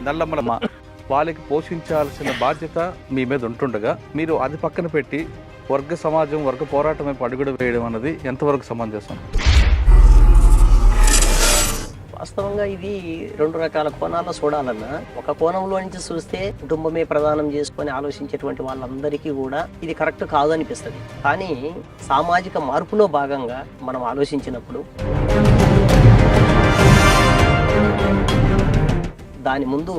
నల్లమ్మలమ్మ వాళ్ళకి పోషించాల్సిన బాధ్యత మీ మీద ఉంటుండగా మీరు అది పక్కన పెట్టి వర్గ సమాజం వర్గ పోరాటం వైపు అడుగుడు వేయడం అన్నది ఎంతవరకు సమంజసం? వాస్తవంగా ఇది రెండు రకాల కోణాల్లో చూడాలన్నా, ఒక కోణంలో నుంచి చూస్తే కుటుంబమే ప్రధానం చేసుకొని ఆలోచించేటువంటి వాళ్ళందరికీ కూడా ఇది కరెక్ట్ కాదు అనిపిస్తుంది. కానీ సామాజిక మార్పులో భాగంగా మనం ఆలోచించినప్పుడు దాని ముందు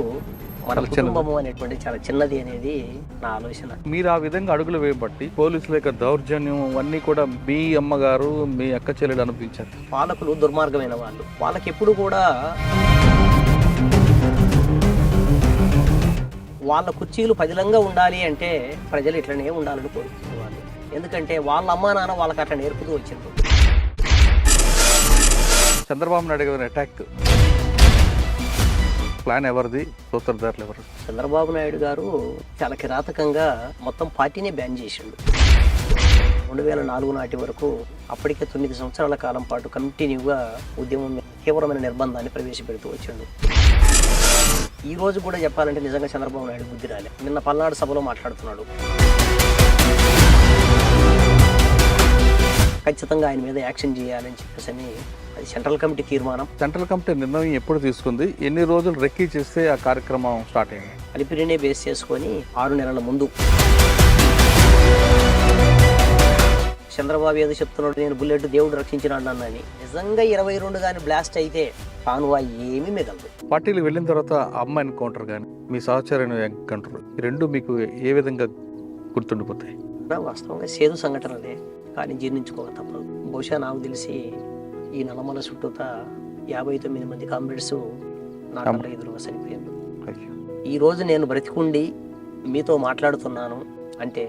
మన కుటుంబము అనేటువంటి చాలా చిన్నది అనేది నా ఆలోచన. మీరు ఆ విధంగా అడుగులు వేయబట్టి పోలీసుల యొక్క దౌర్జన్యం అన్నీ కూడా మీ అమ్మగారు మీ అక్క చెల్లెలు అనిపించారు. పాలకులు దుర్మార్గమైన వాళ్ళు. వాళ్ళకి ఎప్పుడు కూడా వాళ్ళ కుర్చీలు పదిలంగా ఉండాలి అంటే ప్రజలు ఇట్లనే ఉండాలని కోరుకునేవాళ్ళు. ఎందుకంటే వాళ్ళ అమ్మా నాన్న వాళ్ళకి అట్లా నేర్పుతూ వచ్చింది. చంద్రబాబు నాయుడు గారి అటాక్ ప్లాన్ ఎవరిది, సూత్రధారులు ఎవరు? చంద్రబాబు నాయుడు గారు చాలా కిరాతకంగా మొత్తం పార్టీని బ్యాన్ చేసిండు. 2004 నాటి వరకు అప్పటికే 9 సంవత్సరాల కాలం పాటు కంటిన్యూగా ఉద్యమం తీవ్రమైన నిర్బంధాన్ని ప్రవేశపెడుతూ వచ్చిండు. ఈ రోజు కూడా చెప్పాలంటే నిజంగా చంద్రబాబు నాయుడు బుద్ధి రాలే. నిన్న పల్నాడు సభలో మాట్లాడుతున్నాడు. ఖచ్చితంగా ఆయన మీద యాక్షన్ చేయాలని చెప్పేసి అది సెంట్రల్ కమిటీ తీర్మానం. సెంట్రల్ కమిటీ నిర్ణయం ఎప్పుడు తీసుకుంది? ఎన్ని రోజులు రెక్కీ చేస్తే ఆ కార్యక్రమం స్టార్ట్ అయింది? అలిపిరినే బేస్ చేసుకొని 6 నెలల ముందు చంద్రబాబు ఏదో చెప్తున్నాడు, నేను బుల్లెట్ దేవుడు రక్షించినాడు అన్నని. నిజంగా 22 కానీ బ్లాస్ట్ అయితే కానువా ఏమీ మిగలదు. పార్టీలు వెళ్ళిన తర్వాత అమ్మ ఎన్కౌంటర్ కానీ మీ సహచర్యం ఎన్కౌంటర్, ఈ రెండు మీకు ఏ విధంగా గుర్తుండిపోతాయి? వాస్తవంగా సేదు సంఘటనలే, కానీ జీర్ణించుకోక తప్పదు. బహుశా నాకు తెలిసి ఈ నల్లమల చుట్టూతా 59 మంది కామ్రేడ్స్ నా కళ్ళ ఎదురుగా చనిపోయారు. ఈ రోజు నేను బ్రతికుండి మీతో మాట్లాడుతున్నాను అంటే,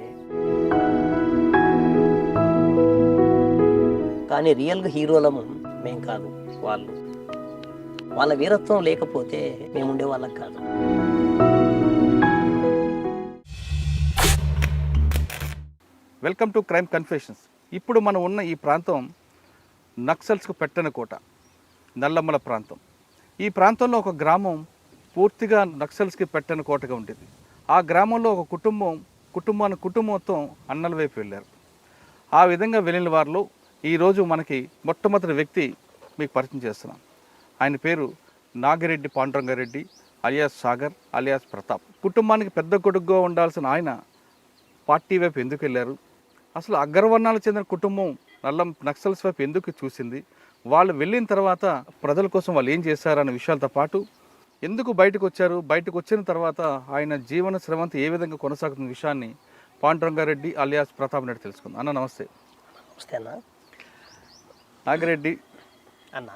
కానీ రియల్గా హీరోలము మేం కాదు, వాళ్ళు. వాళ్ళ వీరత్వం లేకపోతే మేముండే వాళ్ళం కాదు. Welcome to crime confessions. ఇప్పుడు మనం ఉన్న ఈ ప్రాంతం నక్సల్స్కు పెట్టని కోట, నల్లమ్మల ప్రాంతం. ఈ ప్రాంతంలో ఒక గ్రామం పూర్తిగా నక్సల్స్కి పెట్టని కోటగా ఉండేది. ఆ గ్రామంలో ఒక కుటుంబం మొత్తం అన్నల వైపు వెళ్ళారు. ఆ విధంగా వెళ్ళిన వారిలో ఈరోజు మనకి మొట్టమొదటి వ్యక్తి మీకు పరిచయం చేస్తున్నాం. ఆయన పేరు నాగిరెడ్డి పాండురంగారెడ్డి అలియాస్ సాగర్ అలియాస్ ప్రతాప్. కుటుంబానికి పెద్ద కొడుకుగా ఉండాల్సిన ఆయన పార్టీ వైపు ఎందుకు వెళ్ళారు? అసలు అగ్రవర్ణాలకు చెందిన కుటుంబం నక్సల్స్ వైపు ఎందుకు చూసింది? వాళ్ళు వెళ్ళిన తర్వాత ప్రజల కోసం వాళ్ళు ఏం చేశారన్న విషయాలతో పాటు ఎందుకు బయటకు వచ్చారు, బయటకు వచ్చిన తర్వాత ఆయన జీవన శ్రమంతా ఏ విధంగా కొనసాగుతున్న విషయాన్ని పాండురంగారెడ్డి అలియాస్ ప్రతాప్ నాయుడు తెలుసుకుందాం. అన్న నమస్తే. నమస్తే అన్న. నాగిరెడ్డి అన్న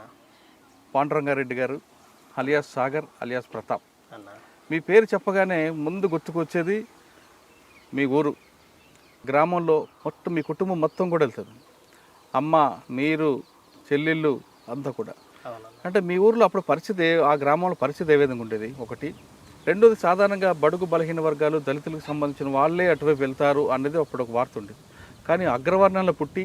పాండురంగారెడ్డి గారు అలియాస్ సాగర్ అలియాస్ ప్రతాప్ అన్న, మీ పేరు చెప్పగానే ముందు గుర్తుకొచ్చేది మీ ఊరు. గ్రామంలో మొత్తం మీ కుటుంబం మొత్తం కూడా వెళ్తుంది. అమ్మ, మీరు, చెల్లెళ్ళు అంతా కూడా. అంటే మీ ఊర్లో అప్పుడు పరిస్థితి, ఆ గ్రామంలో పరిస్థితి ఏ విధంగా ఉండేది? ఒకటి. రెండోది, సాధారణంగా బడుగు బలహీన వర్గాలు దళితులకు సంబంధించిన వాళ్ళే అటువైపు వెళ్తారు అనేది అప్పుడు ఒక వార్త ఉండేది. కానీ అగ్రవర్ణంలో పుట్టి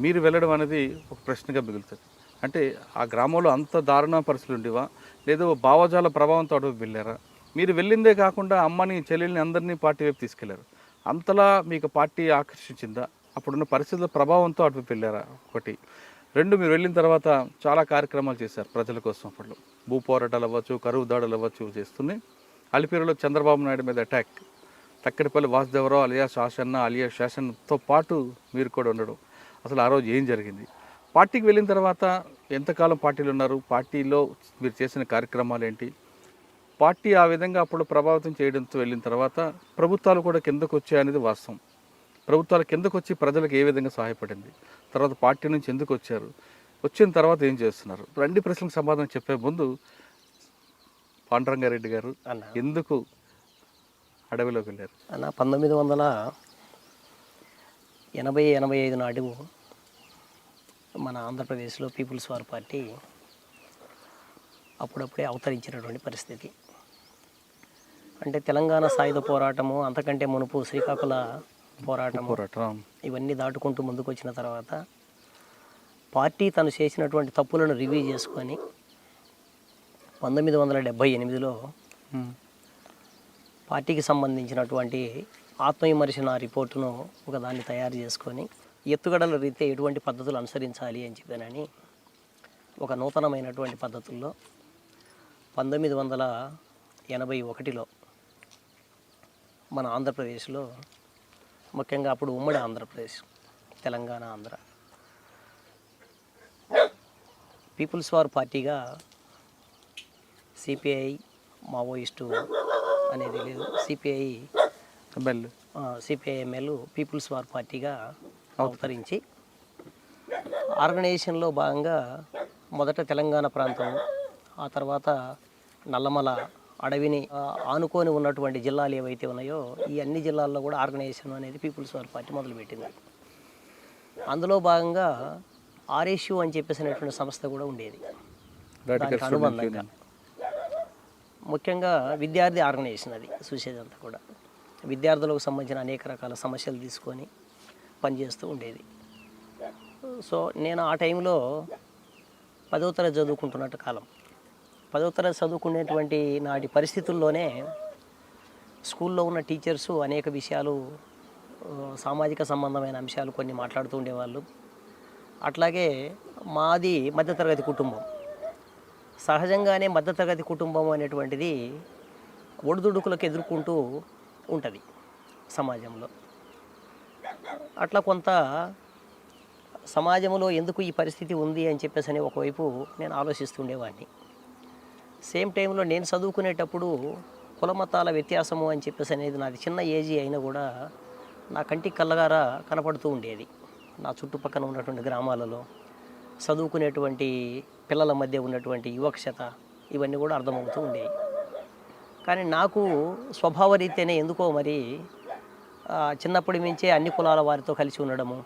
మీరు వెళ్ళడం అనేది ఒక ప్రశ్నగా మిగులుతుంది. అంటే ఆ గ్రామంలో అంత దారుణ పరిస్థితులు ఉండేవా, లేదో భావజాల ప్రభావంతో అటువైపు వెళ్ళారా? మీరు వెళ్ళిందే కాకుండా అమ్మని చెల్లెల్ని అందరినీ పార్టీ వైపు తీసుకెళ్లారు. అంతలా మీకు పార్టీ ఆకర్షించిందా? అప్పుడున్న పరిస్థితుల ప్రభావంతో అటువైపు వెళ్ళారా? ఒకటి. రెండు, మీరు వెళ్ళిన తర్వాత చాలా కార్యక్రమాలు చేశారు ప్రజల కోసం. అప్పట్లో భూ పోరాటాలు అవ్వచ్చు, కరువు దాడులు అవ్వచ్చు చేస్తున్నాయి. అలిపిరిలో చంద్రబాబు నాయుడు మీద అటాక్, తక్కడిపల్లి వాసుదేవరావు అలియాస్ శాసన్న అలియాస్ శాసన్తో పాటు మీరు కూడా ఉండడం, అసలు ఆ రోజు ఏం జరిగింది? పార్టీకి వెళ్ళిన తర్వాత ఎంతకాలం పార్టీలు ఉన్నారు? పార్టీలో మీరు చేసిన కార్యక్రమాలు ఏంటి? పార్టీ ఆ విధంగా అప్పుడు ప్రభావితం చేయడంతో వెళ్ళిన తర్వాత ప్రభుత్వాలు కూడా కిందకు వచ్చాయనేది వాస్తవం. ప్రభుత్వాలు కిందకు వచ్చి ప్రజలకు ఏ విధంగా సహాయపడింది? తర్వాత పార్టీ నుంచి ఎందుకు వచ్చారు? వచ్చిన తర్వాత ఏం చేస్తున్నారు? రెండు ప్రశ్నలకు సమాధానం చెప్పే ముందు పాండురంగారెడ్డి గారు ఎందుకు అడవిలోకి వెళ్ళారు? అన్న, 1980-85 నాడు మన ఆంధ్రప్రదేశ్లో పీపుల్స్ వార్ పార్టీ అప్పుడప్పుడే అవతరించినటువంటి పరిస్థితి. అంటే తెలంగాణ సాయుధ పోరాటము, అంతకంటే మునుపు శ్రీకాకుళ పోరాటం, ఇవన్నీ దాటుకుంటూ ముందుకు వచ్చిన తర్వాత పార్టీ తను చేసినటువంటి తప్పులను రివ్యూ చేసుకొని 1978లో పార్టీకి సంబంధించినటువంటి ఆత్మవిమర్శన రిపోర్టును ఒకదాన్ని తయారు చేసుకొని ఎత్తుగడల రీత్యా ఎటువంటి పద్ధతులు అనుసరించాలి అని చెప్పానని ఒక నూతనమైనటువంటి పద్ధతుల్లో 1981లో మన ఆంధ్రప్రదేశ్లో, ముఖ్యంగా అప్పుడు ఉమ్మడి ఆంధ్రప్రదేశ్, తెలంగాణ, ఆంధ్ర, పీపుల్స్ వార్ పార్టీగా సిపిఐ, మావోయిస్టు అనేది లేదు, సిపిఐఎంఎల్ పీపుల్స్ వార్ పార్టీగా అవతరించి ఆర్గనైజేషన్లో భాగంగా మొదట తెలంగాణ ప్రాంతం, ఆ తర్వాత నల్లమల అడవిని ఆనుకొని ఉన్నటువంటి జిల్లాలు ఏవైతే ఉన్నాయో ఈ అన్ని జిల్లాల్లో కూడా ఆర్గనైజేషన్ అనేది పీపుల్స్ వార్ పార్టీ మొదలుపెట్టింది. అందులో భాగంగా ఆర్ఎస్యు అని చెప్పేసినటువంటి సంస్థ కూడా ఉండేది. దానికి అనుబంధంగా ముఖ్యంగా విద్యార్థి ఆర్గనైజేషన్ అది చూసేదంతా కూడా విద్యార్థులకు సంబంధించిన అనేక రకాల సమస్యలు తీసుకొని పనిచేస్తూ ఉండేది. సో నేను ఆ టైంలో 10వ తరగతి చదువుకుంటున్నట్టు కాలం, 10వ తరగతి చదువుకునేటువంటి నాటి పరిస్థితుల్లోనే స్కూల్లో ఉన్న టీచర్సు అనేక విషయాలు, సామాజిక సంబంధమైన అంశాలు కొన్ని మాట్లాడుతూ ఉండేవాళ్ళు. అట్లాగే మాది మధ్యతరగతి కుటుంబం. సహజంగానే మధ్యతరగతి కుటుంబం అనేటువంటిది ఒడిదుడుకులకు ఎదుర్కొంటూ ఉంటుంది సమాజంలో. అట్లా కొంత సమాజంలో ఎందుకు ఈ పరిస్థితి ఉంది అని చెప్పేసి అని ఒకవైపు నేను ఆలోచిస్తుండేవాడిని. సేమ్ టైంలో నేను చదువుకునేటప్పుడు కులమతాల వ్యత్యాసము అని చెప్పేసి అనేది నాది చిన్న ఏజీ అయినా కూడా నా కంటికి కళ్ళగారా కనపడుతూ ఉండేది. నా చుట్టుపక్కల ఉన్నటువంటి గ్రామాలలో చదువుకునేటువంటి పిల్లల మధ్య ఉన్నటువంటి యువక్షత ఇవన్నీ కూడా అర్థమవుతూ ఉండేవి. కానీ నాకు స్వభావరీత్యానే ఎందుకో మరి చిన్నప్పటి నుంచే అన్ని కులాల వారితో కలిసి ఉండడము,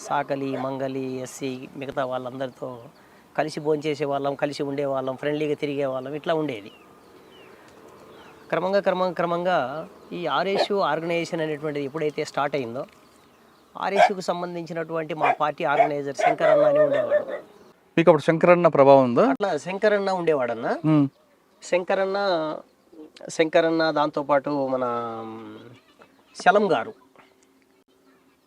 సాకలి, మంగలి, ఎస్సీ మిగతా వాళ్ళందరితో కలిసి భోంచేసే వాళ్ళం, కలిసి ఉండేవాళ్ళం, ఫ్రెండ్లీగా తిరిగే వాళ్ళం, ఇట్లా ఉండేది. క్రమంగా ఈ ఆర్ఎస్యు ఆర్గనైజేషన్ అనేటువంటిది ఎప్పుడైతే స్టార్ట్ అయిందో, ఆర్ఎస్యుకు సంబంధించినటువంటి మా పార్టీ ఆర్గనైజర్ శంకరన్న అని ఉండేవాడు. మీకు అప్పుడు శంకరన్న ప్రభావం ఉందా? అట్లా శంకరన్న ఉండేవాడన్న. శంకరన్న దాంతోపాటు మన చలం గారు,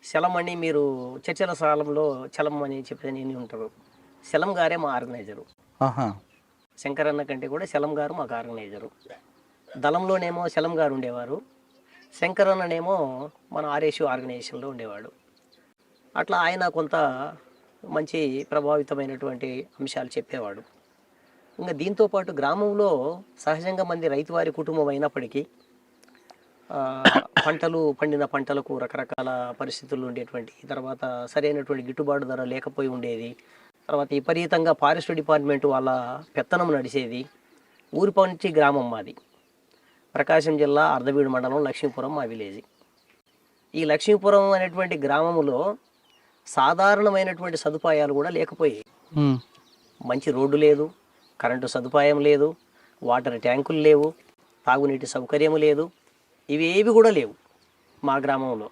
చలం అని మీరు చర్చల స్థలంలో చలం అని చెప్పి నేను ఉంటారు. చలం గారే మా ఆర్గనైజరు. శంకరన్న కంటే కూడా చలం గారు మాకు ఆర్గనైజరు. దళంలోనేమో చలం గారు ఉండేవారు, శంకరన్ననేమో మన ఆర్ఎస్యు ఆర్గనైజేషన్లో ఉండేవాడు. అట్లా ఆయన కొంత మంచి ప్రభావితమైనటువంటి అంశాలు చెప్పేవాడు. ఇంకా దీంతోపాటు గ్రామంలో సహజంగా మంది రైతువారి కుటుంబం అయినప్పటికీ పండిన పంటలకు రకరకాల పరిస్థితులు ఉండేటువంటి, తర్వాత సరైనటువంటి గిట్టుబాటు ధర లేకపోయి ఉండేది, తర్వాత విపరీతంగా ఫారెస్ట్ డిపార్ట్మెంట్ వాళ్ళ పెత్తనం నడిచేది. ఊరి పంచి గ్రామం మాది, ప్రకాశం జిల్లా అర్ధవీడు మండలం, లక్ష్మీపురం మా విలేజ్. ఈ లక్ష్మీపురం అనేటువంటి గ్రామంలో సాధారణమైనటువంటి సదుపాయాలు కూడా లేకపోయాయి. మంచి రోడ్డు లేదు, కరెంటు సదుపాయం లేదు, వాటర్ ట్యాంకులు లేవు, తాగునీటి సౌకర్యం లేదు, ఇవేవి కూడా లేవు మా గ్రామంలో.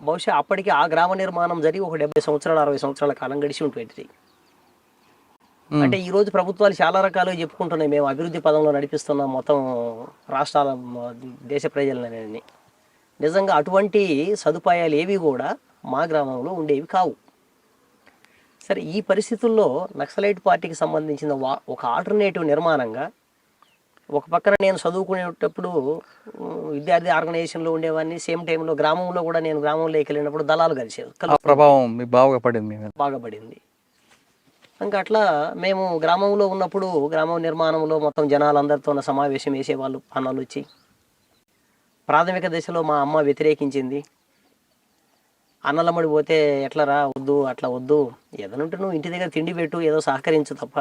బహుశా అప్పటికి ఆ గ్రామ నిర్మాణం జరిగి ఒక 70 సంవత్సరాలు 60 సంవత్సరాల కాలం గడిచి ఉంటుంది. అంటే ఈరోజు ప్రభుత్వాలు చాలా రకాలుగా చెప్పుకుంటున్నాయి, మేము అభివృద్ధి పదంలో నడిపిస్తున్నాం మొత్తం రాష్ట్రాల దేశ ప్రజలని. నిజంగా అటువంటి సదుపాయాలు ఏవి కూడా మా గ్రామంలో ఉండేవి కావు. సరే, ఈ పరిస్థితుల్లో నక్సలైట్ పార్టీకి సంబంధించిన ఒక ఆల్టర్నేటివ్ నిర్మాణంగా ఒక పక్కన నేను చదువుకునేటప్పుడు విద్యార్థి ఆర్గనైజేషన్లో ఉండేవాడిని, సేమ్ టైంలో గ్రామంలో కూడా నేను గ్రామంలోకి వెళ్ళినప్పుడు దళాలు కలిసేది. ప్రభావం బాగా పడింది. ఇంకా అట్లా మేము గ్రామంలో ఉన్నప్పుడు గ్రామం నిర్మాణంలో మొత్తం జనాలందరితో సమావేశం వేసేవాళ్ళు. పనులు వచ్చి ప్రాథమిక దశలో మా అమ్మ వ్యతిరేకించింది. అన్నలమ్మడి పోతే ఎట్లా రా, వద్దు, అట్లా వద్దు, ఏదనంటే నువ్వు ఇంటి దగ్గర తిండి పెట్టు, ఏదో సహకరించు తప్ప,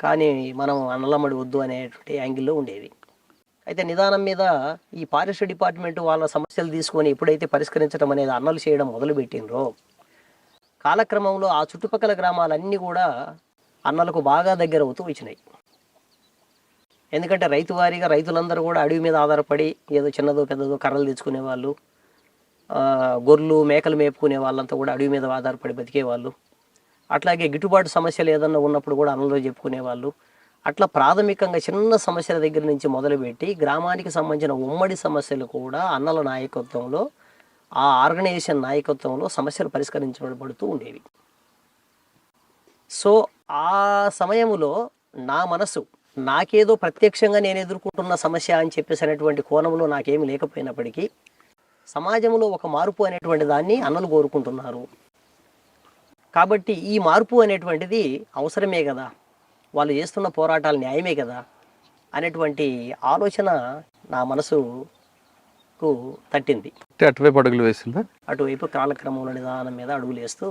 కానీ మనం అన్నలమ్మడి వద్దు అనేటువంటి యాంగిల్లో ఉండేది. అయితే నిదానం మీద ఈ ఫారెస్ట్ డిపార్ట్మెంట్ వాళ్ళ సమస్యలు తీసుకొని ఎప్పుడైతే పరిష్కరించడం అనేది అన్నలు చేయడం మొదలుపెట్టినరో, కాలక్రమంలో ఆ చుట్టుపక్కల గ్రామాలన్నీ కూడా అన్నలకు బాగా దగ్గర అవుతూ వచ్చినాయి. ఎందుకంటే రైతువారీగా రైతులందరూ కూడా అడవి మీద ఆధారపడి ఏదో చిన్నదో పెద్దదో కర్రలు తెచ్చుకునేవాళ్ళు, గొర్రెలు మేకలు మేపుకునే వాళ్ళంతా కూడా అడవి మీద ఆధారపడి బతికేవాళ్ళు. అట్లాగే గిట్టుబాటు సమస్యలు ఏదన్నా ఉన్నప్పుడు కూడా అన్నలో చెప్పుకునేవాళ్ళు. అట్లా ప్రాథమికంగా చిన్న సమస్యల దగ్గర నుంచి మొదలుపెట్టి గ్రామానికి సంబంధించిన ఉమ్మడి సమస్యలు కూడా అన్నల నాయకత్వంలో, ఆ ఆర్గనైజేషన్ నాయకత్వంలో సమస్యలు పరిష్కరించబడుతూ ఉండేవి. సో ఆ సమయంలో నా మనసు నాకేదో ప్రత్యక్షంగా నేను ఎదుర్కొంటున్న సమస్య అని చెప్పేసి అనేటువంటి కోణంలో నాకేమీ లేకపోయినప్పటికీ సమాజంలో ఒక మార్పు అనేటువంటి దాన్ని అన్నలు కోరుకుంటున్నారు. కాబట్టి ఈ మార్పు అనేటువంటిది అవసరమే కదా, వాళ్ళు చేస్తున్న పోరాటాలు న్యాయమే కదా అనేటువంటి ఆలోచన నా మనసుకు తట్టింది. అటువైపు అడుగులు వేసిందా? అటువైపు కాలక్రమంలో నిదానం మీద అడుగులు వేస్తూ.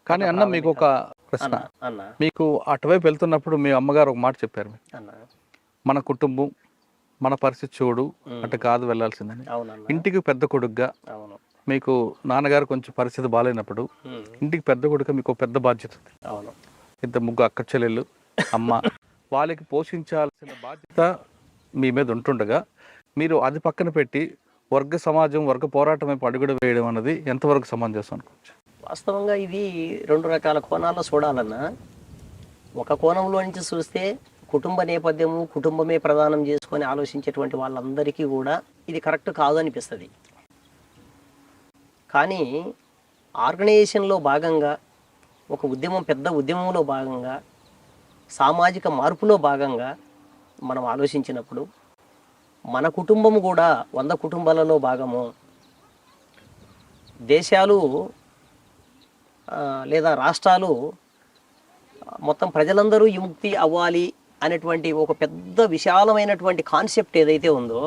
కానీ అన్న మీకు ఒక ప్రశ్న. అన్న మీకు అటువైపు వెళ్తున్నప్పుడు మీ అమ్మగారు ఒక మాట చెప్పారు, అన్న మన కుటుంబం మన పరిస్థితి చూడు, అటు కాదు వెళ్ళాల్సిందని. అవునన్న. ఇంటికి పెద్ద కొడుకుగా అవును. మీకు నాన్నగారు కొంచెం పరిస్థితి బాగాలేనప్పుడు ఇంటికి పెద్ద కొడుకు మీకు ఒక పెద్ద బాధ్యత ఉంది. అవును. ముగ్గురు అక్క చెల్లెళ్ళు, అమ్మ, వాళ్ళకి పోషించాల్సిన బాధ్యత మీ మీద ఉంటుండగా మీరు అది పక్కన పెట్టి వర్గ సమాజం, వర్గ పోరాటం వైపు అడుగుడు వేయడం అన్నది ఎంతవరకు సమంజసం అనుకోవచ్చు? వాస్తవంగా ఇది రెండు రకాల కోణాల్లో చూడాలన్నా. ఒక కోణంలో నుంచి చూస్తే కుటుంబ నేపథ్యము, కుటుంబమే ప్రధానం చేసుకొని ఆలోచించేటువంటి వాళ్ళందరికీ కూడా ఇది కరెక్ట్ కాదు అనిపిస్తుంది. కానీ ఆర్గనైజేషన్లో భాగంగా, ఒక ఉద్యమం, పెద్ద ఉద్యమంలో భాగంగా, సామాజిక మార్పులో భాగంగా మనం ఆలోచించినప్పుడు మన కుటుంబం కూడా 100 కుటుంబాలలో భాగము. దేశాలు లేదా రాష్ట్రాలు మొత్తం ప్రజలందరూ విముక్తి అవ్వాలి అనేటువంటి ఒక పెద్ద విశాలమైనటువంటి కాన్సెప్ట్ ఏదైతే ఉందో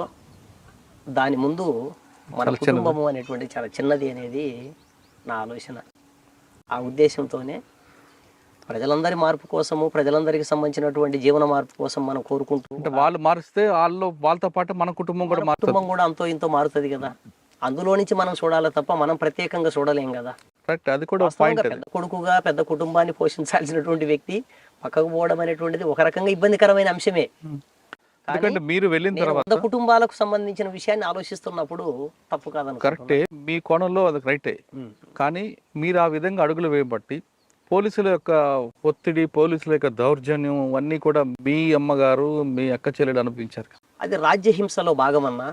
దాని ముందు మన కుటుంబము అనేటువంటి చాలా చిన్నది అనేది నా ఆలోచన. ఆ ఉద్దేశంతోనే ప్రజలందరి మార్పు కోసము, ప్రజలందరికీ సంబంధించినటువంటి జీవన మార్పు కోసం మనం కోరుకుంటూ, అంటే వాళ్ళు మారిస్తే వాళ్ళతో పాటు మన కుటుంబం కూడా కుటుంబం కూడా అంతో ఇంతో మారుతుంది కదా. అందులో నుంచి మనం చూడాలి తప్ప మనం ప్రత్యేకంగా చూడలేం కదా. అది కూడా పెద్ద కొడుకుగా పెద్ద కుటుంబాన్ని పోషించాల్సినటువంటి వ్యక్తి పక్కకు పోవడం అనేటువంటిది ఒక రకంగా ఇబ్బందికరమైన అంశమే. ఎందుకంటే మీరు వెళ్ళిన తర్వాత కుటుంబాలకు సంబంధించిన విషయాన్ని ఆలోచిస్తున్నప్పుడు తప్పు కాదను. కరెక్టే, మీ కోణంలో అది రైటే. కానీ మీరు ఆ విధంగా అడుగులు వేయబట్టి పోలీసుల యొక్క ఒత్తిడి, పోలీసుల యొక్క దౌర్జన్యం అన్నీ కూడా మీ అమ్మగారు, మీ అక్క చెల్లెలు అనిపించారు. అది రాజ్యహింసలో భాగమన్నా.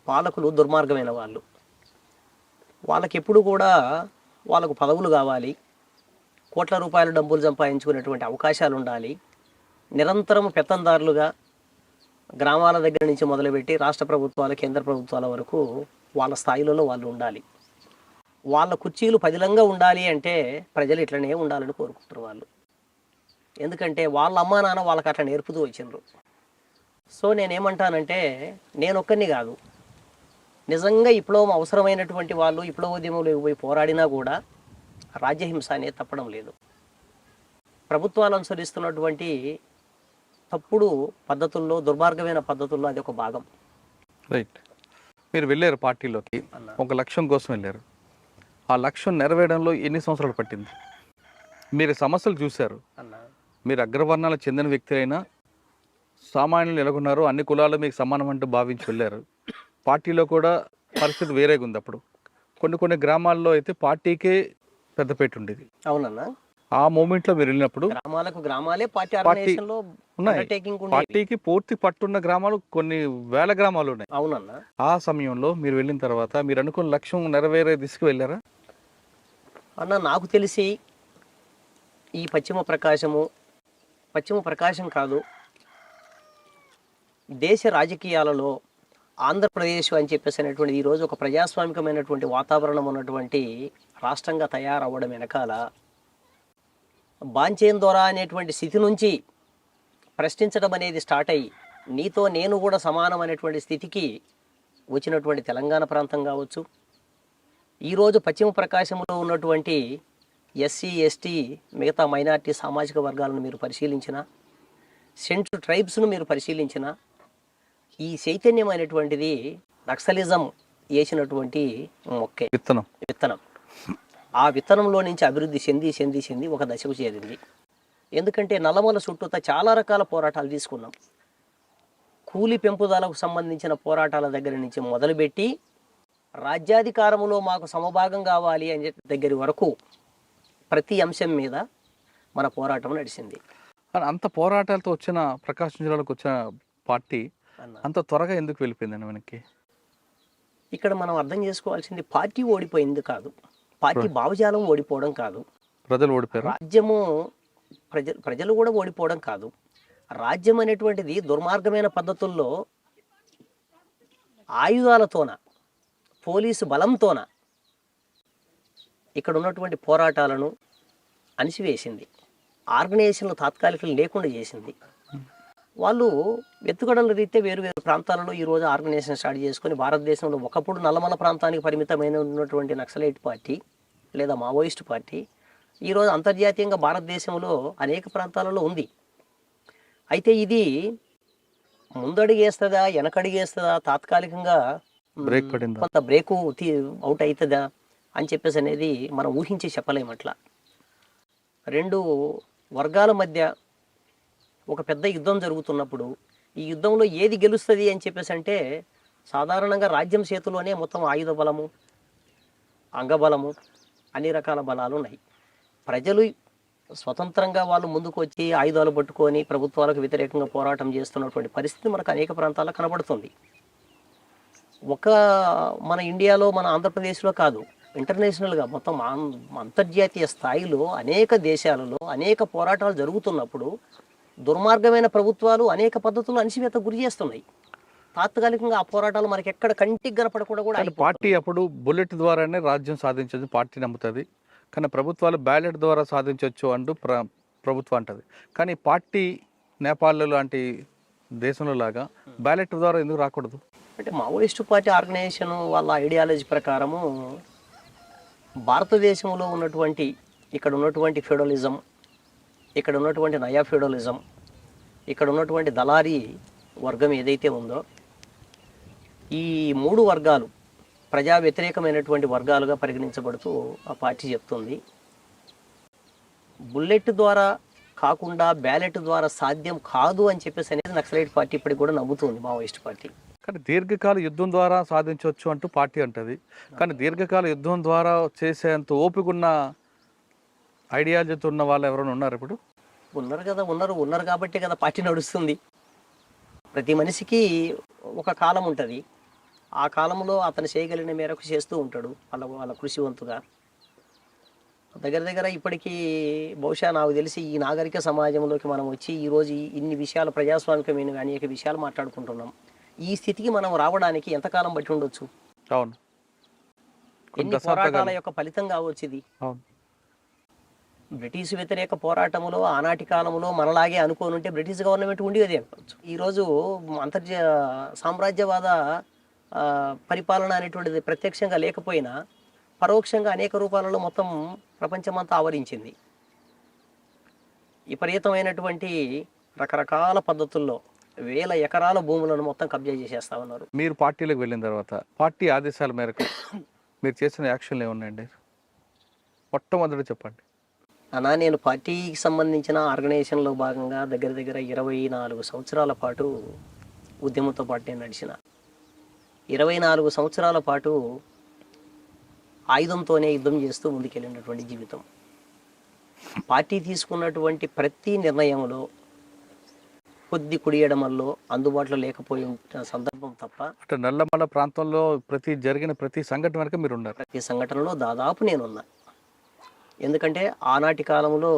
పాలకులు దుర్మార్గమైన వాళ్ళు. వాళ్ళకి ఎప్పుడు కూడా వాళ్ళకు పదవులు కావాలి, కోట్ల రూపాయల డబ్బులు సంపాదించుకునేటువంటి అవకాశాలు ఉండాలి. నిరంతరం పెత్తందారులుగా గ్రామాల దగ్గర నుంచి మొదలుపెట్టి రాష్ట్ర ప్రభుత్వాల, కేంద్ర ప్రభుత్వాల వరకు వాళ్ళ స్థాయిలలో వాళ్ళు ఉండాలి. వాళ్ళ కుర్చీలు పదిలంగా ఉండాలి అంటే ప్రజలు ఇట్లనే ఉండాలని కోరుకుంటారు వాళ్ళు. ఎందుకంటే వాళ్ళ అమ్మా నాన్న వాళ్ళకి అట్లా నేర్పుతూ వచ్చిండ్రు. సో నేనేమంటానంటే, నేను ఒక్కరిని కాదు, నిజంగా విప్లవం అవసరమైనటువంటి వాళ్ళు విప్లవోద్యమంలోకి పోయి పోరాడినా కూడా రాజ్యహింస అనేది తప్పడం లేదు. ప్రభుత్వాలు అనుసరిస్తున్నటువంటి తప్పుడు పద్ధతుల్లో, దుర్మార్గమైన పద్ధతుల్లో అది ఒక భాగం. రైట్. మీరు వెళ్ళారు పార్టీలోకి, ఒక లక్ష్యం కోసం వెళ్ళారు. ఆ లక్ష్యం నెరవేరడంలో ఎన్ని సంవత్సరాలు పట్టింది? మీరు సమస్యలు చూశారు, మీరు అగ్రవర్ణాలకు చెందిన వ్యక్తి అయినా సామాన్యులు ఎలాగున్నారు, అన్ని కులాలు మీకు సమానం అంటూ భావించి వెళ్ళారు. పార్టీలో కూడా పరిస్థితి వేరేగా ఉంది. అప్పుడు కొన్ని గ్రామాల్లో అయితే పార్టీకే పెద్దపేట ఉండేది. అవునన్నా. ఆ మూమెంట్లో మీరు వెళ్ళినప్పుడు గ్రామాలకు గ్రామాలే పార్టీ ఉన్నాయి. పార్టీకి పూర్తి పట్టున్న గ్రామాలు కొన్ని వేల గ్రామాలు ఉన్నాయి. అవునన్నా. ఆ సమయంలో మీరు వెళ్ళిన తర్వాత మీరు అనుకున్న లక్ష్యం నెరవేరే దిశకు వెళ్ళారా? అన్న, నాకు తెలిసి ఈ పశ్చిమ ప్రకాశం కాదు, దేశ రాజకీయాలలో ఆంధ్రప్రదేశ్ అని చెప్పేసి అనేటువంటి ఈరోజు ఒక ప్రజాస్వామికమైనటువంటి వాతావరణం ఉన్నటువంటి రాష్ట్రంగా తయారవ్వడం వెనకాల బాంచేన్ దొర అనేటువంటి స్థితి నుంచి ప్రశ్నించడం అనేది స్టార్ట్ అయ్యి నీతో నేను కూడా సమానం అనేటువంటి స్థితికి వచ్చినటువంటి తెలంగాణ ప్రాంతం కావచ్చు, ఈరోజు పశ్చిమ ప్రకాశంలో ఉన్నటువంటి ఎస్సీ, ఎస్టీ, మిగతా మైనారిటీ సామాజిక వర్గాలను మీరు పరిశీలించిన, సెంట్రల్ ట్రైబ్స్ను మీరు పరిశీలించిన, ఈ చైతన్యం అనేటువంటిది నక్సలిజం వేసినటువంటి మొక్కే, విత్తనం. ఆ విత్తనంలో నుంచి అభివృద్ధి చెంది ఒక దశకు చేరింది. ఎందుకంటే నల్లమల చుట్టూతా చాలా రకాల పోరాటాలు తీసుకున్నాం. కూలి పెంపుదలకు సంబంధించిన పోరాటాల దగ్గర నుంచి మొదలుపెట్టి రాజ్యాధికారంలో మాకు సమభాగం కావాలి అని చెప్పి దగ్గర వరకు ప్రతి అంశం మీద మన పోరాటం నడిచింది కానీ అంత పోరాటాలతో వచ్చిన ప్రకాశం జిల్లాలోకి వచ్చిన పార్టీ అన్న. అంత త్వరగా ఎందుకు వెళ్ళిపోయిందండి మనకి? ఇక్కడ మనం అర్థం చేసుకోవాల్సింది పార్టీ ఓడిపోయింది కాదు, పార్టీ భావజాలం ఓడిపోవడం కాదు, ప్రజలు ఓడిపోయారు. రాజ్యము ప్రజలు కూడా ఓడిపోవడం కాదు. రాజ్యం అనేటువంటిది దుర్మార్గమైన పద్ధతుల్లో ఆయుధాలతోన, పోలీసు బలంతోన ఇక్కడ ఉన్నటువంటి పోరాటాలను అణిసివేసింది, ఆర్గనైజేషన్లు తాత్కాలికలు లేకుండా చేసింది. వాళ్ళు ఎత్తుగడల రీత్యా వేరు వేరు ప్రాంతాలలో ఈరోజు ఆర్గనైజేషన్ స్టార్ట్ చేసుకొని భారతదేశంలో ఒకప్పుడు నల్లమల ప్రాంతానికి పరిమితమైన ఉన్నటువంటి నక్సలైట్ పార్టీ లేదా మావోయిస్ట్ పార్టీ ఈరోజు అంతర్జాతీయంగా భారతదేశంలో అనేక ప్రాంతాలలో ఉంది. అయితే ఇది ముందడుగేస్తుందా వెనకడుగేస్తుందా, తాత్కాలికంగా బ్రేక్ పడిందా, కొంత బ్రేకు అవుట్ అవుతుందా అని చెప్పేసి అనేది మనం ఊహించి చెప్పలేము. అట్లా రెండు వర్గాల మధ్య ఒక పెద్ద యుద్ధం జరుగుతున్నప్పుడు ఈ యుద్ధంలో ఏది గెలుస్తుంది అని చెప్పేసి అంటే సాధారణంగా రాజ్యం చేతిలోనే మొత్తం ఆయుధ బలము, అంగబలము, అన్ని రకాల బలాలు ఉన్నాయి. ప్రజలు స్వతంత్రంగా వాళ్ళు ముందుకు వచ్చి ఆయుధాలు పట్టుకొని ప్రభుత్వాలకు వ్యతిరేకంగా పోరాటం చేస్తున్నటువంటి పరిస్థితి మనకు అనేక ప్రాంతాల్లో కనబడుతుంది. మన ఇండియాలో, మన ఆంధ్రప్రదేశ్లో కాదు, ఇంటర్నేషనల్గా మొత్తం అంతర్జాతీయ స్థాయిలో అనేక దేశాలలో అనేక పోరాటాలు జరుగుతున్నప్పుడు దుర్మార్గమైన ప్రభుత్వాలు అనేక పద్ధతులు అణిచివేత గురి చేస్తున్నాయి. తాత్కాలికంగా ఆ పోరాటాలు మనకి ఎక్కడ కంటికి కనపడకుండా కూడా పార్టీ అప్పుడు బుల్లెట్ ద్వారానే రాజ్యం సాధించదు పార్టీ నమ్ముతుంది, కానీ ప్రభుత్వాలు బ్యాలెట్ ద్వారా సాధించవచ్చు అంటూ ప్రభుత్వం అంటది. కానీ పార్టీ నేపాల్ లాంటి దేశంలో లాగా బ్యాలెట్ ద్వారా ఎందుకు రాకూడదు? అంటే మావోయిస్టు పార్టీ ఆర్గనైజేషన్ వాళ్ళ ఐడియాలజీ ప్రకారము భారతదేశంలో ఉన్నటువంటి ఇక్కడ ఉన్నటువంటి ఫ్యూడలిజం, ఇక్కడ ఉన్నటువంటి నయా ఫ్యూడలిజం, ఇక్కడ ఉన్నటువంటి దళారీ వర్గం ఏదైతే ఉందో ఈ మూడు వర్గాలు ప్రజా వ్యతిరేకమైనటువంటి వర్గాలుగా పరిగణించబడుతూ ఆ పార్టీ చెప్తుంది. బుల్లెట్ ద్వారా కాకుండా బ్యాలెట్ ద్వారా సాధ్యం కాదు అని చెప్పేసి అనేది నక్సలైట్ పార్టీ ఇప్పటికి కూడా నమ్ముతుంది, మావోయిస్ట్ పార్టీ. కానీ దీర్ఘకాల యుద్ధం ద్వారా సాధించవచ్చు అంటూ పార్టీ అంటది. కానీ దీర్ఘకాల యుద్ధం ద్వారా చేసేంత ఓపిక ఉన్న ఐడియాలజీతో ఉన్న వాళ్ళు ఎవరైనా ఉన్నారు ఇప్పుడు? ఉన్నారు కదా, ఉన్నారు కాబట్టి కదా పార్టీ నడుస్తుంది. ప్రతి మనిషికి ఒక కాలం ఉంటుంది, ఆ కాలంలో అతను చేయగలిగిన మేరకు చేస్తూ ఉంటాడు వాళ్ళ కృషివంతుగా. దగ్గర ఇప్పటికీ బహుశా నాకు తెలిసి ఈ నాగరిక సమాజంలోకి మనం వచ్చి ఈరోజు ఇన్ని విషయాలు ప్రజాస్వామికమైన అనేక విషయాలు మాట్లాడుకుంటున్నాం. ఈ స్థితికి మనం రావడానికి ఎంతకాలం బట్టి ఉండొచ్చు? అవును, ఎన్ని పోరాటాల యొక్క ఫలితం కావచ్చు ఇది. అవును, బ్రిటిష్ వ్యతిరేక పోరాటంలో ఆనాటి కాలంలో మనలాగే అనుకోని ఉంటే బ్రిటిష్ గవర్నమెంట్ ఉండేది అనుకోవచ్చు. ఈరోజు సామ్రాజ్యవాద పరిపాలన అనేటువంటిది ప్రత్యక్షంగా లేకపోయినా పరోక్షంగా అనేక రూపాలలో మొత్తం ప్రపంచమంతా ఆవరించింది. విపరీతమైనటువంటి రకరకాల పద్ధతుల్లో వేల ఎకరాల భూములను మొత్తం కబ్జా చేసేస్తా ఉన్నారు. మీరు పార్టీలోకి వెళ్ళిన తర్వాత పార్టీ ఆదేశాల మేరకు మీరు చేసిన యాక్షన్లు ఏమున్నాయండి? మొట్టమొదటి చెప్పండి. నేను పార్టీకి సంబంధించిన ఆర్గనైజేషన్లో భాగంగా దగ్గర 24 సంవత్సరాల పాటు ఉద్యమంతో పాటు నేను నడిచిన. 24 సంవత్సరాల పాటు ఆయుధంతోనే యుద్ధం చేస్తూ ముందుకెళ్ళినటువంటి జీవితం. పార్టీ తీసుకున్నటువంటి ప్రతి నిర్ణయంలో కొద్ది కుడియడమల్లో అందుబాటులో లేకపోయి సందర్భం తప్ప అంటే నల్లమల ప్రాంతంలో జరిగిన ప్రతి సంఘటన వరకు మీరు ఉన్నారు. ప్రతి సంఘటనలో దాదాపు నేనున్నా. ఎందుకంటే ఆనాటి కాలంలో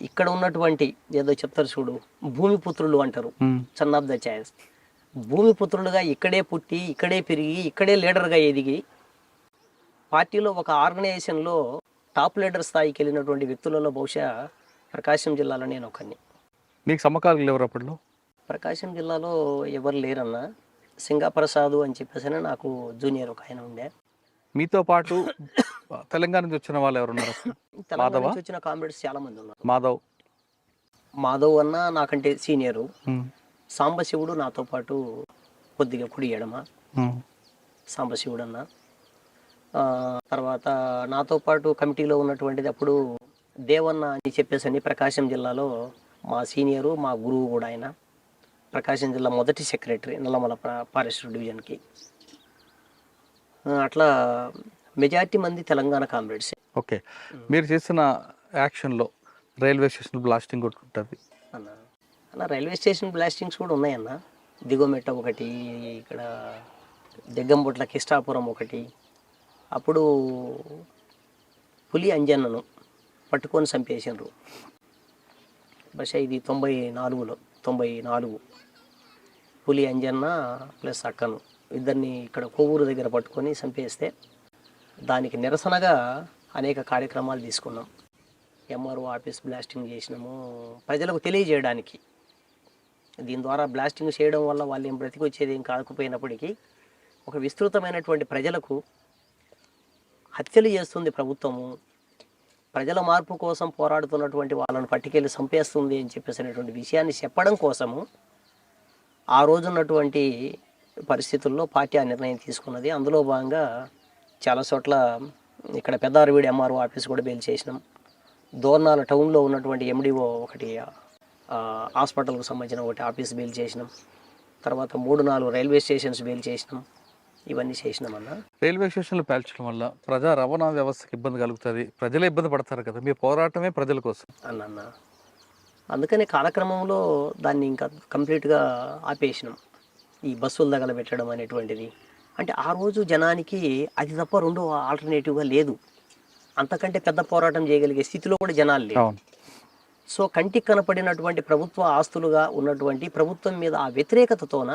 ఇక్కడ ఉన్నటువంటి ఏదో చెప్తారు చూడు, భూమిపుత్రులు అంటారు, సన్ ఆఫ్ ద ఛాన్స్. భూమిపుత్రులుగా ఇక్కడే పుట్టి, ఇక్కడే పెరిగి, ఇక్కడే లీడర్గా ఎదిగి పార్టీలో ఒక ఆర్గనైజేషన్లో టాప్ లీడర్ స్థాయికి వెళ్ళినటువంటి వ్యక్తులలో బహుశా ప్రకాశం జిల్లాలో నేను ఒకరిని. మీకు సమకాలీకులు ఎవరు అప్పట్లో? ప్రకాశం జిల్లాలో ఎవరు లేరన్నా. సింగాప్రసాద్ అని చెప్పేసి నాకు జూనియర్ ఒక ఆయన ఉండే. మీతో పాటు తెలంగాణ నుంచి వచ్చిన వాళ్ళు ఎవరున్నారు? తెలంగాణ నుంచి వచ్చిన కామ్రేడ్స్ చాలా మంది ఉన్నారు. మాధవ్ అన్న నాకంటే సీనియరు. సాంబశివుడు నాతో పాటు కొద్దిగా కుడి ఎడమ సాంబశివుడు అన్న. తర్వాత నాతో పాటు కమిటీలో ఉన్నటువంటిది అప్పుడు దేవన్న అని చెప్పేసి ప్రకాశం జిల్లాలో మా సీనియరు, మా గురువు కూడా ఆయన. ప్రకాశం జిల్లా మొదటి సెక్రటరీ నల్లమల ఫారెస్ట్ డివిజన్కి. అట్లా మెజారిటీ మంది తెలంగాణ కామ్రేడ్స్. ఓకే, మీరు చేసిన యాక్షన్లో రైల్వే స్టేషన్ బ్లాస్టింగ్ కూడా ఉంటుంది అన్న అన్న రైల్వే స్టేషన్ బ్లాస్టింగ్స్ కూడా ఉన్నాయన్న. దిగుమెట్ట ఒకటి, ఇక్కడ దెగ్గంబొట్ల కిష్టాపురం ఒకటి. అప్పుడు పులి అంజన్నను పట్టుకొని చంపేసినారు. బహుశా ఇది 94 పులి అంజన్న ప్లస్ అక్కను ఇద్దరిని ఇక్కడ కొవ్వూరు దగ్గర పట్టుకొని చంపేస్తే దానికి నిరసనగా అనేక కార్యక్రమాలు తీసుకున్నాం. ఎంఆర్ఓ ఆఫీస్ బ్లాస్టింగ్ చేసినాము ప్రజలకు తెలియజేయడానికి. దీని ద్వారా బ్లాస్టింగ్ చేయడం వల్ల వాళ్ళు ఏం బ్రతికొచ్చేది ఏం కాకపోయినప్పటికీ ఒక విస్తృతమైనటువంటి ప్రజలకు హత్యలు చేస్తుంది ప్రభుత్వము, ప్రజల మార్పు కోసం పోరాడుతున్నటువంటి వాళ్ళను పట్టుకెళ్ళి చంపేస్తుంది అని చెప్పేసినటువంటి విషయాన్ని చెప్పడం కోసము ఆ రోజున్నటువంటి పరిస్థితుల్లో పార్టీ ఆ నిర్ణయం తీసుకున్నది. అందులో భాగంగా చాలా చోట్ల ఇక్కడ పెద్దారవీడి ఎంఆర్ఓ ఆఫీస్ కూడా బెయిల్ చేసినాం. దోర్నాల టౌన్లో ఉన్నటువంటి ఎండిఓ ఒకటి హాస్పిటల్కు సంబంధించిన ఒకటి ఆఫీస్ బెయిల్ చేసినాం. తర్వాత 3-4 రైల్వే స్టేషన్స్ బెయిల్ చేసినాం. ఇవన్నీ చేసినామన్నా. రైల్వే స్టేషన్లు పేల్చడం వల్ల ప్రజా రవాణా వ్యవస్థకి ఇబ్బంది కలుగుతుంది, ప్రజలే ఇబ్బంది పడతారు కదా. మీ పోరాటమే ప్రజల కోసం అన్న అందుకని కాలక్రమంలో దాన్ని ఇంకా కంప్లీట్గా ఆపేసినాం. ఈ బస్సుల దగ్గర పెట్టడం అనేటువంటిది అంటే ఆ రోజు జనానికి అది తప్ప రెండో ఆల్టర్నేటివ్గా లేదు. అంతకంటే పెద్ద పోరాటం చేయగలిగే స్థితిలో కూడా జనాలు లేవు. సో కంటికి కనపడినటువంటి ప్రభుత్వ ఆస్తులుగా ఉన్నటువంటి ప్రభుత్వం మీద ఆ వ్యతిరేకతతోన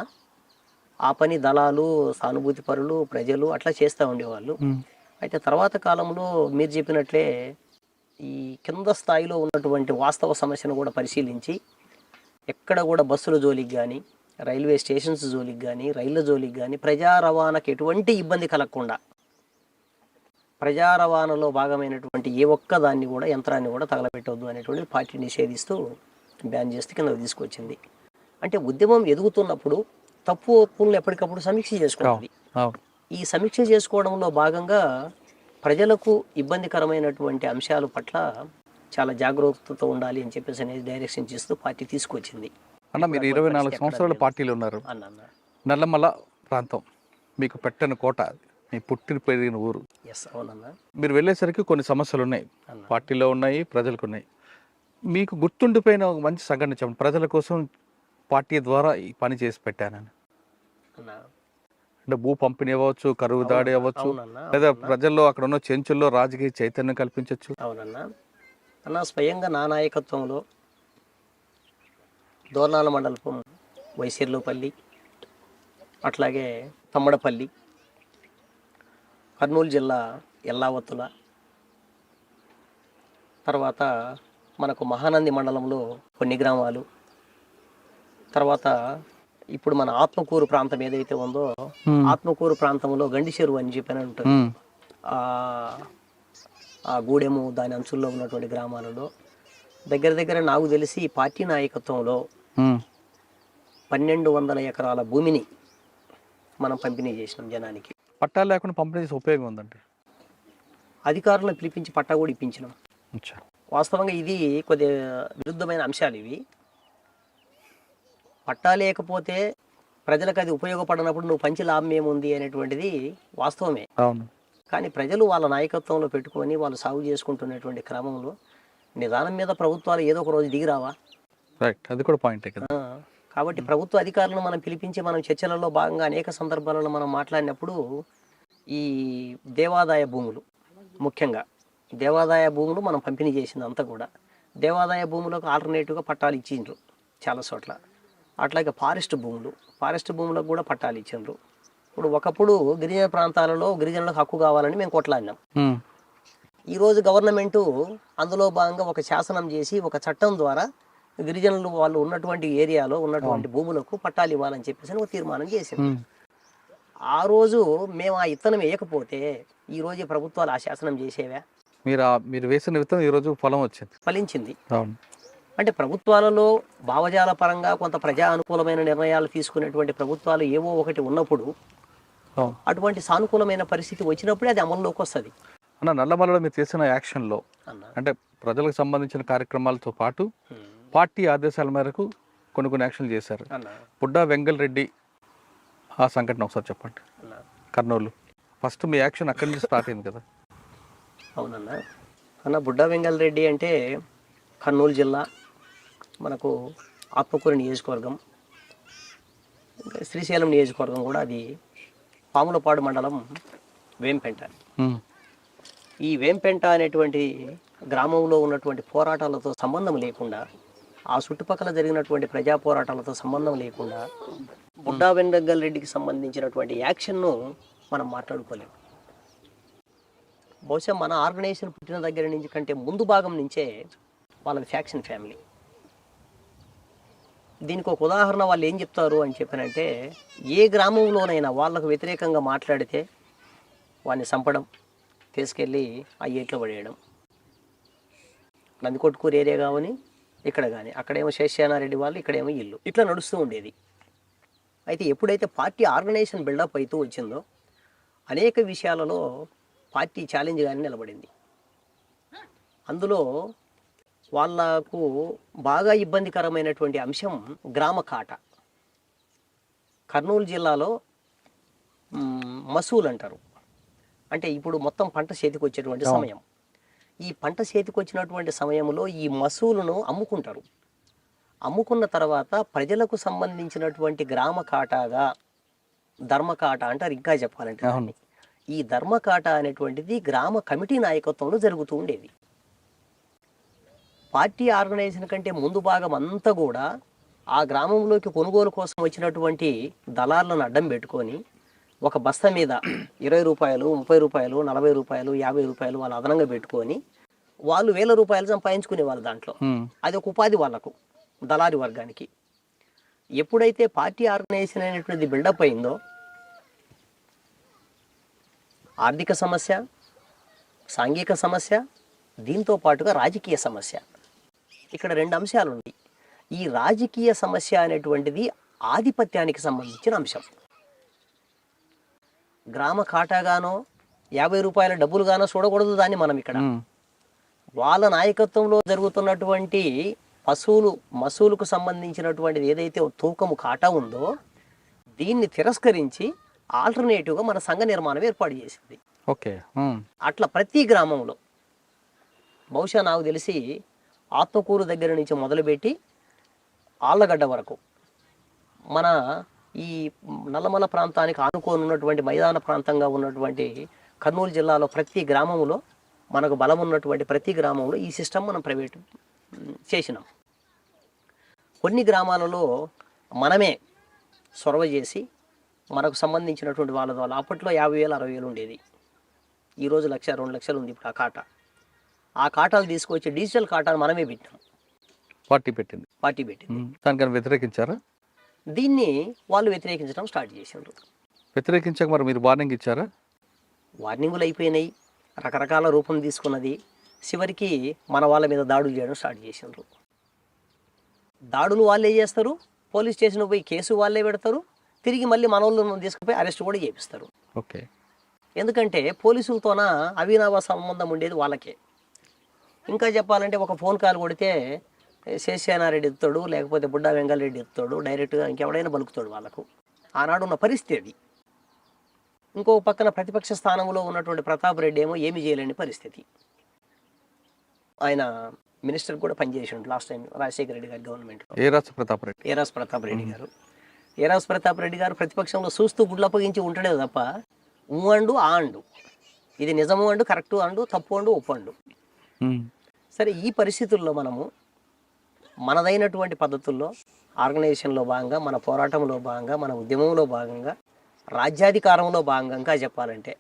ఆ పని దళాలు, సానుభూతి పరులు, ప్రజలు అట్లా చేస్తూ ఉండేవాళ్ళు. అయితే తర్వాత కాలంలో మీరు చెప్పినట్లే ఈ కింద స్థాయిలో ఉన్నటువంటి వాస్తవ సమస్యను కూడా పరిశీలించి ఎక్కడ కూడా బస్సుల జోలికి కానీ, రైల్వే స్టేషన్స్ జోలికి కానీ, రైళ్ళ జోలికి కానీ ప్రజా రవాణాకి ఎటువంటి ఇబ్బంది కలగకుండా ప్రజా రవాణాలో భాగమైనటువంటి ఏ ఒక్క దాన్ని కూడా యంత్రాన్ని కూడా తగలబెట్టవద్దు అనేటువంటి పార్టీ నిషేధిస్తూ బ్యాన్ చేస్తే కింద తీసుకొచ్చింది. అంటే ఉద్యమం ఎదుగుతున్నప్పుడు తప్పు ఒప్పులను ఎప్పటికప్పుడు సమీక్ష చేసుకుంటుంది. ఈ సమీక్ష చేసుకోవడంలో భాగంగా ప్రజలకు ఇబ్బందికరమైనటువంటి అంశాల పట్ల చాలా జాగ్రత్తతో ఉండాలి అని చెప్పేసి అనేది డైరెక్షన్ చేస్తూ పార్టీ తీసుకొచ్చింది. అన్న మీరు 24 సంవత్సరాల పార్టీలో ఉన్నారు. నల్లమల ప్రాంతం మీకు పెట్టని కోట, మీ పుట్టిన పెరిగిన ఊరు. ఎస్ అవునన్నా. మీరు వెళ్ళేసరికి కొన్ని సమస్యలు ఉన్నాయి, పార్టీలో ఉన్నాయి, ప్రజలకు ఉన్నాయి. మీకు గుర్తుండిపోయిన ఒక మంచి సంఘటన చెప్పండి. ప్రజల కోసం పార్టీ ద్వారా ఈ పని చేసి పెట్టానని. అంటే భూ పంపిణీ అవ్వచ్చు, కరువు దాడి అవ్వచ్చు, లేదా ప్రజల్లో అక్కడ ఉన్న చెంచుల్లో రాజకీయ చైతన్యం కల్పించవచ్చు. అవునన్నా. అన్న స్వయంగా నా నాయకత్వంలో దోర్నాల మండలం వైసిర్లోపల్లి, అట్లాగే తమ్మడపల్లి, కర్నూలు జిల్లా ఎల్లావత్తుల, తర్వాత మనకు మహానంది మండలంలో కొన్ని గ్రామాలు, తర్వాత ఇప్పుడు మన ఆత్మకూరు ప్రాంతం ఏదైతే ఉందో ఆత్మకూరు ప్రాంతంలో గండిచెరువు అని చెప్పని ఉంటుంది. ఆ గూడెము దాని అంచుల్లో ఉన్నటువంటి గ్రామాలలో దగ్గర నాకు తెలిసి ఈ పార్టీ నాయకత్వంలో 1200 ఎకరాల భూమిని మనం పంపిణీ చేసినాం జనానికి. పట్టాలు లేకుండా పంపిణీ చేసే ఉపయోగం ఉందండి. అధికారులను పిలిపించి పట్టా కూడా ఇప్పించినాం. వాస్తవంగా ఇది కొద్దిగా విరుద్ధమైన అంశాలు ఇవి. పట్టా లేకపోతే ప్రజలకు అది ఉపయోగపడినప్పుడు నువ్వు పంచి లాభం ఏముంది అనేటువంటిది వాస్తవమే. కానీ ప్రజలు వాళ్ళ నాయకత్వంలో పెట్టుకొని వాళ్ళు సాగు చేసుకుంటున్నటువంటి క్రమంలో నిదానం మీద ప్రభుత్వాలు ఏదో ఒక రోజు దిగిరావా? అది కూడా పాయింటే కదా. కాబట్టి ప్రభుత్వ అధికారులను మనం పిలిపించి మనం చర్చలలో భాగంగా అనేక సందర్భాలలో మనం మాట్లాడినప్పుడు ఈ దేవాదాయ భూములు, ముఖ్యంగా దేవాదాయ భూములు మనం పంపిణీ చేసింది అంతా కూడా దేవాదాయ భూములకు ఆల్టర్నేటివ్గా పట్టాలు ఇచ్చిండ్రు చాలా చోట్ల. అట్లాగే ఫారెస్ట్ భూములకు కూడా పట్టాలు ఇచ్చిండ్రు. ఇప్పుడు ఒకప్పుడు గిరిజన ప్రాంతాలలో గిరిజనులకు హక్కు కావాలని మేము కొట్లాడినాం. ఈరోజు గవర్నమెంటు అందులో భాగంగా ఒక శాసనం చేసి ఒక చట్టం ద్వారా గిరిజనులు వాళ్ళు ఉన్నటువంటి ఏరియాలో ఉన్నటువంటి భూములకు పట్టాలు ఇవ్వాలని చెప్పేసి ఒక తీర్మానం చేసింది. ఆ రోజు మేము ఆ ఇత్తనం వేయకపోతే ఈ రోజు ప్రభుత్వాలు ఆ శాసనం చేసేవా? మీరు వేసిన విత్తనం ఈ రోజు ఫలించింది. అంటే ప్రభుత్వాలలో భావజాల పరంగా కొంత ప్రజా అనుకూలమైన నిర్ణయాలు తీసుకునేటువంటి ప్రభుత్వాలు ఏవో ఒకటి ఉన్నప్పుడు అటువంటి సానుకూలమైన పరిస్థితి వచ్చినప్పుడే అది అమల్లోకి వస్తుంది. అన్న నల్లమలలో మీరు చేసిన యాక్షన్లో అంటే ప్రజలకు సంబంధించిన కార్యక్రమాలతో పాటు పార్టీ ఆదేశాల మేరకు కొన్ని యాక్షన్లు చేశారు. పుడ్డా వెంగల్ రెడ్డి ఆ సంఘటన ఒకసారి చెప్పండి. కర్నూలు ఫస్ట్ మీ యాక్షన్ అక్కడి నుంచి స్టార్ట్ అయింది కదా. అవునన్నా. అన్న బుడ్డా వెంగళ రెడ్డి అంటే కర్నూలు జిల్లా, మనకు ఆత్మకూరు నియోజకవర్గం, ఇంకా శ్రీశైలం నియోజకవర్గం కూడా అది పాములపాడు మండలం వేంపెంట. ఈ వేంపెంట అనేటువంటి గ్రామంలో ఉన్నటువంటి పోరాటాలతో సంబంధం లేకుండా, ఆ చుట్టుపక్కల జరిగినటువంటి ప్రజా పోరాటాలతో సంబంధం లేకుండా బుడ్డా వెంగళ రెడ్డికి సంబంధించినటువంటి యాక్షన్ను మనం మాట్లాడుకోలేము. బహుశా మన ఆర్గనైజేషన్ పుట్టిన దగ్గర నుంచి కంటే ముందు భాగం నుంచే వాళ్ళది ఫ్యాక్షన్ ఫ్యామిలీ. దీనికి ఒక ఉదాహరణ వాళ్ళు ఏం చెప్తారు అని చెప్పానంటే, ఏ గ్రామంలోనైనా వాళ్ళకు వ్యతిరేకంగా మాట్లాడితే వాడిని చంపడం, తీసుకెళ్ళి ఆ ఏట్లో పడేయడం. నందికొట్కూరు ఏరియా కావని ఇక్కడ కానీ, అక్కడేమో శేషానారెడ్డి వాళ్ళు, ఇక్కడేమో ఇల్లు, ఇట్లా నడుస్తూ ఉండేది. అయితే ఎప్పుడైతే పార్టీ ఆర్గనైజేషన్ బిల్డప్ అవుతూ వచ్చిందో అనేక విషయాలలో పార్టీ ఛాలెంజ్గానే నిలబడింది. అందులో వాళ్ళకు బాగా ఇబ్బందికరమైనటువంటి అంశం గ్రామ కాట. కర్నూలు జిల్లాలో మసూలు అంటారు, అంటే ఇప్పుడు మొత్తం పంట చేతికి వచ్చేటువంటి సమయం. ఈ పంట చేతికి వచ్చినటువంటి సమయంలో ఈ మసూలును అమ్ముకుంటారు. అమ్ముకున్న తర్వాత ప్రజలకు సంబంధించినటువంటి గ్రామ కాటాగా ధర్మకాట అంటారు. ఇంకా చెప్పాలంటే ఈ ధర్మకాట అనేటువంటిది గ్రామ కమిటీ నాయకత్వంలో జరుగుతూ ఉండేది. పార్టీ ఆర్గనైజేషన్ కంటే ముందు భాగం అంతా కూడా ఆ గ్రామంలోకి కొనుగోలు కోసం వచ్చినటువంటి దళాలను అడ్డం పెట్టుకొని ఒక బస్తా మీద 20 రూపాయలు, 30 రూపాయలు, 40 రూపాయలు, 50 రూపాయలు వాళ్ళు అదనంగా పెట్టుకొని వాళ్ళు 1000 రూపాయలు సంపాదించుకునే వాళ్ళు. దాంట్లో అది ఒక ఉపాధి వాళ్ళకు, దళారి వర్గానికి. ఎప్పుడైతే పార్టీ ఆర్గనైజేషన్ అనేటువంటిది బిల్డప్ అయిందో ఆర్థిక సమస్య, సాంఘిక సమస్య, దీంతో పాటుగా రాజకీయ సమస్య, ఇక్కడ 2 అంశాలు ఉన్నాయి. ఈ రాజకీయ సమస్య అనేటువంటిది ఆధిపత్యానికి సంబంధించిన అంశం. గ్రామ కాటాగానో 50 రూపాయల డబ్బులుగానో చూడకూడదు దాన్ని మనం ఇక్కడ. వాళ్ళ నాయకత్వంలో జరుగుతున్నటువంటి మసూలుకు సంబంధించినటువంటిది ఏదైతే తూకము కాటా ఉందో దీన్ని తిరస్కరించి ఆల్టర్నేటివ్గా మన సంఘ నిర్మాణం ఏర్పాటు చేసింది. ఓకే. అట్లా ప్రతి గ్రామంలో బహుశా నాకు తెలిసి ఆత్మకూరు దగ్గర నుంచి మొదలుపెట్టి ఆళ్ళగడ్డ వరకు మన ఈ నల్లమల ప్రాంతానికి ఆనుకొని ఉన్నటువంటి మైదాన ప్రాంతంగా ఉన్నటువంటి కర్నూలు జిల్లాలో ప్రతి గ్రామంలో, మనకు బలం ఉన్నటువంటి ప్రతి గ్రామంలో ఈ సిస్టమ్ మనం ప్రైవేట్ చేసినాం. కొన్ని గ్రామాలలో మనమే చొరవ చేసి మనకు సంబంధించినటువంటి వాళ్ళ ద్వారా అప్పట్లో 50,000, 60,000 ఉండేది. ఈరోజు 1,00,000, 2,00,000 ఉంది ఇప్పుడు ఆ కాట. ఆ కాటాలు తీసుకొచ్చి డిజిటల్ కాటాను మనమే పెట్టాం. పార్టీ పెట్టింది. దానికన్నా వ్యతిరేకించారా? దీన్ని వాళ్ళు వ్యతిరేకించడం స్టార్ట్ చేసిండ్రు. వ్యతిరేకించాక మరి మీరు వార్నింగ్ ఇచ్చారా? వార్నింగులు అయిపోయినాయి, రకరకాల రూపం తీసుకున్నది. చివరికి మన వాళ్ళ మీద దాడులు చేయడం స్టార్ట్ చేసిండ్రు. దాడులు వాళ్ళే చేస్తారు, పోలీస్ స్టేషన్ పోయి కేసు వాళ్ళే పెడతారు, తిరిగి మళ్ళీ మన వాళ్ళను తీసుకుపోయి అరెస్ట్ కూడా చేపిస్తారు. ఓకే. ఎందుకంటే పోలీసులతోన అవినాభ సంబంధం ఉండేది వాళ్ళకే. ఇంకా చెప్పాలంటే ఒక ఫోన్ కాల్ కొడితే శేషానారెడ్డి ఎత్తాడు, లేకపోతే బుడ్డా వెంగళ రెడ్డి ఎత్తాడు, డైరెక్ట్గా ఇంకెవడైనా బలుకుతాడు వాళ్ళకు. ఆనాడు ఉన్న పరిస్థితి అది. ఇంకో పక్కన ప్రతిపక్ష స్థానంలో ఉన్నటువంటి ప్రతాప్ రెడ్డి ఏమో ఏమి చేయలేని పరిస్థితి. ఆయన మినిస్టర్ కూడా పనిచేసిండు లాస్ట్ టైం రాజశేఖర రెడ్డి గారి గవర్నమెంట్. ఏరాస్ ప్రతాప్ రెడ్డి గారు ప్రతిపక్షంలో చూస్తూ గుడ్లు అప్పగించి ఉంటాడే తప్ప అండు ఆ అండు, ఇది నిజము అండు, కరెక్టు అండు, తప్పు అండు, ఒప్పు అండు. సరే, ఈ పరిస్థితుల్లో మనము మనదైనటువంటి పద్ధతుల్లో ఆర్గనైజేషన్లో భాగంగా, మన పోరాటంలో భాగంగా, మన ఉద్యమంలో భాగంగా, రాజ్యాధికారంలో భాగంగా చెప్పాలంటే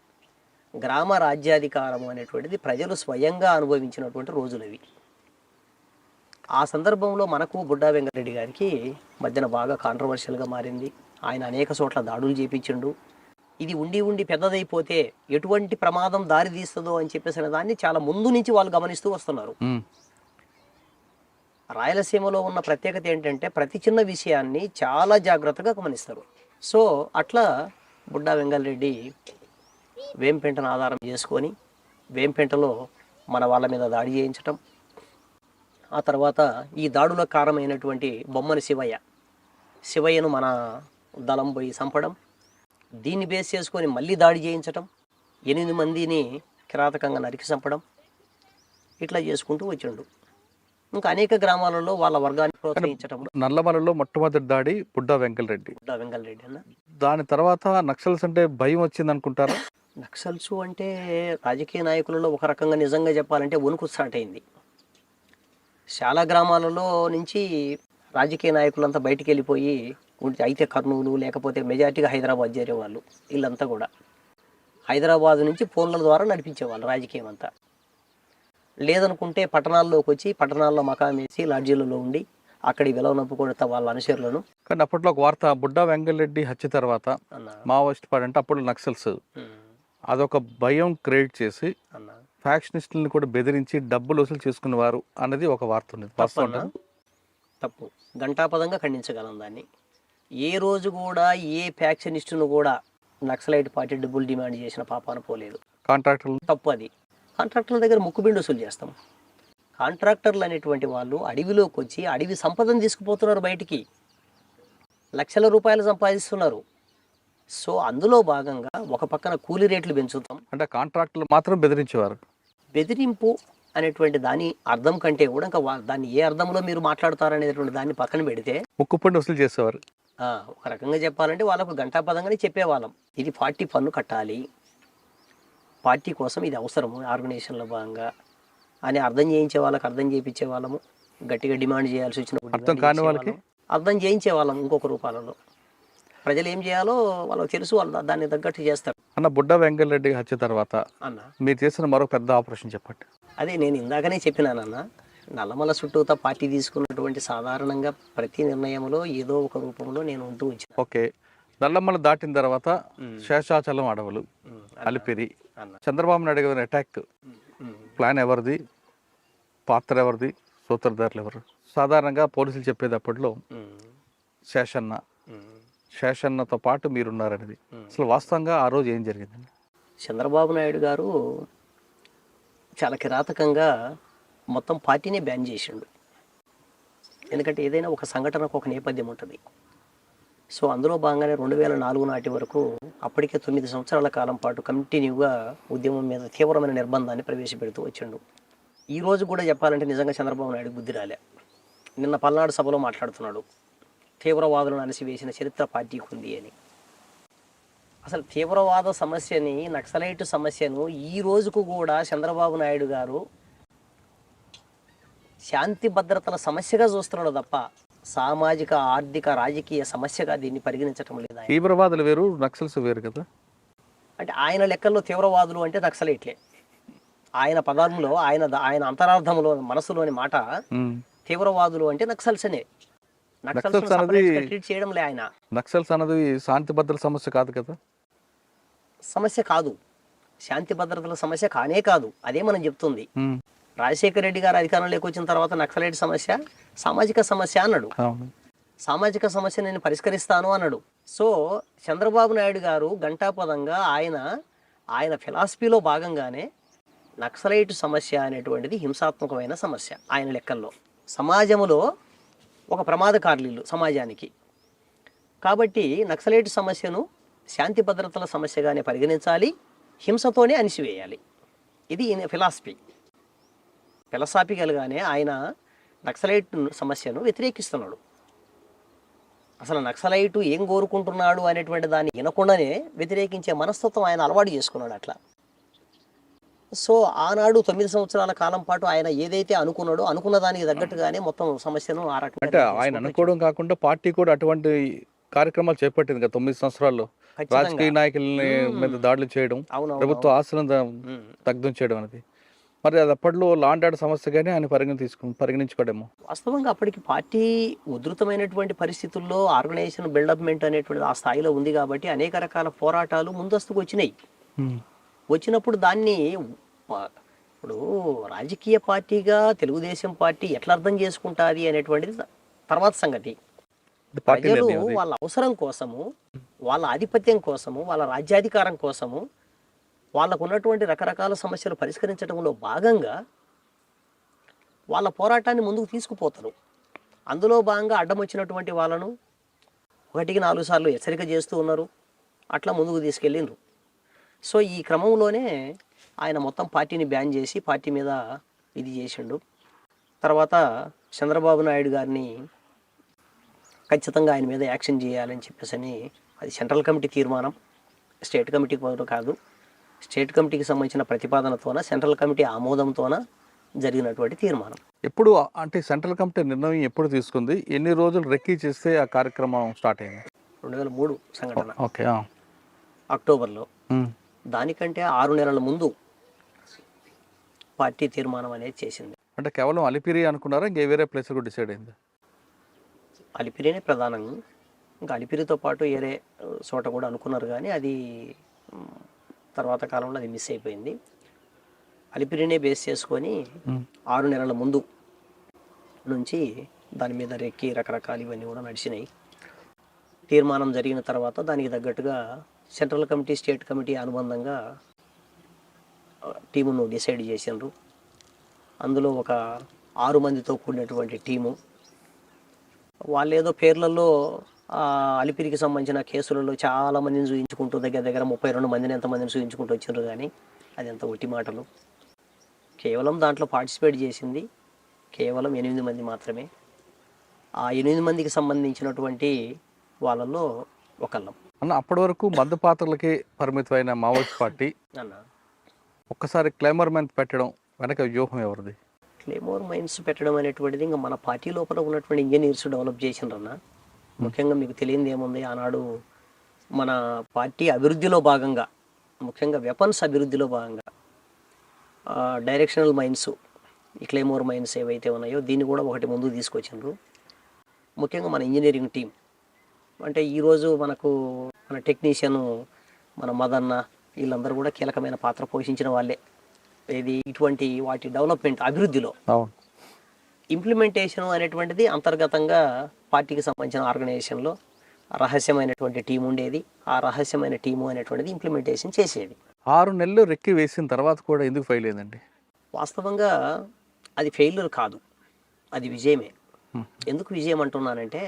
గ్రామ రాజ్యాధికారం అనేటువంటిది ప్రజలు స్వయంగా అనుభవించినటువంటి రోజులు అవి. ఆ సందర్భంలో మనకు బుడ్డా వెంకటరెడ్డి గారికి మధ్యన బాగా కాంట్రవర్షియల్గా మారింది. ఆయన అనేక చోట్ల దాడులు చేపించిండు. ఇది ఉండి పెద్దదైపోతే ఎటువంటి ప్రమాదం దారి తీస్తుందో అని చెప్పేసిన దాన్ని చాలా ముందు నుంచి వాళ్ళు గమనిస్తూ వస్తున్నారు. రాయలసీమలో ఉన్న ప్రత్యేకత ఏంటంటే ప్రతి చిన్న విషయాన్ని చాలా జాగ్రత్తగా గమనిస్తారు. సో అట్లా బుడ్డా వెంగళ రెడ్డి వేంపెంటను ఆధారం చేసుకొని వేంపెంటలో మన వాళ్ళ మీద దాడి చేయించటం, ఆ తర్వాత ఈ దాడులకు కారణమైనటువంటి బొమ్మని శివయ్యను మన దళం పోయి చంపడం, దీన్ని బేస్ చేసుకొని మళ్ళీ దాడి చేయించటం, 8 మందిని కిరాతకంగా నరికి చంపడం ఇట్లా చేసుకుంటూ వచ్చిండు. ఇంకా అనేక గ్రామాలలో వాళ్ళ వర్గాన్ని ప్రోత్సహించడం. నల్లమలలో మొట్టమొదటి దాడి బుడ్డా వెంకటరెడ్డి. బుడ్డా వెంకటరెడ్డి అన్న. దాని తర్వాత నక్సల్స్ అంటే భయం వచ్చింది అనుకుంటారా? నక్సల్స్ అంటే రాజకీయ నాయకులలో ఒక రకంగా నిజంగా చెప్పాలంటే వణుకు స్టార్ట్ అయింది. చాలా గ్రామాలలో నుంచి రాజకీయ నాయకులంతా బయటికి వెళ్ళిపోయి అయితే కర్నూలు లేకపోతే మెజార్టీగా హైదరాబాద్ చేరేవాళ్ళు. వీళ్ళంతా కూడా హైదరాబాద్ నుంచి ఫోన్ల ద్వారా నడిపించేవాళ్ళు రాజకీయం అంతా. లేదనుకుంటే పట్టణాల్లోకి వచ్చి పట్టణాల్లో మకాం వేసి లాడ్జీలలో ఉండి అక్కడి విలవనొప్పు కొడతా వాళ్ళ అనుచరులను. కానీ అప్పట్లో ఒక వార్త, బుడ్డా వెంకటరెడ్డి హత్య తర్వాత మావోయిస్ట్ పార్టీ అంటే అప్పుడు నక్సల్స్ అదొక భయం క్రియేట్ చేసి ఫ్యాక్షనిస్టులను కూడా బెదిరించి డబ్బులు వసూలు చేసుకునేవారు అన్నది ఒక వార్త ఉంది. తప్పు, ఘంటాపదంగా ఖండించగలం దాన్ని. ఏ రోజు కూడా ఏ ఫ్యాక్షనిస్టును కూడా నక్సలైట్ పార్టీ డబ్బులు డిమాండ్ చేసిన పాపాన పోలేదు. కాంట్రాక్టర్లు తప్పు. అది కాంట్రాక్టర్ల దగ్గర ముక్కుబిండి వసూలు చేస్తాం. కాంట్రాక్టర్లు అనేటువంటి వాళ్ళు అడవిలోకి వచ్చి అడవి సంపదను తీసుకుపోతున్నారు, బయటికి లక్షల రూపాయలు సంపాదిస్తున్నారు. సో అందులో భాగంగా ఒక పక్కన కూలీ రేట్లు పెంచుతాం అంటే కాంట్రాక్టర్లు మాత్రం బెదిరించేవారు. బెదిరింపు అనేటువంటి దాని అర్థం కంటే కూడా ఇంకా దాన్ని ఏ అర్థంలో మీరు మాట్లాడతారనేటువంటి దాన్ని పక్కన పెడితే ముక్కుపండి వసూలు చేసేవారు. ఒక రకంగా చెప్పాలంటే వాళ్ళకు ఘంటాపదంగానే చెప్పేవాళ్ళం, ఇది పార్టీ పన్ను కట్టాలి, పార్టీ కోసం ఇది అవసరము ఆర్గనైజేషన్లో భాగంగా అని అర్థం చేయించే వాళ్ళకి అర్థం చేయించే వాళ్ళము. గట్టిగా డిమాండ్ చేయాల్సి వచ్చిన అర్థం కాని వాళ్ళకి అర్థం చేయించే వాళ్ళం. ఇంకొక రూపాలలో ప్రజలు ఏం చేయాలో వాళ్ళకి తెలుసు, వాళ్ళు దాన్ని తగ్గట్టు చేస్తారు. అన్న, బుడ్డా వెంకటరెడ్డి హత్య తర్వాత అన్న మీరు చేసిన మరో పెద్ద ఆపరేషన్ చెప్పండి. అదే నేను ఇందాకనే చెప్పినానన్న, నల్లమల చుట్టూతా పార్టీ తీసుకున్నటువంటి సాధారణంగా ప్రతి నిర్ణయంలో ఏదో ఒక రూపంలో నేను ఉంటూ వచ్చాను. ఓకే, నల్లమల దాటిన తర్వాత శేషాచలం అడవులు, అలిపిరి, చంద్రబాబు నాయుడు గారి అటాక్ ప్లాన్ ఎవరిది, పాత్ర ఎవరిది, సూత్రధారులు ఎవరు? సాధారణంగా పోలీసులు చెప్పేది అప్పట్లో శేషన్నతో పాటు మీరున్నారనేది. అసలు వాస్తవంగా ఆ రోజు ఏం జరిగిందండి? చంద్రబాబు నాయుడు గారు చాలా కిరాతకంగా మొత్తం పార్టీనే బ్యాన్ చేసిండు. ఎందుకంటే ఏదైనా ఒక సంఘటనకు ఒక నేపథ్యం ఉంటుంది. సో అందులో భాగంగానే 2004 నాటి వరకు అప్పటికే 9 సంవత్సరాల కాలం పాటు కంటిన్యూగా ఉద్యమం మీద తీవ్రమైన నిర్బంధాన్ని ప్రవేశపెడుతూ వచ్చిండు. ఈ రోజు కూడా చెప్పాలంటే నిజంగా చంద్రబాబు నాయుడు బుద్ధి రాలే. నిన్న పల్నాడు సభలో మాట్లాడుతున్నాడు, తీవ్రవాదులను అణిసివేసిన చరిత్ర పార్టీకి ఉంది అని. అసలు తీవ్రవాద సమస్యని, నక్సలైట్ సమస్యను ఈ రోజుకు కూడా చంద్రబాబు నాయుడు గారు శాంతి భద్రతల సమస్యగా చూస్తున్నాడు తప్ప సామాజిక, ఆర్థిక, రాజకీయ సమస్యగా దీన్ని పరిగణించటం లేదా. తీవ్రవాదులు వేరు, నక్సల్స్ వేరు కదా. అంటే ఆయన లెక్కల్లో తీవ్రవాదులు అంటే నక్సలైట్లే. ఆయన పదంలో, ఆయన అంతరార్థంలో, మనసులోని మాట తీవ్రవాదులు అంటే నక్సల్స్ అనే. నక్సల్స్ అనేది ట్రీట్ చేయడంలే ఆయన. నక్సల్స్ అనేది శాంతి భద్రతల సమస్య కాదు కదా. సమస్య కాదు, శాంతి భద్రతల సమస్య కానే కాదు. అదే మనం చెప్తుంది. రాజశేఖర రెడ్డి గారు అధికారంలోకి వచ్చిన తర్వాత నక్సలైట్ సమస్య సామాజిక సమస్య అన్నాడు. సామాజిక సమస్య నేను పరిష్కరిస్తాను అన్నాడు. సో చంద్రబాబు నాయుడు గారు ఘంటాపదంగా ఆయన ఫిలాసఫీలో భాగంగానే నక్సలైట్ సమస్య అనేటువంటిది హింసాత్మకమైన సమస్య ఆయన లెక్కల్లో. సమాజంలో ఒక ప్రమాదకారులు సమాజానికి. కాబట్టి నక్సలైట్ సమస్యను శాంతి భద్రతల సమస్యగానే పరిగణించాలి, హింసతోనే అణిసివేయాలి. ఇది ఫిలాసాఫికల్గానే ఆయన నక్సలైట్ సమస్యను వ్యతిరేకిస్తున్నాడు. అసలు నక్సలైటు ఏం కోరుకుంటున్నాడు అనేటువంటి దాన్ని వినకుండానే వ్యతిరేకించే మనస్తత్వం ఆయన అలవాటు చేసుకున్నాడు అట్లా. సో ఆనాడు 9 సంవత్సరాల కాలం పాటు ఆయన ఏదైతే అనుకున్నాడో అనుకున్న దానికి తగ్గట్టుగానే మొత్తం సమస్యను ఆ రకంగా అంటే ఆయన అనుకోవడం కాకుండా పార్టీ కూడా అటువంటి కార్యక్రమాలు చేపట్టింది కదా 9 సంవత్సరాల్లో. రాజకీయ నాయకులని మీద దాడులు చేయడం, ప్రభుత్వ ఆస్తులను దగ్ధం చేయడం అనేది. మరి అది అప్పట్లో లాండ్ ఆర్డర్ సమస్యగానే ఆయన పరిగణించుకోవడము. వాస్తవంగా అప్పటికి పార్టీ ఉధృతమైనటువంటి పరిస్థితుల్లో ఆర్గనైజేషన్ బిల్డప్మెంట్ అనేటువంటిది ఆ స్థాయిలో ఉంది కాబట్టి అనేక రకాల పోరాటాలు ముందస్తుకు వచ్చినాయి. వచ్చినప్పుడు దాన్ని ఇప్పుడు రాజకీయ పార్టీగా తెలుగుదేశం పార్టీ ఎట్లా అర్థం చేసుకుంటుంది అనేటువంటిది తర్వాత సంగతి. ప్రజలు వాళ్ళ అవసరం కోసము, వాళ్ళ ఆధిపత్యం కోసము, వాళ్ళ రాజ్యాధికారం కోసము, వాళ్ళకు ఉన్నటువంటి రకరకాల సమస్యలు పరిష్కరించడంలో భాగంగా వాళ్ళ పోరాటాన్ని ముందుకు తీసుకుపోతారు. అందులో భాగంగా అడ్డం వచ్చినటువంటి వాళ్ళను 1కి 4 సార్లు హెచ్చరిక చేస్తూ ఉన్నారు, అట్లా ముందుకు తీసుకెళ్ళిండ్రు. సో ఈ క్రమంలోనే ఆయన మొత్తం పార్టీని బ్యాన్ చేసి పార్టీ మీద ఇది చేసిండు. తర్వాత చంద్రబాబు నాయుడు గారిని ఖచ్చితంగా ఆయన మీద యాక్షన్ చేయాలని చెప్పేసి అని, అది సెంట్రల్ కమిటీ తీర్మానం, స్టేట్ కమిటీ కాదు, స్టేట్ కమిటీకి సంబంధించిన ప్రతిపాదనతోన సెంట్రల్ కమిటీ ఆమోదంతోన జరిగినటువంటి తీర్మానం. ఎప్పుడు అంటే సెంట్రల్ కమిటీ నిర్ణయం ఎప్పుడు తీసుకుంది, ఎన్ని రోజులు రెక్కీ చేస్తే ఆ కార్యక్రమం స్టార్ట్ అయింది? 2003 సంఘటన, ఓకే, అక్టోబర్లో. దానికంటే 6 నెలల ముందు పార్టీ తీర్మానం అనేది చేసింది. అంటే కేవలం అలిపిరి అనుకున్నారా, ఇంకే వేరే ప్లేస్ కూడా డిసైడ్ అయింది? అలిపిరినే ప్రధానం, ఇంకా అలిపిరితో పాటు వేరే చోట కూడా అనుకున్నారు, కానీ అది తర్వాత కాలంలో అది మిస్ అయిపోయింది. అలిపిరినే బేస్ చేసుకొని 6 నెలల ముందు నుంచి దాని మీద రెక్కి రకరకాలు ఇవన్నీ కూడా నడిచినాయి. తీర్మానం జరిగిన తర్వాత దానికి తగ్గట్టుగా సెంట్రల్ కమిటీ స్టేట్ కమిటీ అనుబంధంగా టీమును డిసైడ్ చేసిండ్రు. అందులో ఒక 6 మందితో కూడినటువంటి టీము. వాళ్ళు ఏదో పేర్లలో అలిపిరికి సంబంధించిన కేసులలో చాలా మందిని చూపించుకుంటూ దగ్గర దగ్గర 32 మందిని ఎంతమందిని చూపించుకుంటూ వచ్చిండ్రు, కానీ అది ఎంత ఒట్టి మాటలు. కేవలం దాంట్లో పార్టిసిపేట్ చేసింది కేవలం 8 మంది మాత్రమే. ఆ 8 మందికి సంబంధించినటువంటి వాళ్ళల్లో ఒకళ్ళం. అన్న, అప్పటి వరకు మద్దు పాత్రలకి పరిమితమైన మావోయిస్ట్ పార్టీ అన్న ఒక్కసారి క్లైమర్ మైన్ పెట్టడం వెనక వ్యూహం ఎవరిది? క్లేమోర్ మైన్స్ పెట్టడం అనేటువంటిది ఇంకా మన పార్టీ లోపల ఉన్నటువంటి ఇంజనీర్స్ డెవలప్ చేసిండ్రన్న. ముఖ్యంగా మీకు తెలియంది ఏముంది, ఆనాడు మన పార్టీ అభివృద్ధిలో భాగంగా, ముఖ్యంగా వెపన్స్ అభివృద్ధిలో భాగంగా డైరెక్షనల్ మైన్స్, ఈ క్లేమోర్ మైన్స్ ఏవైతే ఉన్నాయో దీన్ని కూడా ఒకటి ముందుకు తీసుకొచ్చిండ్రు. ముఖ్యంగా మన ఇంజనీరింగ్ టీం, అంటే ఈరోజు మనకు మన టెక్నీషియన్ మన మదన్న వీళ్ళందరూ కూడా కీలకమైన పాత్ర పోషించిన వాళ్ళే. ఇది ఇటువంటి వాటి డెవలప్మెంట్ అభివృద్ధిలో. ఇంప్లిమెంటేషన్ అనేటువంటిది అంతర్గతంగా పార్టీకి సంబంధించిన ఆర్గనైజేషన్లో రహస్యమైనటువంటి టీం ఉండేది. ఆ రహస్యమైన టీము అనేటువంటిది ఇంప్లిమెంటేషన్ చేసేది. 6 నెలలు రెక్కి వేసిన తర్వాత కూడా ఎందుకు ఫెయిల్ అయిందండి? వాస్తవంగా అది ఫెయిల్యూర్ కాదు, అది విజయమే. ఎందుకు విజయం అంటున్నానంటే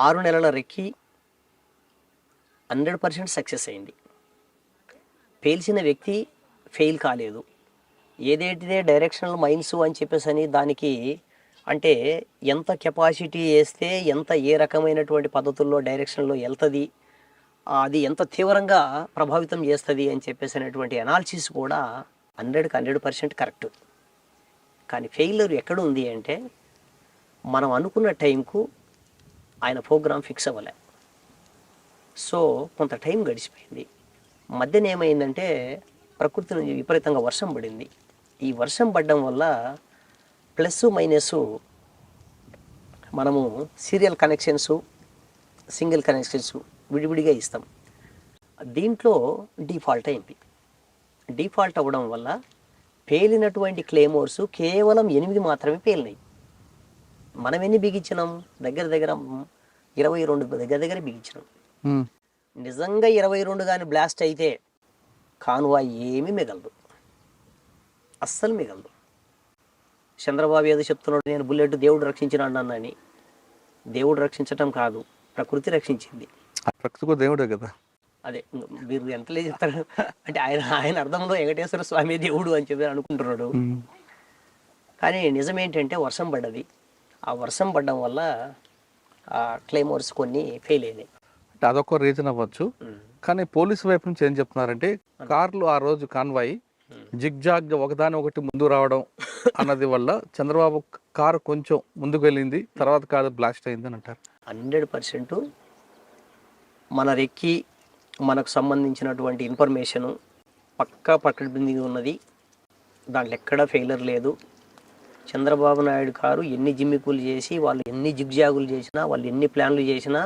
6 నెలల రెక్కి 100% సక్సెస్ అయింది. పేల్చిన వ్యక్తి ఫెయిల్ కాలేదు. ఏదైతే డైరెక్షనల్ మైన్స్ అని చెప్పేసి అని దానికి అంటే ఎంత కెపాసిటీ వేస్తే ఎంత ఏ రకమైనటువంటి పద్ధతుల్లో డైరెక్షన్లో వెళ్తుంది, అది ఎంత తీవ్రంగా ప్రభావితం చేస్తుంది అని చెప్పేసి అనేటువంటి అనాలిసిస్ కూడా 100కి 100% కరెక్ట్. కానీ ఫెయిల్యూర్ ఎక్కడ ఉంది అంటే మనం అనుకున్న టైంకు ఆయన ప్రోగ్రామ్ ఫిక్స్ అవ్వలే. సో కొంత టైం గడిచిపోయింది. మధ్యన ఏమైందంటే ప్రకృతి నుంచి విపరీతంగా వర్షం పడింది. ఈ వర్షం పడడం వల్ల ప్లస్ మైనస్ మనము సీరియల్ కనెక్షన్స్, సింగిల్ కనెక్షన్స్ విడివిడిగా ఇస్తాం. దీంట్లో డిఫాల్ట్ అయింది. డిఫాల్ట్ అవ్వడం వల్ల పేలినటువంటి క్లేమోర్స్ కేవలం 8 మాత్రమే పేలినాయి. మనం ఎన్ని బిగించినాం? దగ్గర దగ్గర 22 దగ్గర బిగించినాం. నిజంగా 22 కానీ బ్లాస్ట్ అయితే కాన్వాయ్ ఏమీ మిగలదు, అస్సలు మిగలదు. చంద్రబాబు ఏదో చెప్తున్నాడు, నేను బుల్లెట్ దేవుడు రక్షించినాడు అన్నని. దేవుడు రక్షించటం కాదు, ప్రకృతి రక్షించింది. ప్రకృతి దేవుడే కదా. అదే మీరు ఎంతలే చెప్తారు అంటే ఆయన అర్థంలో వెంకటేశ్వర స్వామి దేవుడు అని చెప్పి అనుకుంటున్నాడు. కానీ నిజమేంటంటే వర్షం పడ్డది. ఆ వర్షం పడడం వల్ల ఆ క్లైమోర్స్ కొన్ని ఫెయిల్ అయినాయి. అంటే అదొక రీజన్ అవ్వచ్చు. కానీ పోలీసు వైపు నుంచి ఏం చెప్తున్నారంటే కార్లు ఆ రోజు కాన్వాయ్ జిగ్జాగ్ ఒకదాని ఒకటి ముందు రావడం అన్నది వల్ల చంద్రబాబు కారు కొంచెం ముందుకు వెళ్ళింది, తర్వాత కారు బ్లాస్ట్ అయింది అని అంటారు. 100% మన రెక్కి మనకు సంబంధించినటువంటి ఇన్ఫర్మేషను పక్కా పక్కన ఉన్నది. దాంట్లో ఎక్కడా ఫెయిలర్ లేదు. చంద్రబాబు నాయుడు గారు ఎన్ని జిమ్మికులు చేసి, వాళ్ళు ఎన్ని జిగ్జాగులు చేసినా, వాళ్ళు ఎన్ని ప్లాన్లు చేసినా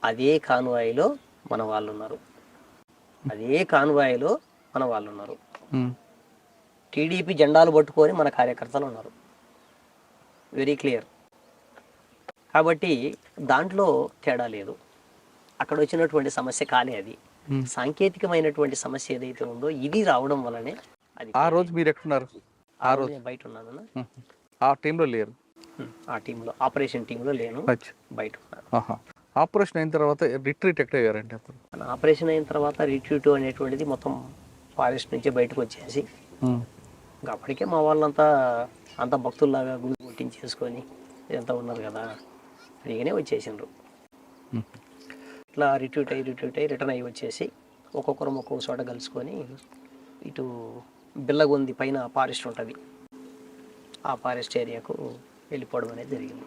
అదే కాన్వాయిలో మన వాళ్ళు ఉన్నారు. అదే కాన్వాయిలో మన వాళ్ళు ఉన్నారు. టీడీపీ జెండాలు పట్టుకొని మన కార్యకర్తలు ఉన్నారు. Very clear. కాబట్టి దాంట్లో తేడా లేదు. అక్కడ వచ్చినటువంటి సమస్య కాలే అది. సాంకేతికమైనటువంటి సమస్య ఏదైతే ఉందో ఇది రావడం వల్లనే అది. ఆ రోజు మీరు ఎక్కడున్నారు? ఆ రోజు బయట ఉన్నాను. ఆ టీంలో లేరు? ఆ టీంలో ఆపరేషన్ టీంలో లేను, బయట ఉన్నాను. ఆపరేషన్ అయిన తర్వాత రిట్రీట్ ఎక్కడ అయ్యారంటే అప్పుడు ఆపరేషన్ అయిన తర్వాత రిట్రీట్ అనేటువంటిది మొత్తం ఫారెస్ట్ నుంచి బయటకు వచ్చేసి ఇంకా అప్పటికే మా వాళ్ళంతా అంత భక్తుల్లాగా గుడి కొట్టించేసుకొని ఇదంతా ఉన్నారు కదా ఫ్రీగానే వచ్చేసిండ్రు. ఇట్లా రిట్రీట్ అయ్యి రిటర్న్ అయ్యి వచ్చేసి ఒక్కొక్కరం ఒక్కొక్క చోట కలుసుకొని ఇటు బిల్లగొంది పైన ఫారెస్ట్ ఉంటుంది, ఆ ఫారెస్ట్ ఏరియాకు వెళ్ళిపోవడం అనేది జరిగింది.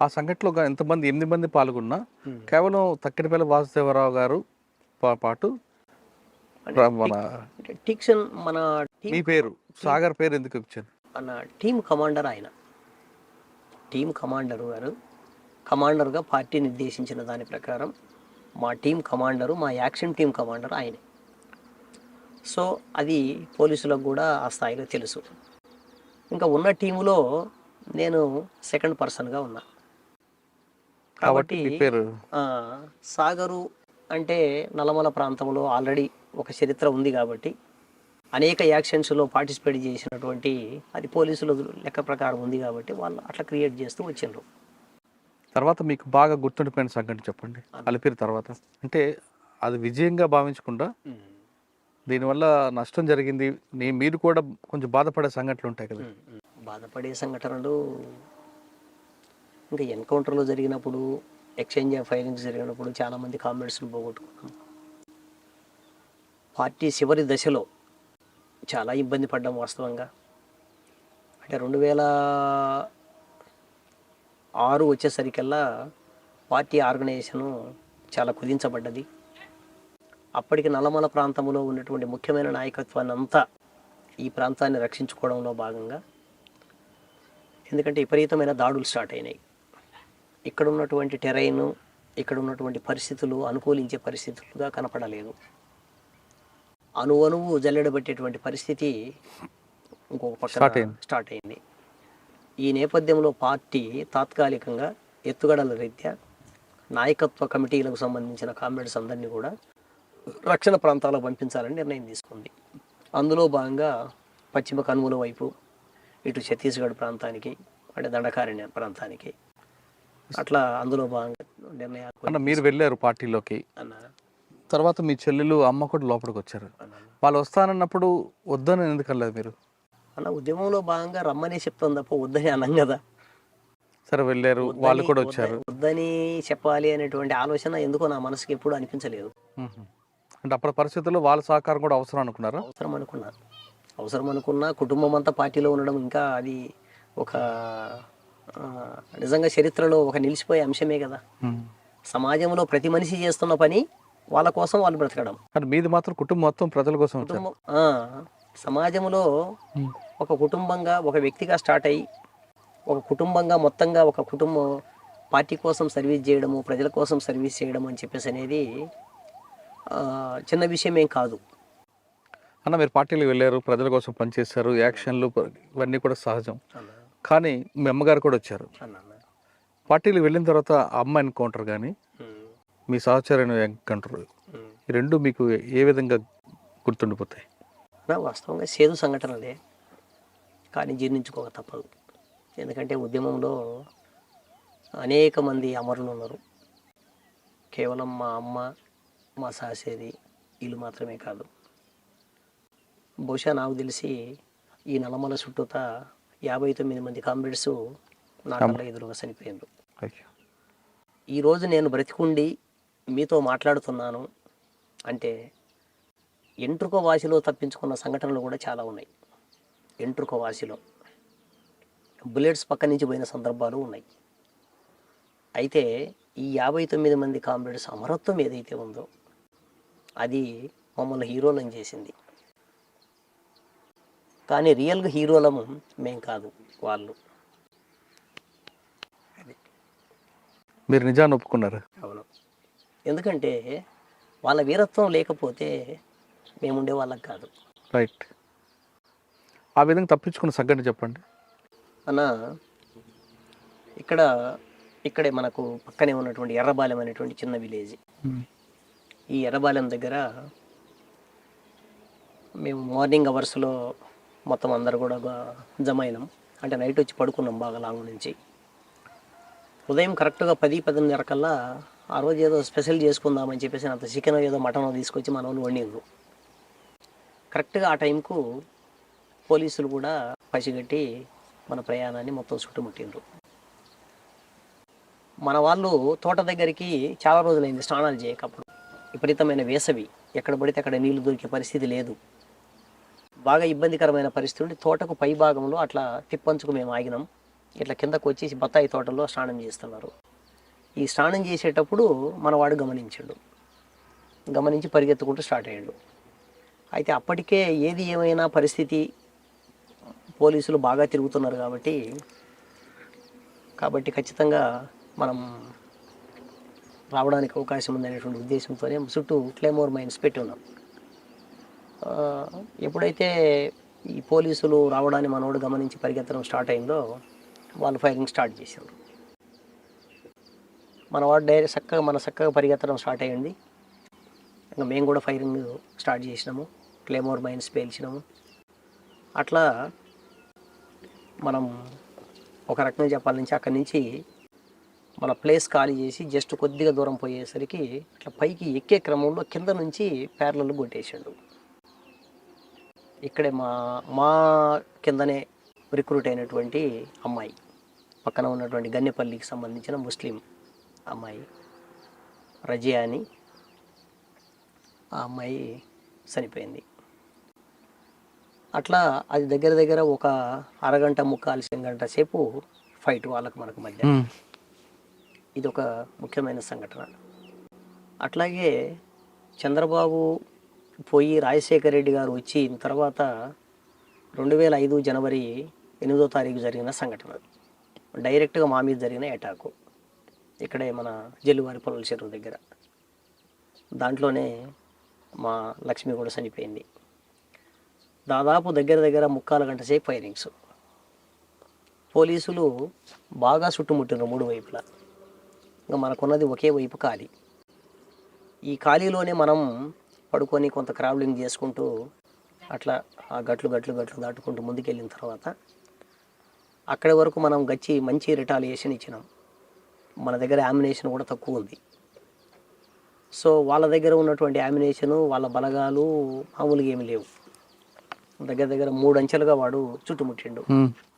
ఆ సంఘటనలో ఎంతమంది 8 మంది పాల్గొన్నా కేవలం తక్కిడిపల్లి వాసుదేవరావు గారు పాటు మన టిక్సన్ మన మీ పేరు సాగర్ పేరు ఎందుకు ఇచ్చారు? మన టీం కమాండర్ ఆయన, టీం కమాండర్ గారు కమాండర్గా పార్టీ నిర్దేశించిన దాని ప్రకారం మా టీం కమాండరు, మా యాక్షన్ టీం కమాండర్ ఆయనే. సో అది పోలీసులకు కూడా ఆ స్థాయిలో తెలుసు. ఇంకా ఉన్న టీములో నేను సెకండ్ పర్సన్గా ఉన్నా కాబట్టి సాగరు అంటే నల్లమల ప్రాంతంలో ఆల్రెడీ ఒక చరిత్ర ఉంది కాబట్టి అనేక యాక్షన్స్లో పార్టిసిపేట్ చేసినటువంటి అది పోలీసుల లెక్క ప్రకారం ఉంది కాబట్టి వాళ్ళు అట్లా క్రియేట్ చేస్తూ వచ్చిండ్రు. తర్వాత మీకు బాగా గుర్తుండిపోయిన సంఘటన చెప్పండి అలిపిరి తర్వాత. అంటే అది విజయంగా భావించకుండా దీనివల్ల నష్టం జరిగింది, మీరు కూడా కొంచెం బాధపడే సంఘటనలు ఉంటాయి కదా? బాధపడే సంఘటనలు ఇంకా ఎన్కౌంటర్లో జరిగినప్పుడు, ఎక్స్చేంజ్ ఆఫ్ ఫైరింగ్స్ జరిగినప్పుడు చాలామంది కామ్రేడ్స్ని పోగొట్టుకున్నాం. పార్టీ చివరి దశలో చాలా ఇబ్బంది పడ్డాం వాస్తవంగా. అంటే 2006 వచ్చేసరికల్లా పార్టీ ఆర్గనైజేషను చాలా కుదించబడ్డది. అప్పటికి నల్లమల ప్రాంతంలో ఉన్నటువంటి ముఖ్యమైన నాయకత్వాన్ని అంతా ఈ ప్రాంతాన్ని రక్షించుకోవడంలో భాగంగా, ఎందుకంటే విపరీతమైన దాడులు స్టార్ట్ అయినాయి. ఇక్కడ ఉన్నటువంటి టెరైను, ఇక్కడ ఉన్నటువంటి పరిస్థితులు అనుకూలించే పరిస్థితులుగా కనపడలేదు. అణువు జల్లెడబట్టేటువంటి పరిస్థితి ఇంకొక పక్కన స్టార్ట్ అయింది. ఈ నేపథ్యంలో పార్టీ తాత్కాలికంగా ఎత్తుగడల రీత్యా నాయకత్వ కమిటీలకు సంబంధించిన కామ్రేడ్స్ అందరినీ కూడా రక్షణ ప్రాంతాలకు పంపించాలని నిర్ణయం తీసుకుంది. అందులో భాగంగా పశ్చిమ కనుమల వైపు, ఇటు ఛత్తీస్గఢ్ ప్రాంతానికి, అంటే దండకారణ్య ప్రాంతానికి, అట్లా అందులో భాగంగా నిర్ణయాలు. మీరు వెళ్ళారు పార్టీలోకి, తర్వాత మీ చెల్లెలు అమ్మ కూడా లోపలికి వచ్చారు. వాళ్ళు వస్తానన్నప్పుడు వద్దని ఎందుకు వెళ్ళలేదు మీరు? అన్న ఉద్యమంలో భాగంగా రమ్మనే చెప్తాం తప్ప వద్దని అనం కదా. సరే వెళ్ళారు, వాళ్ళు కూడా వచ్చారు. వద్దని చెప్పాలి అనేటువంటి ఆలోచన ఎందుకో నా మనసుకి ఎప్పుడు అనిపించలేదు. అంటే అప్పటి పరిస్థితుల్లో వాళ్ళ సహకారం కూడా అవసరం అనుకున్నారా? అవసరం అనుకున్నా కుటుంబం అంతా పార్టీలో ఉండడం ఇంకా అది ఒక నిజంగా చరిత్రలో ఒక నిలిచిపోయే అంశమే కదా. సమాజంలో ప్రతి మనిషి చేస్తున్న పని వాళ్ళ కోసం వాళ్ళు బ్రతకడం. కానీ మీది మాత్రం కుటుంబం మొత్తం ప్రజల కోసం. కుటుంబం సమాజంలో ఒక కుటుంబంగా, ఒక వ్యక్తిగా స్టార్ట్ అయ్యి ఒక కుటుంబంగా మొత్తంగా ఒక కుటుంబం పార్టీ కోసం సర్వీస్ చేయడము, ప్రజల కోసం సర్వీస్ చేయడం అని చెప్పేసి అనేది చిన్న విషయం ఏం కాదు అన్న. మీరు పార్టీలకు వెళ్ళారు, ప్రజల కోసం పనిచేశారు, యాక్షన్లు ఇవన్నీ కూడా సహజం. కానీ మీ అమ్మగారు కూడా వచ్చారు. పార్టీలకు వెళ్ళిన తర్వాత అమ్మ ఎన్కౌంటర్ కానీ మీ సహచర్య ఎన్కౌంటర్, ఈ రెండు మీకు ఏ విధంగా గుర్తుండిపోతాయి? వాస్తవంగా సేదు సంఘటనలే, కానీ జీర్ణించుకోక తప్పదు. ఎందుకంటే ఉద్యమంలో అనేక మంది అమరులు ఉన్నారు. కేవలం మా అమ్మ, మా సహసేది వీళ్ళు మాత్రమే కాదు. బహుశా నాకు తెలిసి ఈ నల్లమల చుట్టూత 59 మంది కామ్రేడ్స్ నా కళ్ళ ఎదురుగా చనిపోయారు. ఈరోజు నేను బ్రతికుండి మీతో మాట్లాడుతున్నాను అంటే ఎంట్రుక వాసిలో తప్పించుకున్న సంఘటనలు కూడా చాలా ఉన్నాయి. ఎంట్రుక వాసిలో బుల్లెట్స్ పక్క నుంచి పోయిన సందర్భాలు ఉన్నాయి. అయితే ఈ 59 మంది కామ్రేడ్స్ అమరత్వం ఏదైతే ఉందో అది మమ్మల్ని హీరోలను చేసింది. కానీ రియల్గా హీరోలము మేం కాదు, వాళ్ళు. మీరు నిజాన్ని ఒప్పుకున్నారు? అవును. ఎందుకంటే వాళ్ళ వీరత్వం లేకపోతే మేముండే వాళ్ళకి కాదు. రైట్. ఆ విధంగా తప్పించుకున్న సంఘటన చెప్పండి అన్న. ఇక్కడే మనకు పక్కనే ఉన్నటువంటి ఎర్రబాలెం అనేటువంటి చిన్న విలేజ్. ఈ ఎర్రబాలెం దగ్గర మేము మార్నింగ్ అవర్స్లో మొత్తం అందరు కూడా జమ అయినాం. అంటే నైట్ వచ్చి పడుకున్నాం బాగా లాంగ్ నుంచి. ఉదయం కరెక్ట్గా 10-10:30 కల్లా ఆ రోజు ఏదో స్పెషల్ చేసుకుందామని చెప్పేసి అంత చికెన్ ఏదో మటన్ తీసుకొచ్చి మన వాళ్ళు వండిండ్రు. కరెక్ట్గా ఆ టైంకు పోలీసులు కూడా పసిగట్టి మన ప్రయాణాన్ని మొత్తం చుట్టుముట్టిండ్రు. మన వాళ్ళు తోట దగ్గరికి చాలా రోజులైంది స్నానాలు చేయకప్పుడు. విపరీతమైన వేసవి, ఎక్కడ పడితే అక్కడ నీళ్లు దొరికే పరిస్థితి లేదు. బాగా ఇబ్బందికరమైన పరిస్థితి ఉండి తోటకు పై భాగంలో అట్లా తిప్పంచుకు మేము ఆగినాం. ఇట్లా కిందకు వచ్చి బత్తాయి తోటల్లో స్నానం చేస్తున్నారు. ఈ స్నానం చేసేటప్పుడు మనవాడు గమనించి పరిగెత్తుకుంటూ స్టార్ట్ అయ్యాడు. అయితే అప్పటికే ఏది ఏమైనా పరిస్థితి, పోలీసులు బాగా తిరుగుతున్నారు కాబట్టి ఖచ్చితంగా మనం రావడానికి అవకాశం ఉందనేటువంటి ఉద్దేశంతోనే చుట్టూ క్లేమోర్ మైన్స్ పెట్టి ఉన్నాం. ఎప్పుడైతే ఈ పోలీసులు రావడాన్ని మనోడు గమనించి పరిగెత్తడం స్టార్ట్ అయిందో వాళ్ళు ఫైరింగ్ స్టార్ట్ చేశారు. మనవాడు చక్కగా పరిగెత్తడం స్టార్ట్ అయ్యింది. ఇంకా మేము కూడా ఫైరింగ్ స్టార్ట్ చేసినాము, క్లేమోర్ మైన్స్ పేల్చినాము. అట్లా మనం ఒక రకంగా చెప్పాలి అక్కడి నుంచి మన ప్లేస్ ఖాళీ చేసి జస్ట్ కొద్దిగా దూరం పోయేసరికి అట్లా పైకి ఎక్కే క్రమంలో కింద నుంచి ప్యారలల్ కొట్టేసాడు. ఇక్కడే మా కిందనే రిక్రూట్ అయినటువంటి అమ్మాయి, పక్కన ఉన్నటువంటి గన్నెపల్లికి సంబంధించిన ముస్లిం అమ్మాయి రజియా అని, ఆ అమ్మాయి చనిపోయింది. అట్లా అది దగ్గర ఒక అరగంట గంట సేపు ఫైట్ వాళ్ళకు మనకు మధ్య. ఇది ఒక ముఖ్యమైన సంఘటన. అట్లాగే చంద్రబాబు పోయి రాజశేఖర రెడ్డి గారు వచ్చి తర్వాత 2005 జనవరి 8వ తారీఖు జరిగిన సంఘటన, డైరెక్ట్గా మా మీద జరిగిన అటాకు ఇక్కడే మన జల్లువారి పొలాల చెరువు దగ్గర. దాంట్లోనే మా లక్ష్మి కూడా చనిపోయింది. దాదాపు దగ్గర 3/4 గంట సేపు ఫైరింగ్స్. పోలీసులు బాగా చుట్టుముట్టినారు 3 వైపులా. ఇంకా మనకున్నది ఒకే వైపు ఖాళీ. ఈ ఖాళీలోనే మనం పడుకొని కొంత ట్రావెలింగ్ చేసుకుంటూ అట్లా ఆ గట్లు దాటుకుంటూ ముందుకెళ్ళిన తర్వాత అక్కడి వరకు మనం మంచి రిటాలియేషన్ ఇచ్చినాం. మన దగ్గర యామినేషన్ కూడా తక్కువ ఉంది. సో వాళ్ళ దగ్గర ఉన్నటువంటి యామినేషను, వాళ్ళ బలగాలు మామూలుగా ఏమి లేవు. దగ్గర 3 అంచెలుగా వాడు చుట్టుముట్టిండు.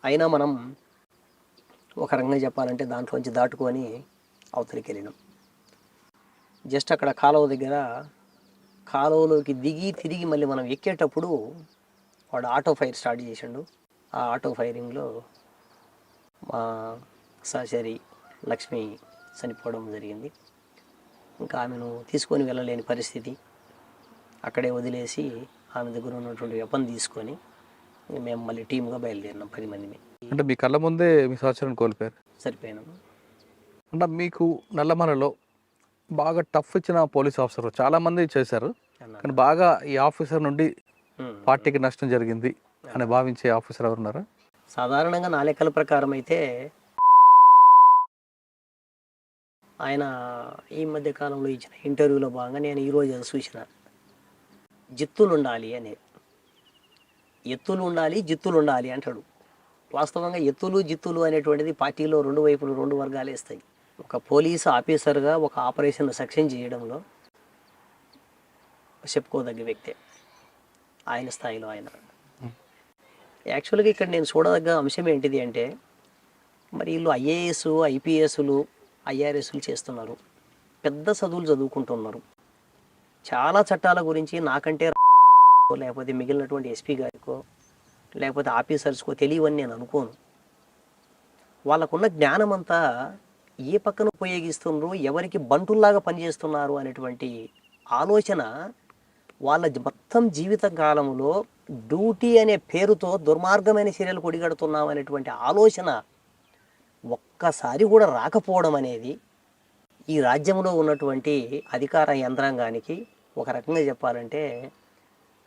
అయినా మనం ఒక రకంగా చెప్పాలంటే దాంట్లోంచి దాటుకొని అవతలికి వెళ్ళినాం. జస్ట్ అక్కడ కాలువలోకి దిగి తిరిగి మళ్ళీ మనం ఎక్కేటప్పుడు వాడు ఆటో ఫైర్ స్టార్ట్ చేసిండు. ఆ ఆటో ఫైరింగ్లో మా సహచరి లక్ష్మి చనిపోవడం జరిగింది. ఇంకా ఆమెను తీసుకొని వెళ్ళలేని పరిస్థితి, అక్కడే వదిలేసి ఆమె దగ్గర ఉన్నటువంటి వెపన్ తీసుకొని మేము మళ్ళీ టీమ్గా బయలుదేరినాం 10 మందిని. అంటే మీ కళ్ళ ముందే మీ సహచరుని కోల్పోయారు. సరిపోయినాము. అంటే మీకు నల్లమలలో బాగా టఫ్ ఇచ్చిన పోలీస్ ఆఫీసర్ చాలామంది చేశారు, కానీ బాగా ఈ ఆఫీసర్ నుండి పార్టీకి నష్టం జరిగింది అని భావించే ఆఫీసర్ ఎవరున్నారా? సాధారణంగా నా లెక్కల ప్రకారం అయితే ఆయన ఈ మధ్య కాలంలో ఇచ్చిన ఇంటర్వ్యూలో భాగంగా నేను ఈరోజు అది చూసిన, జిత్తులు ఉండాలి అనేది. ఎత్తులు ఉండాలి, జిత్తులు ఉండాలి అంటాడు. వాస్తవంగా ఎత్తులు జిత్తులు అనేటువంటిది పార్టీలో 2 వైపులు 2 వర్గాలు వేస్తాయి. ఒక పోలీసు ఆఫీసర్గా ఒక ఆపరేషన్ సక్సెస్ చేయడంలో చెప్పుకోదగ్గ వ్యక్తే ఆయన స్థాయిలో ఆయన. యాక్చువల్గా ఇక్కడ నేను చూడదగ్గ అంశం ఏంటిది అంటే, మరి వీళ్ళు ఐఏఎస్, ఐపీఎస్లు, ఐఆర్ఎస్లు చేస్తున్నారు, పెద్ద చదువులు చదువుకుంటున్నారు. చాలా చట్టాల గురించి నాకంటే లేకపోతే మిగిలినటువంటి ఎస్పీ గారికో లేకపోతే ఆఫీసర్స్కో తెలియవని నేను అనుకోను. వాళ్ళకున్న జ్ఞానం అంతా ఏ పక్కన ఉపయోగిస్తున్నారు, ఎవరికి బంటుల్లాగా పనిచేస్తున్నారు అనేటువంటి ఆలోచన వాళ్ళ మొత్తం జీవిత కాలంలో డ్యూటీ అనే పేరుతో దుర్మార్గమైన చర్యలు కొడిగడుతున్నాం అనేటువంటి ఆలోచన ఒక్కసారి కూడా రాకపోవడం అనేది ఈ రాజ్యంలో ఉన్నటువంటి అధికార యంత్రాంగానికి ఒక రకంగా చెప్పాలంటే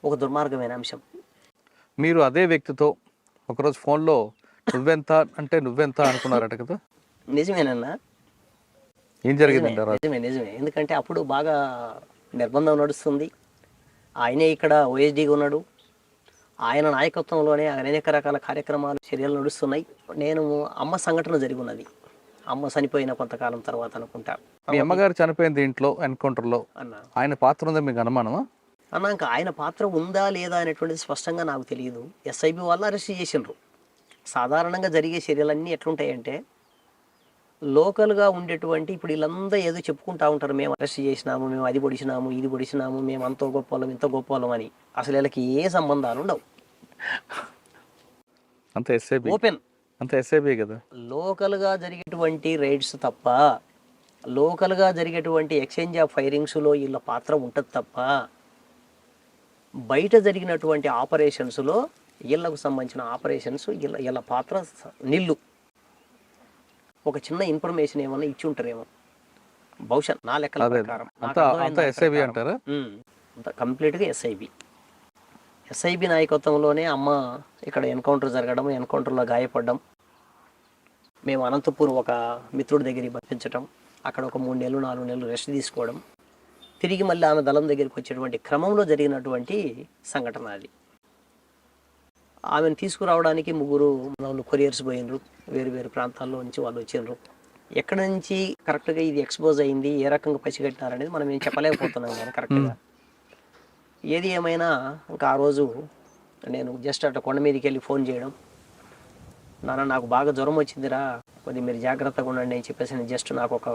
ఒక దుర్మార్గమైన అంశం. మీరు అదే వ్యక్తితో ఒకరోజు ఫోన్లో నువ్వెంత అంటే నువ్వెంత అనుకున్నారట కదా? నిజమేనన్నా. ఏం జరిగింది? నిజమే. ఎందుకంటే అప్పుడు బాగా నిర్బంధం నడుస్తుంది. ఆయనే ఇక్కడ ఓఎస్డీగా ఉన్నాడు. ఆయన నాయకత్వంలోనే అనేక రకాల కార్యక్రమాలు చర్యలు నడుస్తున్నాయి. నేను అమ్మ సంఘటన జరిగి ఉన్నది. అమ్మ చనిపోయిన కొంతకాలం తర్వాత అనుకుంటా. మీ అమ్మగారు చనిపోయింది ఇంట్లో ఎన్కౌంటర్లో, అన్న ఆయన పాత్ర ఉందా మీకు అనుమానమా? అన్నాక ఆయన పాత్ర ఉందా లేదా అనేటువంటిది స్పష్టంగా నాకు తెలియదు. ఎస్ఐబి వాళ్ళు అరెస్ట్ చేసిండ్రు. సాధారణంగా జరిగే చర్యలన్నీ ఎట్లుంటాయంటే లోకల్గా ఉండేటువంటి ఇప్పుడు వీళ్ళంతా ఏదో చెప్పుకుంటా ఉంటారు, మేము అరెస్ట్ చేసినాము, మేము అది పొడిచినాము, ఇది పొడిచినాము, మేము అంత గొప్ప ఇంత గొప్ప అని. అసలు వీళ్ళకి ఏ సంబంధాలు ఉండవు. అంత ఎస్ఐబి, ఓపెన్ అంత ఎస్ఐబి కదా. లోకల్గా జరిగేటువంటి రైడ్స్ తప్ప, లోకల్గా జరిగేటువంటి ఎక్స్చేంజ్ ఆఫ్ ఫైరింగ్స్లో వీళ్ళ పాత్ర ఉంటుంది తప్ప, బయట జరిగినటువంటి ఆపరేషన్స్లో వీళ్ళకు సంబంధించిన ఆపరేషన్స్ వీళ్ళ పాత్ర నిల్లు. ఒక చిన్న ఇన్ఫర్మేషన్ ఏమన్నా ఇచ్చి ఉంటారేమో బహుశా, నా లెక్కల ప్రకారం. అంతా ఎస్ఐబి అంటారా? కంప్లీట్గా ఎస్ఐబి నాయకత్వంలోనే అమ్మ ఇక్కడ ఎన్కౌంటర్ జరగడం, ఎన్కౌంటర్లో గాయపడడం, మేము అనంతపూర్ ఒక మిత్రుడి దగ్గరికి పంపించడం, అక్కడ ఒక 3 నెలలు 4 నెలలు రెస్ట్ తీసుకోవడం, తిరిగి మళ్ళీ ఆమె దళం దగ్గరికి వచ్చేటువంటి క్రమంలో జరిగినటువంటి సంఘటన అది. ఆమెను తీసుకురావడానికి 3 వాళ్ళు కొరియర్స్ పోయినరు, వేరు వేరు ప్రాంతాల్లో నుంచి వాళ్ళు వచ్చిండ్రు. ఎక్కడ నుంచి కరెక్ట్గా ఇది ఎక్స్పోజ్ అయింది, ఏ రకంగా పసిగట్టినారనేది మనం ఏం చెప్పలేకపోతున్నాం కానీ కరెక్ట్గా. ఏది ఏమైనా ఇంకా ఆ రోజు నేను జస్ట్ అట్లా కొండ మీదకి వెళ్ళి ఫోన్ చేయడం, నాన్న నాకు బాగా జ్వరం వచ్చిందిరా, కొద్దిగా మీరు జాగ్రత్తగా ఉండండి అని చెప్పేసి నేను జస్ట్ నాకు ఒక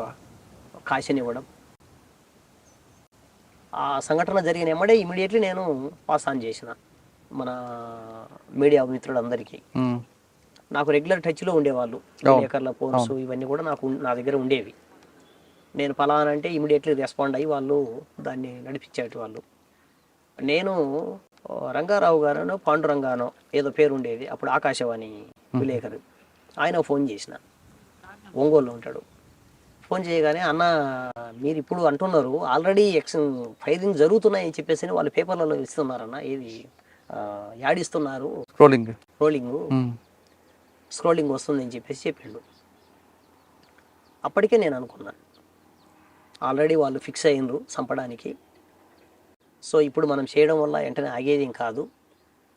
కాషన్ ఇవ్వడం. ఆ సంఘటన జరిగిన ఎమ్మడే ఇమీడియట్లీ నేను పాస్ ఆన్ చేసిన మన మీడియా మిత్రులందరికీ. నాకు రెగ్యులర్ టచ్లో ఉండేవాళ్ళు, విలేకరుల ఫోన్స్ ఇవన్నీ కూడా నా దగ్గర ఉండేవి. నేను ఫలానా అంటే ఇమీడియట్లీ రెస్పాండ్ అయ్యి వాళ్ళు దాన్ని నడిపించేటి వాళ్ళు. నేను రంగారావు గారనో పాండురంగానో ఏదో పేరు ఉండేది అప్పుడు, ఆకాశవాణి విలేకరు, ఆయన ఫోన్ చేసిన, ఒంగోలులో ఉంటాడు. ఫోన్ చేయగానే, అన్న మీరు ఇప్పుడు అంటున్నారు ఆల్రెడీ ఫైరింగ్ జరుగుతున్నాయని చెప్పేసి వాళ్ళు పేపర్లలో ఇస్తున్నారన్న, ఏది యాడిస్తున్నారు, స్క్రోలింగ్ వస్తుందని చెప్పేసి చెప్పిండు. అప్పటికే నేను అనుకున్నాను ఆల్రెడీ వాళ్ళు ఫిక్స్ అయ్యిండ్రు చంపడానికి. సో ఇప్పుడు మనం చేయడం వల్ల వెంటనే ఆగేదేం కాదు,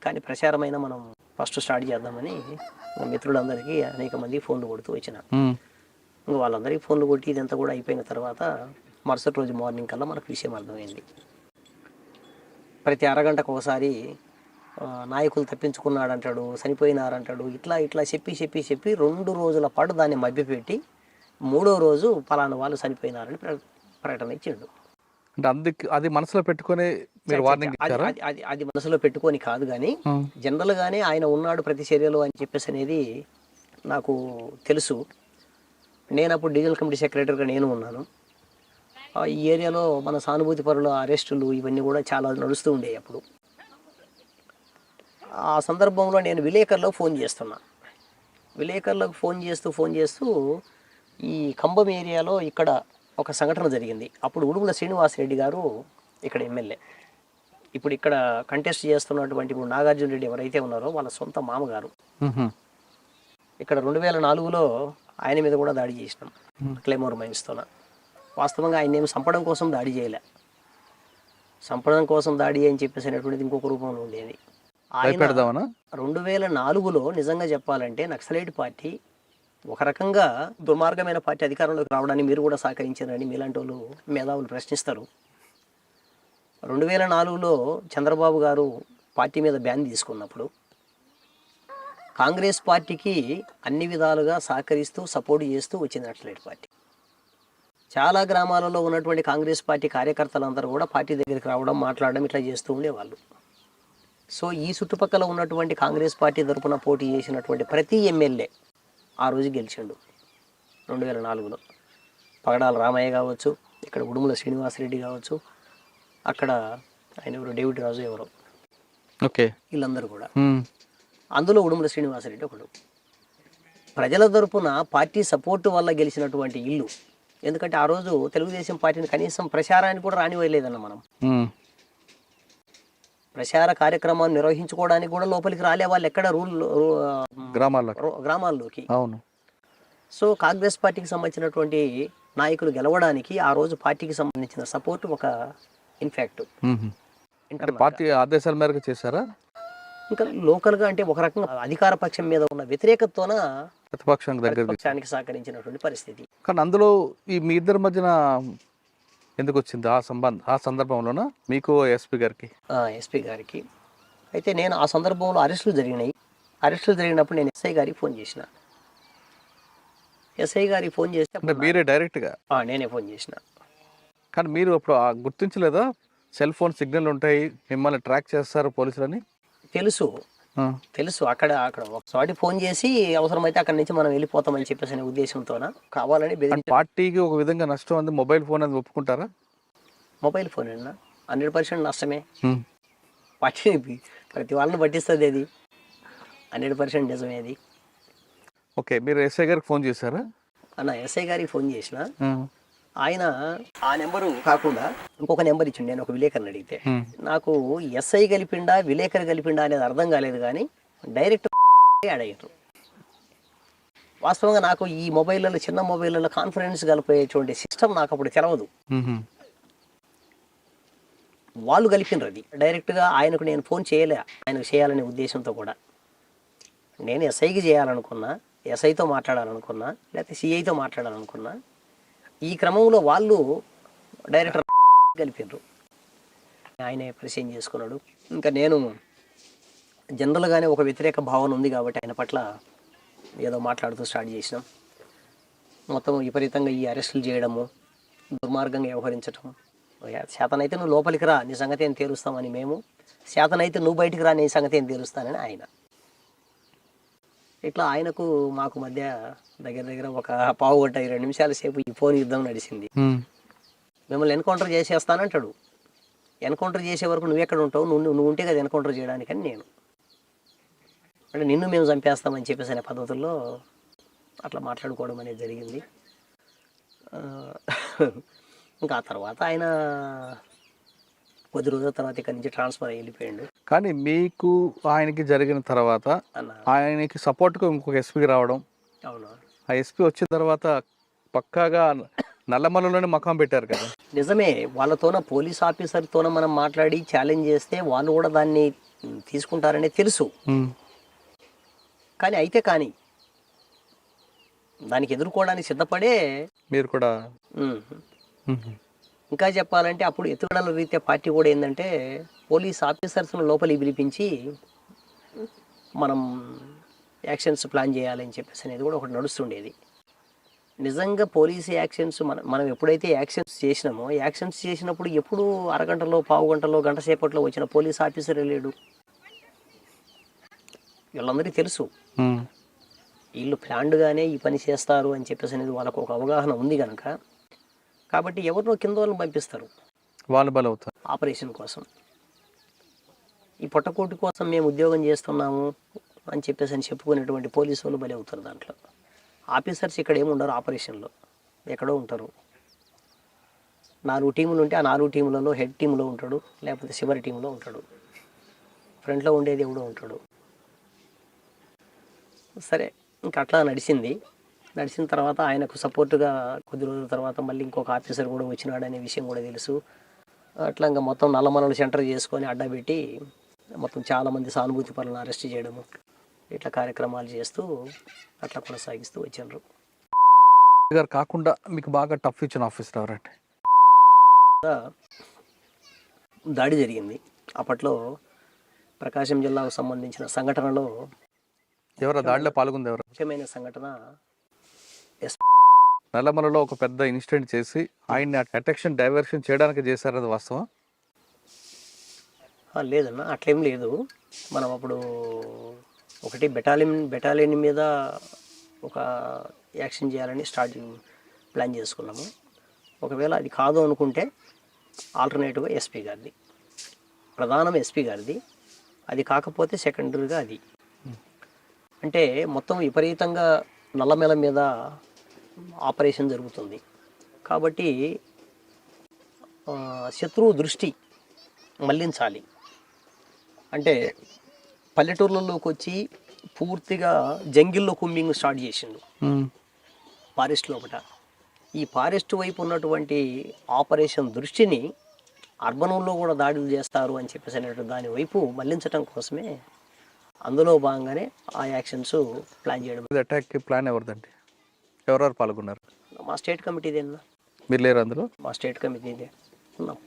కానీ ప్రచారమైన మనం ఫస్ట్ స్టార్ట్ చేద్దామని మిత్రులందరికీ అనేక మంది ఫోన్లు కొడుతూ వచ్చిన. ఇంకా వాళ్ళందరికీ ఫోన్లు కొట్టి ఇదంతా కూడా అయిపోయిన తర్వాత మరుసటి రోజు మార్నింగ్ కల్లా మనకు విషయం అర్థమైంది. ప్రతి అరగంటకు ఒకసారి నాయకులు తప్పించుకున్నాడంటాడు, చనిపోయినారంటాడు, ఇట్లా చెప్పి 2 రోజుల పాటు దాన్ని మభ్యపెట్టి 3వ రోజు పలానా వాళ్ళు చనిపోయినారని ప్రకటన ఇచ్చిండు. అంటే అది మనసులో పెట్టుకొని మీరు వార్నింగ్ ఇచ్చారా? అది మనసులో పెట్టుకొని కాదు, కానీ జనరల్గానే ఆయన ఉన్నాడు ప్రతి చర్యలో అని చెప్పేసి అనేది నాకు తెలుసు. నేను అప్పుడు డివిజనల్ కమిటీ సెక్రటరీగా నేను ఉన్నాను. ఈ ఏరియాలో మన సానుభూతి పరుల అరెస్టులు ఇవన్నీ కూడా చాలా నడుస్తూ ఉండేవి అప్పుడు. ఆ సందర్భంలో నేను విలేకరులకు ఫోన్ చేస్తున్నా. విలేకరులకు ఫోన్ చేస్తూ ఈ కంబం ఏరియాలో ఇక్కడ ఒక సంఘటన జరిగింది. అప్పుడు ఉడుగుల శ్రీనివాసరెడ్డి గారు ఇక్కడ ఎమ్మెల్యే. ఇప్పుడు ఇక్కడ కంటెస్ట్ చేస్తున్నటువంటి ఇప్పుడు నాగార్జున రెడ్డి ఎవరైతే ఉన్నారో వాళ్ళ సొంత మామగారు. ఇక్కడ 2004లో ఆయన మీద కూడా దాడి చేసినాం క్లెమోర్ మైన్స్తోన. వాస్తవంగా ఆయన ఏమి చంపడం కోసం దాడి చేయలే, చంపడం కోసం దాడి అని చెప్పేసి అనేటువంటిది ఇంకొక రూపంలో ఉండేది. ఆయన 2004లో నిజంగా చెప్పాలంటే నక్సలైట్ పార్టీ ఒక రకంగా దుర్మార్గమైన పార్టీ అధికారంలోకి రావడానికి మీరు కూడా సహకరించారని మీలాంటి వాళ్ళు మేధావులు ప్రశ్నిస్తారు. 2004లో చంద్రబాబు గారు పార్టీ మీద బ్యాన్ తీసుకున్నప్పుడు కాంగ్రెస్ పార్టీకి అన్ని విధాలుగా సహకరిస్తూ సపోర్ట్ చేస్తూ వచ్చింది నక్సలైట్ పార్టీ. చాలా గ్రామాలలో ఉన్నటువంటి కాంగ్రెస్ పార్టీ కార్యకర్తలందరూ కూడా పార్టీ దగ్గరికి రావడం, మాట్లాడడం ఇట్లా చేస్తూ ఉండేవాళ్ళు. సో ఈ చుట్టుపక్కల ఉన్నటువంటి కాంగ్రెస్ పార్టీ తరఫున పోటీ చేసినటువంటి ప్రతి ఎమ్మెల్యే ఆ రోజు గెలిచిండు 2004లో. పగడాల రామయ్య కావచ్చు, ఇక్కడ ఉడుముల శ్రీనివాసరెడ్డి కావచ్చు, అక్కడ ఆయన ఎవరు డేవిడ్ రాజు ఎవరో, ఓకే, వీళ్ళందరూ కూడా. అందులో ఉడుముల శ్రీనివాసరెడ్డి ఒకడు. ప్రజల తరపున పార్టీ సపోర్టు వల్ల గెలిచినటువంటి ఇల్లు. ఎందుకంటే ఆ రోజు తెలుగుదేశం పార్టీని కనీసం ప్రచారానికి కూడా రానివ్వలేదన్న మనం. ప్రచార కార్యక్రమాన్ని నిర్వహించుకోవడానికి కూడా లోపలికి రాలే వాళ్ళు, ఎక్కడ గ్రామాల్లోకి. అవును. సో కాంగ్రెస్ పార్టీకి సంబంధించినటువంటి నాయకులు గెలవడానికి ఆ రోజు పార్టీకి సంబంధించిన సపోర్ట్ ఒక ఇన్ఫాక్ట్ పార్టీ ఆదేశాల మేరకు చేశారా? ఇంకా లోకల్గా అంటే ఒక రకంగా అధికార పక్షం మీద ఉన్న వ్యతిరేకతతోన ప్రతిపక్షానికి దగ్గర ప్రతిపక్షానికి సహకరించినటువంటి పరిస్థితి. కానీ అందులో ఈ మీ ఇద్దరి మధ్యన ఎందుకు వచ్చింది ఆ సందర్భంలోన మీకు ఎస్పీ గారికి? ఎస్పీ గారికి అయితే నేను ఆ సందర్భంలో అరెస్టులు జరిగినాయి. అరెస్టులు జరిగినప్పుడు నేను ఎస్ఐ గారికి ఫోన్ చేసిన. ఎస్ఐ గారికి ఫోన్ చేస్తే అంటే మీరే డైరెక్ట్గా? నేనే ఫోన్ చేసిన. కానీ మీరు అప్పుడు గుర్తించలేదా సెల్ ఫోన్ సిగ్నల్ ఉంటాయి, మిమ్మల్ని ట్రాక్ చేస్తారు పోలీసులని? తెలుసు. అక్కడ ఒకసారి ఫోన్ చేసి అవసరమైతే అక్కడి నుంచి మనం వెళ్ళిపోతామని చెప్పేసి అనే ఉద్దేశంతోన కావాలని పార్టీకి ఒక విధంగా నష్టం ఉంది. మొబైల్ ఫోన్ అది ఒప్పుకుంటారా? మొబైల్ ఫోన్ 100% నష్టమే. పార్టీ ప్రతి వాళ్ళని పట్టిస్తుంది, అది 100% నిజమే అది. ఓకే, మీరు ఎస్ఐ గారికి ఫోన్ చేశారా? ఎస్ఐ గారికి ఫోన్ చేసిన. ఆయన ఆ నెంబరు కాకుండా ఇంకొక నెంబర్ ఇచ్చిండు. నేను ఒక విలేకరిని అడిగితే నాకు ఎస్ఐ కలిపిండా విలేకరి కలిపిండా అనేది అర్థం కాలేదు, కానీ డైరెక్ట్ యాడ్ అయ్యారు. వాస్తవంగా నాకు ఈ మొబైల్లో చిన్న మొబైల్లో కాన్ఫరెన్స్ కలిపేటువంటి సిస్టమ్ నాకు అప్పుడు తెలవదు. వాళ్ళు కలిపినరు అది డైరెక్ట్గా. ఆయనకు నేను ఫోన్ చేయలే, ఆయనకు చేయాలనే ఉద్దేశంతో కూడా. నేను ఎస్ఐకి చేయాలనుకున్నా, ఎస్ఐతో మాట్లాడాలనుకున్నా, లేకపోతే సిఐతో మాట్లాడాలనుకున్నా. ఈ క్రమంలో వాళ్ళు డైరెక్టర్ కలిపారు. ఆయనే పరిచయం చేసుకున్నాడు. ఇంకా నేను జనరల్గానే ఒక వ్యతిరేక భావన ఉంది కాబట్టి ఆయన పట్ల ఏదో మాట్లాడుతూ స్టార్ట్ చేసినాం. మొత్తం విపరీతంగా ఈ అరెస్టులు చేయడము, దుర్మార్గంగా వ్యవహరించటం. శాతనైతే నువ్వు లోపలికి రా, నీ సంగతి ఏం తేలుస్తామని మేము, శాతనైతే నువ్వు బయటికి రా, నీ సంగతి ఏం తేలుస్తానని ఆయన. ఇట్లా ఆయనకు మాకు మధ్య దగ్గర ఒక పావు గంట 20 నిమిషాల సేపు ఈ ఫోన్ యుద్ధం నడిచింది. మిమ్మల్ని ఎన్కౌంటర్ చేసేస్తానంటాడు. ఎన్కౌంటర్ చేసే వరకు నువ్వు ఎక్కడ ఉంటావు, నువ్వు ఉంటే కదా ఎన్కౌంటర్ చేయడానికని నేను. అంటే నిన్ను మేము చంపేస్తామని చెప్పేసి అనే పద్ధతుల్లో అట్లా మాట్లాడుకోవడం అనేది జరిగింది. ఇంకా ఆ తర్వాత ఆయన కొద్ది రోజుల తర్వాత ఇక్కడి నుంచి ట్రాన్స్ఫర్ అయ్యి వెళ్ళిపోయాడు. కానీ మీకు ఆయనకి జరిగిన తర్వాత ఆయనకి సపోర్ట్గా ఇంకొక ఎస్పీ రావడం, అవును, ఆ ఎస్పీ వచ్చిన తర్వాత పక్కాగా నల్లమలలోనే మకాం పెట్టారు కదా? నిజమే. వాళ్ళతోన పోలీస్ ఆఫీసర్తోన మనం మాట్లాడి ఛాలెంజ్ చేస్తే వాళ్ళు కూడా దాన్ని తీసుకుంటారనే తెలుసు. కానీ దానికి ఎదుర్కోవడానికి సిద్ధపడే మీరు కూడా. ఇంకా చెప్పాలంటే అప్పుడు ఎత్తుగడల రీత్యా పార్టీ కూడా ఏంటంటే పోలీస్ ఆఫీసర్స్ను లోపలికి పిలిపించి మనం యాక్షన్స్ ప్లాన్ చేయాలని చెప్పేసి అనేది కూడా ఒకటి నడుస్తుండేది. నిజంగా పోలీస్ యాక్షన్స్ మనం ఎప్పుడైతే యాక్షన్స్ చేసినామో, యాక్షన్స్ చేసినప్పుడు ఎప్పుడు అరగంటలో, పావు గంటలో, గంట సేపట్లో వచ్చిన పోలీస్ ఆఫీసర్ లేడు. వీళ్ళందరికీ తెలుసు వీళ్ళు ప్లాన్డ్గానే ఈ పని చేస్తారు అని చెప్పేసి అనేది వాళ్ళకు ఒక అవగాహన ఉంది కనుక. కాబట్టి ఎవరినో కింద వాళ్ళని పంపిస్తారు, వాళ్ళు బలవుతారు ఆపరేషన్ కోసం. ఈ పొట్టకోటి కోసం మేము ఉద్యోగం చేస్తున్నాము అని చెప్పేసి అని చెప్పుకునేటువంటి పోలీసు వాళ్ళు బలి అవుతారు. దాంట్లో ఆఫీసర్స్ ఇక్కడ ఏమి ఉండరు, ఆపరేషన్లో ఎక్కడో ఉంటారు. 4 టీములు ఉంటే ఆ 4 టీములలో హెడ్ టీంలో ఉంటాడు, లేకపోతే చివరి టీంలో ఉంటాడు, ఫ్రంట్లో ఉండేది ఎవడో ఉంటాడు. సరే, ఇంకా అట్లా నడిచిన తర్వాత ఆయనకు సపోర్టుగా కొద్ది రోజుల తర్వాత మళ్ళీ ఇంకొక ఆఫీసర్ కూడా వచ్చినాడు అనే విషయం కూడా తెలుసు. అట్లా ఇంకా మొత్తం నల్లమలలు సెంటర్ చేసుకొని అడ్డబెట్టి మొత్తం చాలామంది సానుభూతి పనులను అరెస్ట్ చేయడము, ఇట్లా కార్యక్రమాలు చేస్తూ అట్లా కొనసాగిస్తూ వచ్చారు. గారు కాకుండా మీకు బాగా టఫ్ ఇచ్చిన ఆఫీసర్ ఎవరంటే? దాడి జరిగింది అప్పట్లో ప్రకాశం జిల్లాకు సంబంధించిన సంఘటనలో. ఎవరు దాడిలో పాల్గొంది? ఎవరు? ముఖ్యమైన సంఘటన నల్లమలలో ఒక పెద్ద ఇన్సిడెంట్ చేసి ఆయన్ని అటెన్షన్ డైవర్షన్ చేయడానికి చేశారు, అది వాస్తవం? లేదన్న, అట్లేం లేదు. మనం అప్పుడు ఒకటి బెటాలియన్ మీద ఒక యాక్షన్ చేయాలని ప్లాన్ చేసుకున్నాము. ఒకవేళ అది కాదు అనుకుంటే ఆల్టర్నేటివ్గా ఎస్పీ గారిది, ప్రధానం ఎస్పీ గారిది. అది కాకపోతే సెకండరీగా అది. అంటే మొత్తం విపరీతంగా నల్లమల మీద ఆపరేషన్ జరుగుతుంది కాబట్టి శత్రువు దృష్టి మళ్లించాలి అంటే పల్లెటూర్లలోకి వచ్చి పూర్తిగా జంగిల్లో కుంబింగ్ స్టార్ట్ చేసిండు ఫారెస్ట్ లోపల. ఈ ఫారెస్ట్ వైపు ఉన్నటువంటి ఆపరేషన్ దృష్టిని అర్బనంలో కూడా దాడులు చేస్తారు అని చెప్పేసి దాని వైపు మళ్లించడం కోసమే అందులో భాగంగానే ఆ యాక్షన్స్ ప్లాన్ చేయడం. అటాక్కి ప్లాన్ ఎవరిదండి? ఎవరెవరు పాల్గొన్నారు? మా స్టేట్ కమిటీదేనా? మీరు లేరు అందులో? మా స్టేట్ కమిటీదే ఉన్నాం.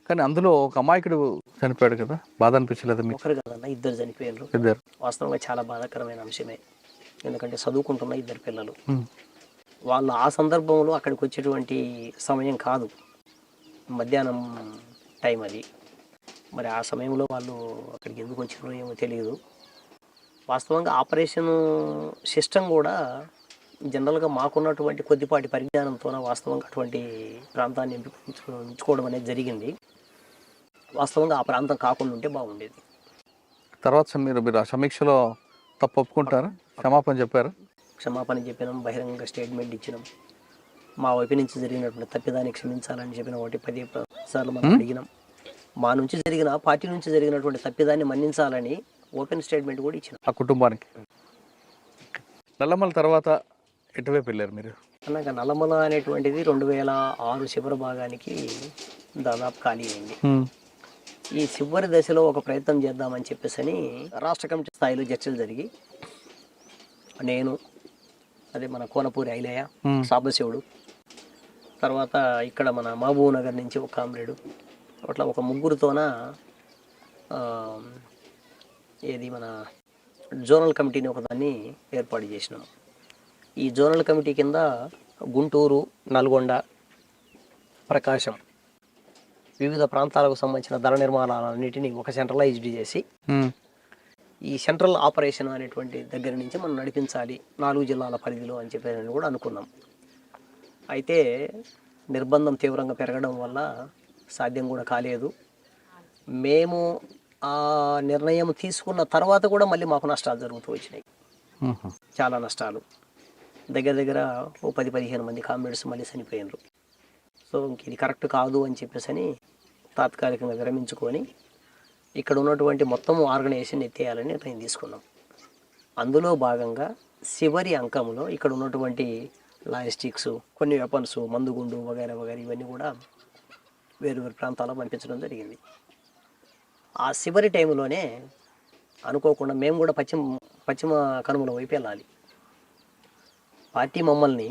కానీ అందులో ఒక అమాయకుడు చనిపోయాడు కదా, బాధ అనిపించలేదు మీకు? ఒకరు కదన్నా, ఇద్దరు చనిపోయారు. ఇద్దరు. వాస్తవంగా చాలా బాధాకరమైన అంశమే. ఎందుకంటే చదువుకుంటున్న ఇద్దరు పిల్లలు, ఉమ్. వాళ్ళు ఆ సందర్భంలో అక్కడికి వచ్చేటువంటి సమయం కాదు, మధ్యాహ్నం టైం అది. మరి ఆ సమయంలో వాళ్ళు అక్కడికి ఎందుకు వచ్చినారో ఏమో తెలియదు. వాస్తవంగా ఆపరేషన్ సిస్టమ్ కూడా జనరల్గా మాకున్నటువంటి కొద్దిపాటి పరిజ్ఞానంతోన వాస్తవంగా అటువంటి ప్రాంతాన్ని ఎంచుకోవడం అనేది జరిగింది. వాస్తవంగా ఆ ప్రాంతం కాకుండా ఉంటే బాగుండేది. తర్వాత మీరు ఆ సమీక్షలో తప్పు ఒప్పుకుంటారా? క్షమాపణ చెప్పారా? క్షమాపణ చెప్పినాం, బహిరంగ స్టేట్మెంట్ ఇచ్చినాం. మా వైపు నుంచి జరిగినటువంటి తప్పిదాన్ని క్షమించాలని చెప్పిన 10 సార్లు మనం అడిగినాం. మా నుంచి జరిగిన, పార్టీ నుంచి జరిగినటువంటి తప్పిదాన్ని మన్నించాలని ఓపెన్ స్టేట్మెంట్ కూడా ఇచ్చినాం ఆ కుటుంబానికి. నల్లమల తర్వాత ఎటువైపు వెళ్ళారు మీరు? అన్నాక నల్లమల అనేటువంటిది 2006 చివరి భాగానికి దాదాపు ఖాళీ అయింది. ఈ చివరి దశలో ఒక ప్రయత్నం చేద్దామని చెప్పేసి రాష్ట్ర కమిటీ స్థాయిలో చర్చలు జరిగి, నేను, అదే మన కోనపూరి ఐలయ్య, సాంబశివుడు, తర్వాత ఇక్కడ మన మహబూబ్ నగర్ నుంచి ఒక కామ్రేడు, అట్లా ఒక ముగ్గురుతోన ఏది మన జోనల్ కమిటీని ఒకదాన్ని ఏర్పాటు చేసినాం. ఈ జోనల్ కమిటీ కింద గుంటూరు, నల్గొండ, ప్రకాశం వివిధ ప్రాంతాలకు సంబంధించిన ధర నిర్మాణాలన్నిటినీ ఒక సెంట్రలైజ్డ్ చేసి ఈ సెంట్రల్ ఆపరేషన్ అనేటువంటి దగ్గర నుంచి మనం నడిపించాలి 4 జిల్లాల పరిధిలో అని చెప్పి కూడా అనుకున్నాం. అయితే నిర్బంధం తీవ్రంగా పెరగడం వల్ల సాధ్యం కూడా కాలేదు. మేము ఆ నిర్ణయం తీసుకున్న తర్వాత కూడా మళ్ళీ మాకు నష్టాలు జరుగుతూ వచ్చినాయి, చాలా నష్టాలు. దగ్గర దగ్గర ఓ 10-15 మంది కామ్రేడ్స్ మళ్ళీ చనిపోయినారు. సో ఇంక ఇది కరెక్ట్ కాదు అని చెప్పేసి తాత్కాలికంగా విరమించుకొని ఇక్కడ ఉన్నటువంటి మొత్తం ఆర్గనైజేషన్ ఎత్తేయాలని నిర్ణయం తీసుకున్నాం. అందులో భాగంగా చివరి అంకంలో ఇక్కడ ఉన్నటువంటి లాజిస్టిక్స్, కొన్ని వెపన్స్, మందుగుండు వగైరా వగైరా ఇవన్నీ కూడా వేరు వేరు ప్రాంతాల్లో పంపించడం జరిగింది. ఆ చివరి టైంలోనే అనుకోకుండా మేము కూడా పశ్చిమ కనుమల వైపు వెళ్ళాలి. పార్టీ మమ్మల్ని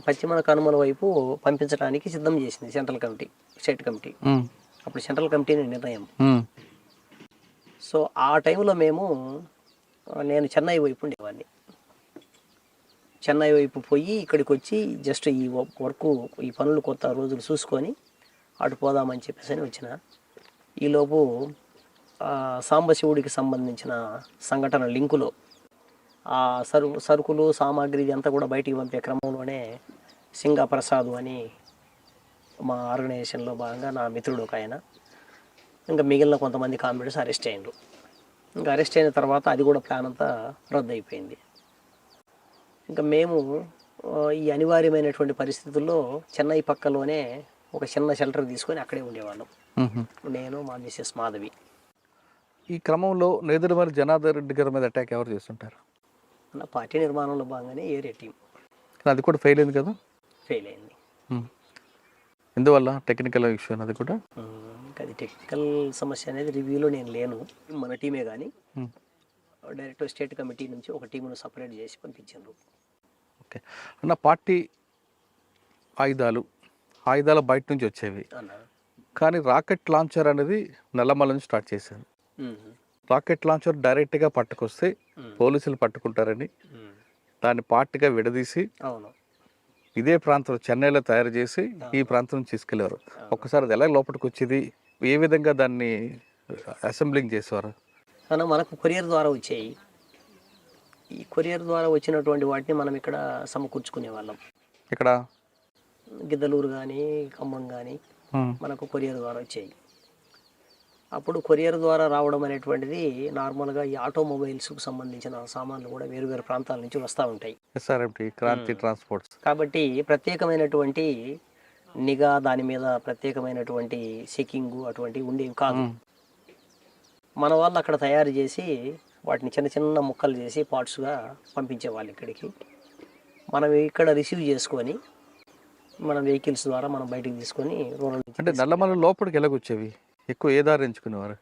పశ్చిమ కనుమల వైపు పంపించడానికి సిద్ధం చేసింది సెంట్రల్ కమిటీ, స్టేట్ కమిటీ. అప్పుడు సెంట్రల్ కమిటీ నిర్ణయం. సో ఆ టైంలో నేను చెన్నై వైపు ఉండేవాడిని. చెన్నై వైపు పోయి ఇక్కడికి వచ్చి జస్ట్ ఈ వర్క్, ఈ పనులు కొత్త రోజులు చూసుకొని అటు పోదామని చెప్పేసి వచ్చిన. ఈలోపు సాంబశివుడికి సంబంధించిన సంఘటన లింకులో ఆ సరుకులు సామాగ్రి అంతా కూడా బయటికి పంపే క్రమంలోనే సింగా ప్రసాద్ అని మా ఆర్గనైజేషన్లో భాగంగా నా మిత్రుడు ఒక ఆయన, ఇంకా మిగిలిన కొంతమంది కామ్రేడ్స్ అరెస్ట్ అయ్యారు. ఇంకా అరెస్ట్ అయిన తర్వాత అది కూడా ప్లాన్ అంతా రద్దు అయిపోయింది. ఇంకా మేము ఈ అనివార్యమైనటువంటి పరిస్థితుల్లో చెన్నై పక్కలోనే ఒక చిన్న షెల్టర్ తీసుకొని అక్కడే ఉండేవాళ్ళం, నేను, మా మిస్సెస్ మాధవి. ఈ క్రమంలో నేదురుమల్లి జనార్దన్ రెడ్డి గారి మీద అటాక్ ఎవరు చేస్తుంటారు? నా పార్టీ నిర్మాణంలో భాగంగానే ఏరియా టీం. అది కూడా ఫెయిల్ అయింది కదా? ఫెయిల్ అయింది. ఎందువల్ల? టెక్నికల్ ఇష్యూ అది కూడా. అది టెక్నికల్ సమస్య అనేది రివ్యూలో నేను లేను. మన టీమే కానీ డైరెక్ట్ స్టేట్ కమిటీ నుంచి ఒక టీమును సపరేట్ చేసి పంపించారు. ఓకే అన్న, పార్టీ ఆయుధాలు బయట నుంచి వచ్చేవి, కానీ రాకెట్ లాంచర్ అనేది నల్లమల నుంచి స్టార్ట్ చేశారు. రాకెట్ లాంచర్ డైరెక్ట్గా పట్టుకొస్తే పోలీసులు పట్టుకుంటారని దాన్ని పార్టీగా విడదీసి ఇదే ప్రాంతంలో చెన్నైలో తయారు చేసి ఈ ప్రాంతం నుంచి తీసుకెళ్లేవారు. ఒక్కసారి అది ఎలా లోపలికి వచ్చేది, ఏ విధంగా దాన్ని అసెంబ్లింగ్ చేసేవారు? మనకు కొరియర్ ద్వారా వచ్చాయి. ఈ కొరియర్ ద్వారా వచ్చినటువంటి వాటిని మనం ఇక్కడ సమకూర్చుకునే వాళ్ళం. ఇక్కడ గిద్దలూరు కానీ ఖమ్మం కానీ మనకు కొరియర్ ద్వారా వచ్చాయి. అప్పుడు కొరియర్ ద్వారా రావడం అనేటువంటిది నార్మల్గా ఈ ఆటోమొబైల్స్కు సంబంధించిన సామాన్లు కూడా వేరు వేరు ప్రాంతాల నుంచి వస్తూ ఉంటాయి. క్రాంతి ట్రాన్స్పోర్ట్స్. కాబట్టి ప్రత్యేకమైనటువంటి నిఘా, దాని మీద ప్రత్యేకమైనటువంటి చెకింగ్ అటువంటివి ఉండేవి కాదు. మన వాళ్ళు అక్కడ తయారు చేసి వాటిని చిన్న చిన్న ముక్కలు చేసి పార్ట్స్గా పంపించేవాళ్ళు ఇక్కడికి. మనం ఇక్కడ రిసీవ్ చేసుకొని మన వెహికల్స్ ద్వారా మనం బయటకు తీసుకొని రూరల్. అంటే నల్లమల లోపలికి ఎలాగొచ్చేవి? ఎక్కువ ఏ దారి ఎంచుకునేవారు?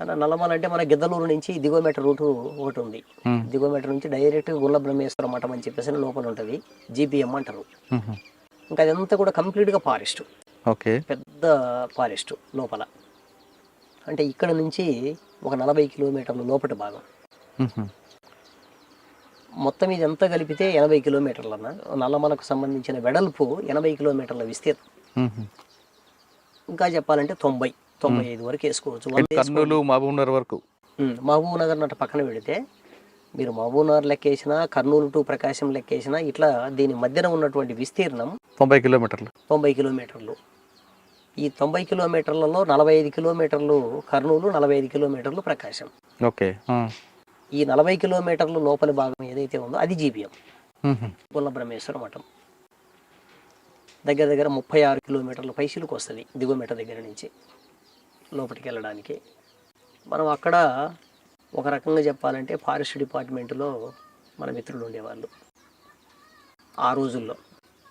అలా నల్లమల అంటే మన గిద్దలూరు నుంచి దిగోమెట రూటు ఒకటి ఉంది. దిగోమెట నుంచి డైరెక్ట్ గుల్ల బ్రహ్మేశ్వర మఠం అని చెప్పేసి లోపల ఉంటుంది, జీపీఎం అంటారు. ఇంకా అదంతా కూడా కంప్లీట్గా ఫారెస్ట్, ఓకే, పెద్ద ఫారెస్ట్ లోపల. అంటే ఇక్కడ నుంచి ఒక 40 కిలోమీటర్ల లోపటి భాగం. మొత్తం ఇదంతా కలిపితే 80 కిలోమీటర్లు అన్న. నల్లమలకు సంబంధించిన వెడల్పు 80 కిలోమీటర్ల విస్తీర్ణం. ఇంకా చెప్పాలంటే 90-95 వరకు వేసుకోవచ్చు. కర్నూలు మహబూబ్ నగర్ వరకు. మహబూబ్ నగర్ నట్టు పక్కన పెడితే మీరు మహబూబ్ నగర్ లెక్కేసినా, కర్నూలు టు ప్రకాశం లెక్కేసినా, ఇట్లా దీని మధ్యన ఉన్నటువంటి విస్తీర్ణం 90 కిలోమీటర్లు. 90 కిలోమీటర్లు. ఈ 90 కిలోమీటర్లలో 45 కిలోమీటర్లు కర్నూలు, 45 కిలోమీటర్లు ప్రకాశం. ఓకే. ఈ 40 కిలోమీటర్లు లోపలి భాగం ఏదైతే ఉందో అది జీబీఎం, గుల్ల బ్రహ్మేశ్వర మఠం. దగ్గర దగ్గర 36 కిలోమీటర్ల పైసలకు వస్తుంది దిగుమెట దగ్గర నుంచి లోపలికి వెళ్ళడానికి. మనం అక్కడ ఒక రకంగా చెప్పాలంటే ఫారెస్ట్ డిపార్ట్మెంట్లో మన మిత్రులు ఉండేవాళ్ళు ఆ రోజుల్లో.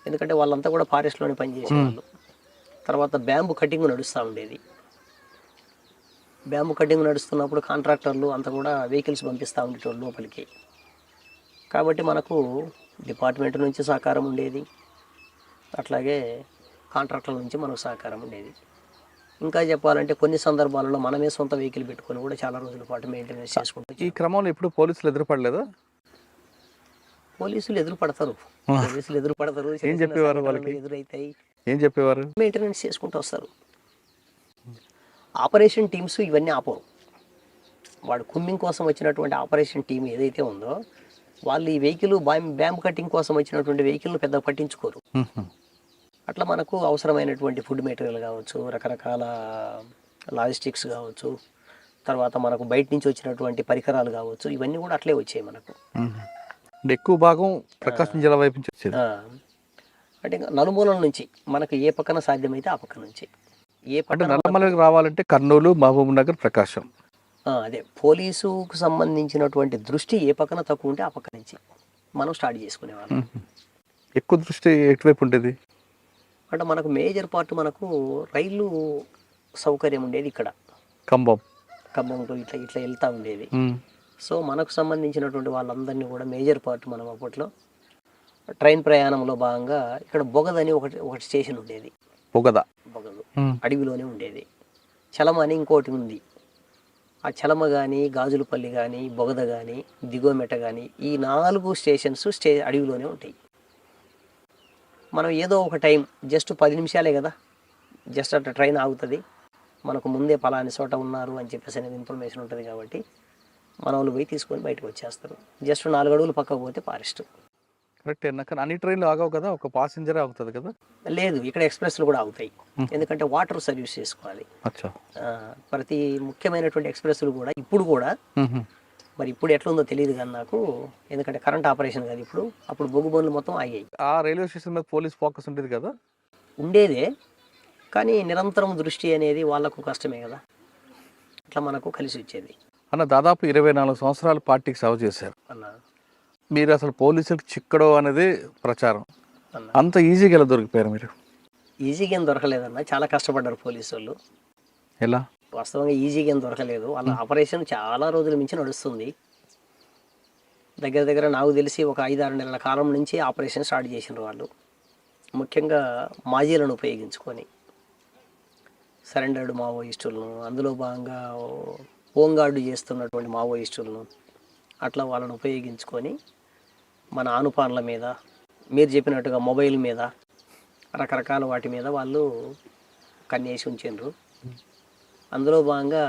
ఎందుకంటే వాళ్ళంతా కూడా ఫారెస్ట్లోనే పనిచేసేవాళ్ళు. తర్వాత బ్యాంబు కటింగ్ నడుస్తూ ఉండేది. బ్యాంబు కటింగ్ నడుస్తున్నప్పుడు కాంట్రాక్టర్లు అంతా కూడా వెహికల్స్ పంపిస్తూ ఉండేటోళ్ళు లోపలికి. కాబట్టి మనకు డిపార్ట్మెంట్ నుంచి సహకారం ఉండేది, అట్లాగే కాంట్రాక్టర్ల నుంచి మనకు సహకారం ఉండేది. ఇంకా చెప్పాలంటే కొన్ని సందర్భాలలో మనమే సొంత వెహికల్ పెట్టుకొని కూడా చాలా రోజుల పాటు మెయింటెనెన్స్ చేసుకుంటాం. ఈ క్రమంలో ఎప్పుడు పోలీసులు ఎదురుపడలేదా? పోలీసులు ఎదురుపడతారు. ఏం చెప్పేవారు వాళ్ళకి? ఎదురైతాయి. ఏం చెప్పేవారు? మెయింటెనెన్స్ చేసుకుంటూ వస్తారు. ఆపరేషన్ టీమ్స్ ఇవన్నీ ఆపరు. వాడు కుమ్మింగ్ కోసం వచ్చినటువంటి ఆపరేషన్ టీం ఏదైతే ఉందో వాళ్ళు ఈ వెహికల్ బ్యాంబ్ కటింగ్ కోసం వచ్చినటువంటి వెహికల్ను పెద్ద పట్టించుకోరు. అట్లా మనకు అవసరమైనటువంటి ఫుడ్ మెటీరియల్ కావచ్చు, రకరకాల లాజిస్టిక్స్ కావచ్చు, తర్వాత మనకు బయట నుంచి వచ్చినటువంటి పరికరాలు కావచ్చు, ఇవన్నీ కూడా అట్లే వచ్చాయి మనకు. ఎక్కువ భాగం ప్రకాశం జిల్లా వైపు నుంచి వచ్చేది. అంటే నలుమూలల నుంచి మనకు ఏ పక్కన సాధ్యమైతే ఆ పక్క నుంచి. అంటే నల్లమలకి రావాలంటే కర్నూలు, మహబూబ్ నగర్, ప్రకాశం. అదే పోలీసుకు సంబంధించినటువంటి దృష్టి ఏ పక్కన తక్కువ ఉంటే ఆ పక్క నుంచి మనం స్టార్ట్ చేసుకునేవాళ్ళం. ఎక్కువ దృష్టి ఎటువైపు ఉండేది అంటే మనకు మేజర్ పార్ట్ మనకు రైలు సౌకర్యం ఉండేది ఇక్కడ ఖమ్మం టు ఇట్లా ఇట్లా వెళ్తూ ఉండేది. సో మనకు సంబంధించినటువంటి వాళ్ళందరినీ కూడా మేజర్ పార్ట్ మనం అప్పట్లో ట్రైన్ ప్రయాణంలో భాగంగా ఇక్కడ బొగదని ఒకటి స్టేషన్ ఉండేది. బొగదు అడవిలోనే ఉండేది. చలమ అని ఇంకోటి ఉంది. ఆ చలమ కానీ, గాజులపల్లి కానీ, బొగద కానీ, దిగోమెట కానీ, ఈ 4 స్టేషన్స్ అడవిలోనే ఉంటాయి. మనం ఏదో ఒక టైం జస్ట్ 10 నిమిషాలే కదా, జస్ట్ అట్లా ట్రైన్ ఆగుతుంది, మనకు ముందే పలాని చోట ఉన్నారు అని చెప్పేసి అనేది ఇన్ఫర్మేషన్ ఉంటుంది. కాబట్టి మన వాళ్ళు పోయి తీసుకొని బయటకు వచ్చేస్తారు. జస్ట్ 4 అడుగులు పక్కకు పోతే ఫారెస్ట్. కరెక్ట్. కానీ అన్ని ట్రైన్లు ఆగవు కదా, ఒక పాసింజరే ఆగుతుంది కదా? లేదు, ఇక్కడ ఎక్స్ప్రెస్లు కూడా ఆగుతాయి. ఎందుకంటే వాటర్ సర్వీస్ చేసుకోవాలి. ప్రతి ముఖ్యమైనటువంటి ఎక్స్ప్రెస్లు కూడా ఇప్పుడు కూడా, మరి ఇప్పుడు ఎట్లుందో తెలియదు కానీ నాకు, ఎందుకంటే కరెంట్ ఆపరేషన్ కాదు ఇప్పుడు, అప్పుడు బొగ్గు బండ్లు మొత్తం ఆగాయి. ఆ రైల్వే స్టేషన్ మీద పోలీస్ ఫోకస్ ఉండేది కదా? ఉండేదే, కానీ నిరంతరం దృష్టి అనేది వాళ్ళకు కష్టమే కదా, అట్లా మనకు కలిసి వచ్చేది. అన్న దాదాపు 24 సంవత్సరాలు పార్టీకి సేవ చేశారు అన్న. మీరు అసలు పోలీసులకు చిక్కడో అనేది ప్రచారం, అంత ఈజీగా ఎలా దొరికిపోయారు మీరు? ఈజీగా ఏం దొరకలేదన్న, చాలా కష్టపడ్డారు పోలీసు వాళ్ళు. ఎలా? వాస్తవంగా ఈజీగా ఏం దొరకలేదు. వాళ్ళ ఆపరేషన్ చాలా రోజుల నుంచి నడుస్తుంది. దగ్గర దగ్గర నాకు తెలిసి ఒక 5-6 నెలల కాలం నుంచి ఆపరేషన్ స్టార్ట్ చేసినారు వాళ్ళు. ముఖ్యంగా మాజీలను ఉపయోగించుకొని సరెండర్డ్ మావోయిస్టులను, అందులో భాగంగా హోంగార్డు చేస్తున్నటువంటి మావోయిస్టులను, అట్లా వాళ్ళని ఉపయోగించుకొని మన ఆనుపాన్ల మీద, మీరు చెప్పినట్టుగా మొబైల్ మీద, రకరకాల వాటి మీద వాళ్ళు కన్నేసి ఉంచిండ్రు. అందులో భాగంగా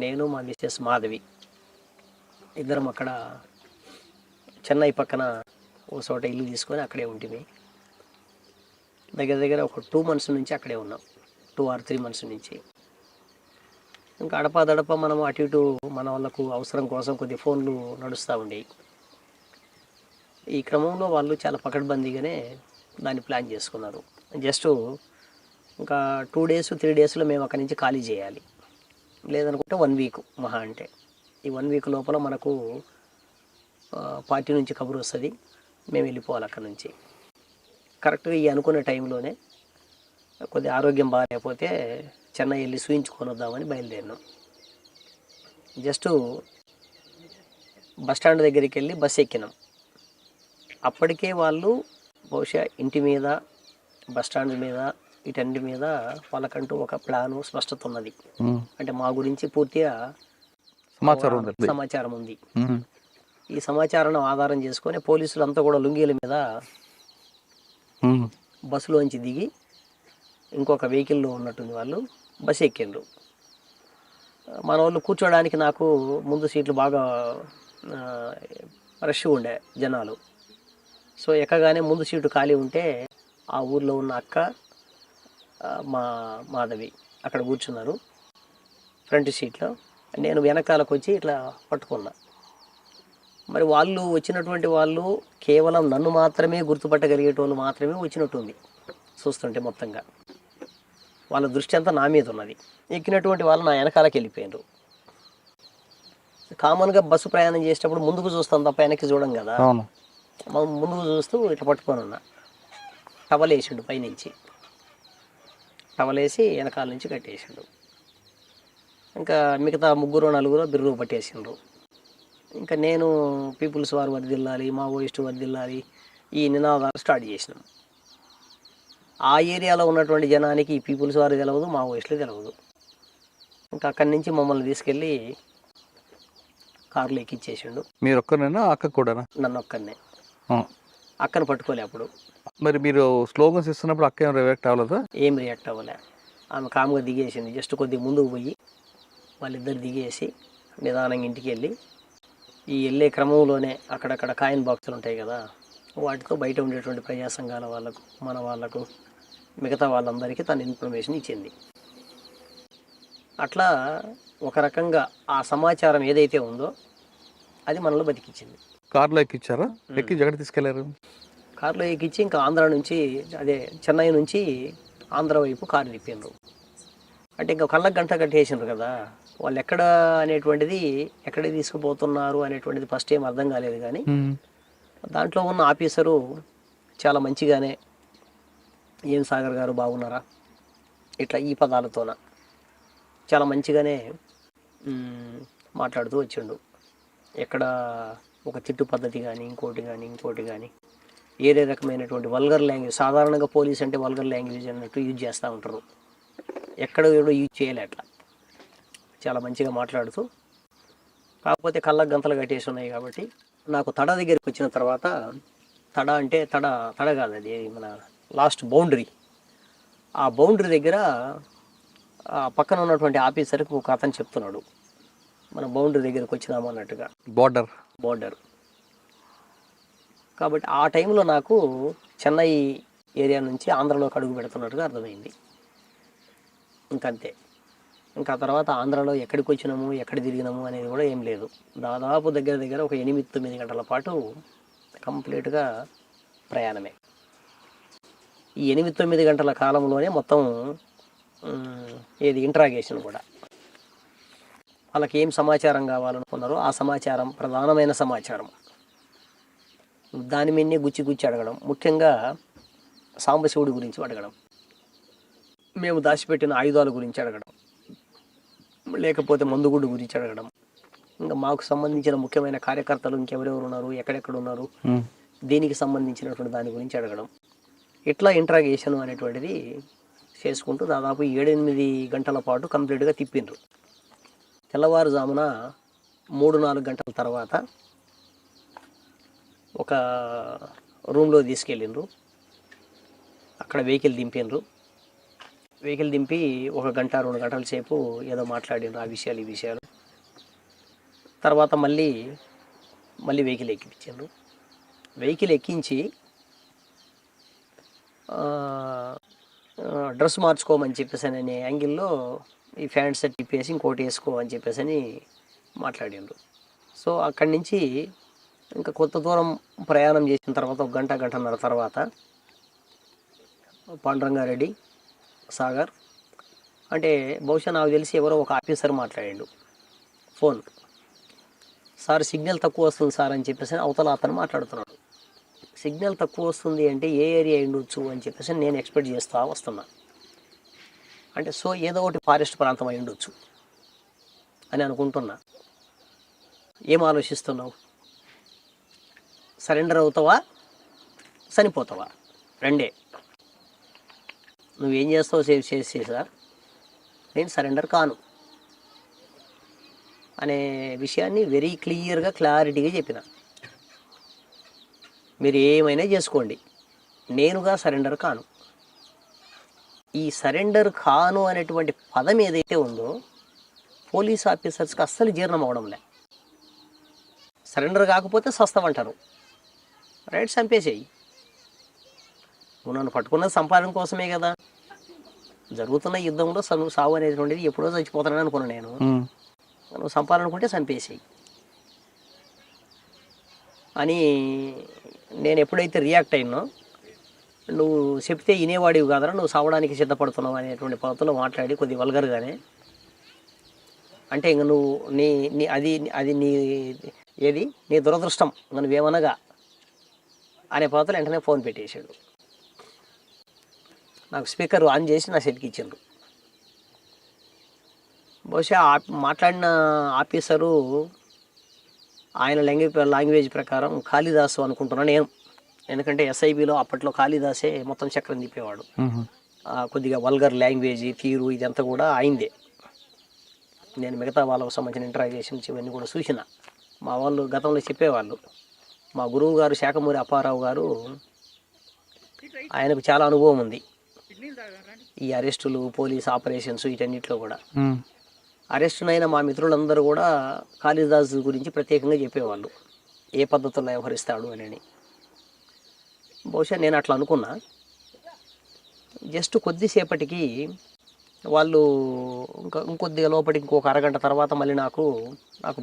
నేను, మా మిస్సెస్ మాధవి ఇద్దరం అక్కడ చెన్నై పక్కన ఓ చోట ఇల్లు తీసుకొని అక్కడే ఉంటుంది. దగ్గర దగ్గర ఒక 2 months నుంచి అక్కడే ఉన్నాం, 2 or 3 months నుంచి. ఇంకా అడప మనం అటు ఇటు మన వాళ్ళకు అవసరం కోసం కొద్ది ఫోన్లు నడుస్తూ ఉండేవి. ఈ క్రమంలో వాళ్ళు చాలా పకడ్బందీగానే దాన్ని ప్లాన్ చేసుకున్నారు. జస్ట్ ఇంకా 2 days 3 daysలో మేము అక్కడి నుంచి ఖాళీ చేయాలి, లేదనుకుంటే 1 week మహా అంటే. ఈ 1 week లోపల మనకు పార్టీ నుంచి కబురు వస్తుంది, మేము వెళ్ళిపోవాలి అక్కడి నుంచి. కరెక్ట్గా ఈ అనుకున్న టైంలోనే కొద్ది ఆరోగ్యం బాగాలేకపోతే చెన్నై వెళ్ళి చూయించుకొని వద్దామని బయలుదేరినాం. జస్ట్ బస్ స్టాండ్ దగ్గరికి వెళ్ళి బస్సు ఎక్కినాం. అప్పటికే వాళ్ళు బహుశా ఇంటి మీద, బస్ స్టాండ్ మీద, వీటన్నిటి మీద వాళ్ళకంటూ ఒక ప్లాను, స్పష్టత ఉన్నది. అంటే మా గురించి పూర్తిగా సమాచారం ఉంది. ఈ సమాచారాన్ని ఆధారం చేసుకొని పోలీసులంతా కూడా లుంగీల మీద బస్సులోంచి దిగి ఇంకొక వెహికల్లో ఉన్నట్టుంది వాళ్ళు బస్సు ఎక్కిండ్రు. మన వాళ్ళు కూర్చోడానికి నాకు ముందు సీట్లు బాగా రష్ ఉండే జనాలు. సో ఎక్కగానే ముందు సీటు ఖాళీ ఉంటే ఆ ఊర్లో ఉన్న అక్క, మా మాధవి అక్కడ కూర్చున్నారు ఫ్రంట్ సీట్లో. నేను వెనకాలకు వచ్చి ఇట్లా పట్టుకున్నా. మరి వాళ్ళు వచ్చినటువంటి వాళ్ళు కేవలం నన్ను మాత్రమే గుర్తుపట్టగలిగేటోళ్ళు మాత్రమే వచ్చినట్టుంది చూస్తుంటే. మొత్తంగా వాళ్ళ దృష్టి అంతా నా మీద ఉన్నది. ఎక్కినటువంటి వాళ్ళు నా వెనకాలకి వెళ్ళిపోయినారు. కామన్గా బస్సు ప్రయాణం చేసేటప్పుడు ముందుకు చూస్తాం తప్ప వెనక్కి చూడం కదా. ముందుకు చూస్తూ ఇట్లా పట్టుకొని ఉన్నా. టవల్ వేసిండు పైనుంచి, టవల్ వేసి వెనకాల నుంచి కట్టేసిండు. ఇంకా మిగతా 3-4 బిర్రు పట్టేసిండ్రు. ఇంకా నేను పీపుల్స్ వారు వర్దిల్లాలి, మావోయిస్టు వర్దిల్లాలి ఈ నినాదాలు స్టార్ట్ చేసినాం. ఆ ఏరియాలో ఉన్నటువంటి జనానికి ఈ పీపుల్స్ వారు తెలియదు, మావోయిస్టులు తెలియదు. ఇంకా అక్కడి నుంచి మమ్మల్ని తీసుకెళ్ళి కారులో ఎక్కిచ్చేసిండు. మీరు ఒక్కరినైనా అక్క కూడా? నన్ను ఒక్కరినే. అక్కను పట్టుకోలే అప్పుడు. మరి మీరు స్లోగన్స్ ఇస్తున్నప్పుడు అక్క ఏం రియాక్ట్ అవ్వలేదా? ఏం రియాక్ట్ అవ్వలే. ఆమె కామ్గా దిగేసింది. జస్ట్ కొద్దిగా ముందుకు పోయి వాళ్ళిద్దరు దిగేసి నిదానంగా ఇంటికి వెళ్ళి ఈ వెళ్ళే క్రమంలోనే అక్కడక్కడ కాయిన్ బాక్సులు ఉంటాయి కదా, వాటితో బయట ఉండేటువంటి ప్రజా సంఘాల వాళ్ళకు, మన వాళ్ళకు, మిగతా వాళ్ళందరికీ తన ఇన్ఫర్మేషన్ ఇచ్చింది. అట్లా ఒక రకంగా ఆ సమాచారం ఏదైతే ఉందో అది మనలో బతికించింది. కార్లో ఎక్కించారా? ఎక్కి ఎక్కడ తీసుకెళ్లారు? కారులో ఎక్కించి ఇంకా ఆంధ్ర నుంచి, అదే చెన్నై నుంచి ఆంధ్ర వైపు కారు తిప్పిండ్రు. అంటే ఇంకా కళ్ళకు గంట కట్టేసిండ్రు కదా, వాళ్ళు ఎక్కడ అనేటువంటిది, ఎక్కడికి తీసుకుపోతున్నారు అనేటువంటిది ఫస్ట్ ఏం అర్థం కాలేదు. కానీ దాంట్లో ఉన్న ఆఫీసరు చాలా మంచిగానే, ఏం సాగర్ గారు బాగున్నారా, ఇట్లా ఈ పదాలతోన చాలా మంచిగానే మాట్లాడుతూ వచ్చిండు. ఎక్కడ ఒక తిట్టు పద్ధతి కానీ ఇంకోటి కానీ ఏదే రకమైనటువంటి వల్గర్ లాంగ్వేజ్, సాధారణంగా పోలీస్ అంటే వల్గర్ లాంగ్వేజ్ అన్నట్టు యూజ్ చేస్తూ ఉంటారు. ఎక్కడ ఏడో యూజ్ చేయలే. అట్లా చాలా మంచిగా మాట్లాడుతూ, కాకపోతే కళ్ళకు గంతలు కట్టేసి ఉన్నాయి కాబట్టి నాకు తడ దగ్గరికి వచ్చిన తర్వాత, తడ అంటే తడ కాదు, అది మన లాస్ట్ బౌండరీ. ఆ బౌండరీ దగ్గర పక్కన ఉన్నటువంటి ఆఫీసర్కి ఒక అతను చెప్తున్నాడు, మన బౌండరీ దగ్గరికి వచ్చినాము అన్నట్టుగా. బోర్డర్ కాబట్టి ఆ టైంలో నాకు చెన్నై ఏరియా నుంచి ఆంధ్రలోకి అడుగు పెడుతున్నట్టుగా అర్థమైంది. ఇంకంతే. ఇంకా తర్వాత ఆంధ్రాలో ఎక్కడికి వచ్చినాము, ఎక్కడ తిరిగినాము అనేది కూడా ఏం లేదు. దాదాపు దగ్గర ఒక 8-9 గంటల పాటు కంప్లీట్గా ప్రయాణమే. ఈ 8-9 గంటల కాలంలోనే మొత్తం ఇంట్రాగేషన్ కూడా. వాళ్ళకి ఏం సమాచారం కావాలనుకున్నారో ఆ సమాచారం, ప్రధానమైన సమాచారం, దాని మీదనే గుచ్చి అడగడం. ముఖ్యంగా సాంబశివుడి గురించి అడగడం, మేము దాచిపెట్టిన ఆయుధాల గురించి అడగడం, లేకపోతే మందుగుడ్డు గురించి అడగడం, ఇంకా మాకు సంబంధించిన ముఖ్యమైన కార్యకర్తలు ఇంకెవరెవరు ఉన్నారు, ఎక్కడెక్కడ ఉన్నారు, దీనికి సంబంధించినటువంటి దాని గురించి అడగడం. ఇట్లా ఇంట్రాగేషన్ అనేటువంటిది చేసుకుంటూ దాదాపు 7-8 గంటల పాటు కంప్లీట్గా తిప్పిండ్రు. తెల్లవారుజామున 3-4 గంటల తర్వాత ఒక రూమ్లో తీసుకెళ్ళిండ్రు. అక్కడ వెహికల్ దింపిండ్రు. వెహికల్ దింపి 1 గంట 2 గంటల సేపు ఏదో మాట్లాడిండ్రు, ఆ విషయాలు ఈ విషయాలు. తర్వాత మళ్ళీ వెహికల్ ఎక్కించిండ్రు. వెహికల్ ఎక్కించి డ్రెస్ మార్చుకోమని చెప్పేసి అనే యాంగిల్లో ఈ ప్యాంట్ షర్ట్ ఇప్పేసి ఇంకోటి వేసుకో అని చెప్పేసి అని మాట్లాడిండ్రు. సో అక్కడి నుంచి ఇంకా కొంత దూరం ప్రయాణం చేసిన తర్వాత 1 గంట గంటన్నర తర్వాత పాండురంగారెడ్డి, సాగర్, అంటే బహుశా నాకు తెలిసి ఎవరో ఒక ఆఫీసర్ మాట్లాడిండు ఫోన్. సార్ సిగ్నల్ తక్కువ వస్తుంది సార్ అని చెప్పేసి అవతల అతను మాట్లాడుతున్నాడు. సిగ్నల్ తక్కువ వస్తుంది అంటే ఏ ఏరియా ఉండొచ్చు అని చెప్పేసి నేను ఎక్స్పెక్ట్ చేస్తూ వస్తున్నా. అంటే సో ఏదో ఒకటి ఫారెస్ట్ ప్రాంతం అయి ఉండొచ్చు అని అనుకుంటున్నా. ఏం ఆలోచిస్తున్నావు? సరెండర్ అవుతావా, చనిపోతావా? రెండే. నువ్వేం చేస్తావు చేసి సార్, నేను సరెండర్ కాను అనే విషయాన్ని వెరీ క్లియర్గా క్లారిటీగా చెప్పిన. మీరు ఏమైనా చేసుకోండి, నేనుగా సరెండర్ కాను. ఈ సరెండర్ కాను అనేటువంటి పదం ఏదైతే ఉందో పోలీస్ ఆఫీసర్స్కి అస్సలు జీర్ణం అవడంలే. సరెండర్ కాకపోతే సస్తామంటారు. రైట్, చంపేసేయి. నువ్వు నన్ను పట్టుకున్నది సంపాదన కోసమే కదా. జరుగుతున్న యుద్ధంలో సావు అనేటువంటిది ఎప్పుడో చచ్చిపోతానని అనుకున్నాను నేను. నువ్వు సంపాదనుకుంటే చంపేసేయి అని నేను ఎప్పుడైతే రియాక్ట్ అయినో, నువ్వు చెప్తే వినేవాడివి కాదరా, నువ్వు సావడానికి సిద్ధపడుతున్నావు అనేటువంటి పద్ధతిలో మాట్లాడి కొద్ది వల్గర్గానే, అంటే ఇంక నువ్వు నీ నీ అది అది నీ ఏది నీ దురదృష్టం నువ్వేమనగా అనే పద్ధతిలో వెంటనే ఫోన్ పెట్టేశాడు. నాకు స్పీకర్ ఆన్ చేసి నా సెల్కి ఇచ్చిండ్రు. బహుశా మాట్లాడిన ఆఫీసరు ఆయన లాంగ్వేజ్ ప్రకారం కాళిదాసు అనుకుంటున్నాను నేను. ఎందుకంటే ఎస్ఐబిలో అప్పట్లో కాళిదాసే మొత్తం చక్రం తిప్పేవాడు. కొద్దిగా వల్గర్ లాంగ్వేజ్ తీరు ఇదంతా కూడా అయిందే. నేను మిగతా వాళ్ళకు సంబంధించిన ఇంటరాగేషన్స్ ఇవన్నీ కూడా చూసిన. మా వాళ్ళు గతంలో చెప్పేవాళ్ళు. మా గురువు గారు శాఖమూరి అప్పారావు గారు, ఆయనకు చాలా అనుభవం ఉంది ఈ అరెస్టులు, పోలీస్ ఆపరేషన్స్ వీటన్నిటిలో కూడా. అరెస్టునైన మా మిత్రులందరూ కూడా కాళిదాసు గురించి ప్రత్యేకంగా చెప్పేవాళ్ళు, ఏ పద్ధతుల్లో వ్యవహరిస్తాడు అని. బహుశా నేను అట్లా అనుకున్నా. జస్ట్ కొద్దిసేపటికి వాళ్ళు ఇంకొద్దిగా లోపలికి ఇంకొక అరగంట తర్వాత మళ్ళీ నాకు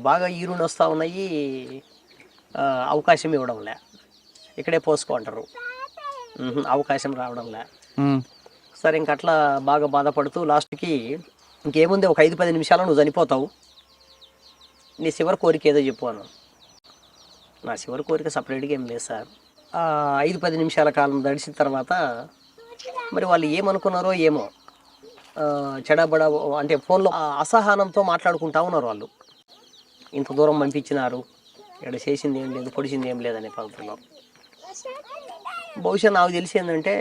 బాగా ఈరుని వస్తూ ఉన్నాయి, అవకాశం ఇవ్వడంలే. ఇక్కడే పోసుకో అంటారు, అవకాశం రావడంలే. సరే ఇంకట్లా బాగా బాధపడుతూ లాస్ట్కి ఇంకేముంది, ఒక 5-10 నిమిషాలు నువ్వు చనిపోతావు, నీ చివరి కోరిక ఏదో చెప్పు అను. నా చివరి కోరిక సపరేట్గా ఏం లేదు సార్. 5-10 నిమిషాల కాలం గడిచిన తర్వాత మరి వాళ్ళు ఏమనుకున్నారో ఏమో, చెడబడ అంటే ఫోన్లో అసహనంతో మాట్లాడుకుంటా ఉన్నారు వాళ్ళు. ఇంత దూరం పంపించినారు, ఇక్కడ చేసింది ఏం లేదు, పొడిచింది ఏం లేదనే పద్ధతిలో. బహుశా నాకు తెలిసి ఏంటంటే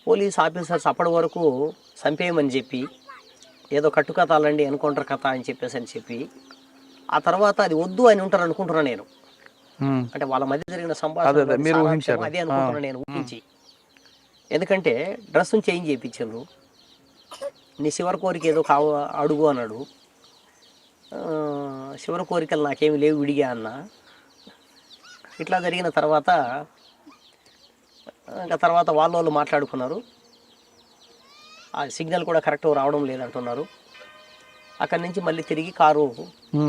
పోలీస్ ఆఫీసర్స్ అప్పటి వరకు చంపేయమని చెప్పి, ఏదో కట్టుకథ అలాంటి ఎన్కౌంటర్ కథ అని చెప్పి ఆ తర్వాత అది వద్దు అని ఉంటారు అనుకుంటున్నాను నేను. అంటే వాళ్ళ మధ్య జరిగిన సంభాషణ అదే అనుకుంటున్నాను నేను ఊహించి. ఎందుకంటే డ్రెస్సును చేంజ్ చేయించారు, నీ చివరి కోరిక ఏదో అడుగు అన్నాడు. చివరి కోరికలు నాకేమి లేవు విడిగా అన్న. ఇట్లా జరిగిన తర్వాత ఇంకా తర్వాత వాళ్ళు మాట్లాడుకున్నారు. ఆ సిగ్నల్ కూడా కరెక్ట్ రావడం లేదంటున్నారు. అక్కడి నుంచి మళ్ళీ తిరిగి కారు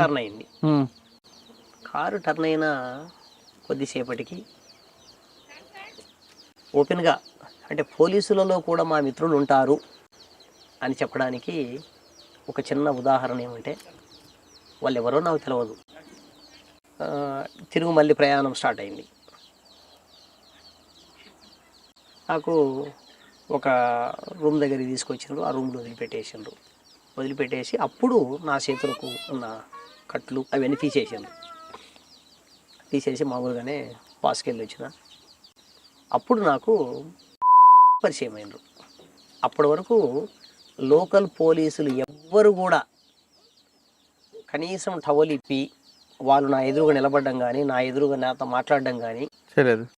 టర్న్ అయింది. కారు టర్న్ అయిన కొద్దిసేపటికి ఓపెన్గా, అంటే పోలీసులలో కూడా మా మిత్రులు ఉంటారు అని చెప్పడానికి ఒక చిన్న ఉదాహరణ ఏమంటే, వాళ్ళు ఎవరో నాకు తెలియదు. తిరుగు మళ్ళీ ప్రయాణం స్టార్ట్ అయింది. నాకు ఒక రూమ్ దగ్గరికి తీసుకొచ్చిండ్రు, ఆ రూమ్లో వదిలిపెట్టేసి అప్పుడు నా చేతులకు ఉన్న కట్లు అవన్నీ తీసేసి మామూలుగానే పాస్కెళ్ళి వచ్చిన. అప్పుడు నాకు పరిచయం అయినరు. అప్పటి వరకు లోకల్ పోలీసులు ఎవ్వరు కూడా కనీసం టవలిప్పి వాళ్ళు నా ఎదురుగా నిలబడడం కానీ, నా ఎదురుగా నాతో మాట్లాడడం కానీ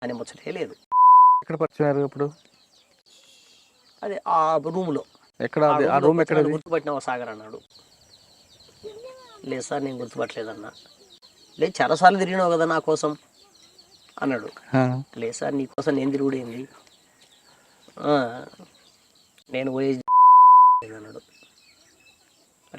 అని ముచ్చటే లేదు. ఎక్కడ పరిచయం ఇప్పుడు? అదే ఆ రూమ్లో. ఎక్కడ ఆ రూమ్? ఎక్కడ గుర్తుపట్టినావా సాగర్ అన్నాడు. లేదు సార్ నేను గుర్తుపట్టలేదన్నా. లేదు చాలాసార్లు తిరిగినావు కదా నా కోసం అన్నాడు. లేదు సార్ నీ కోసం నేను తిరుగుడేంది, నేను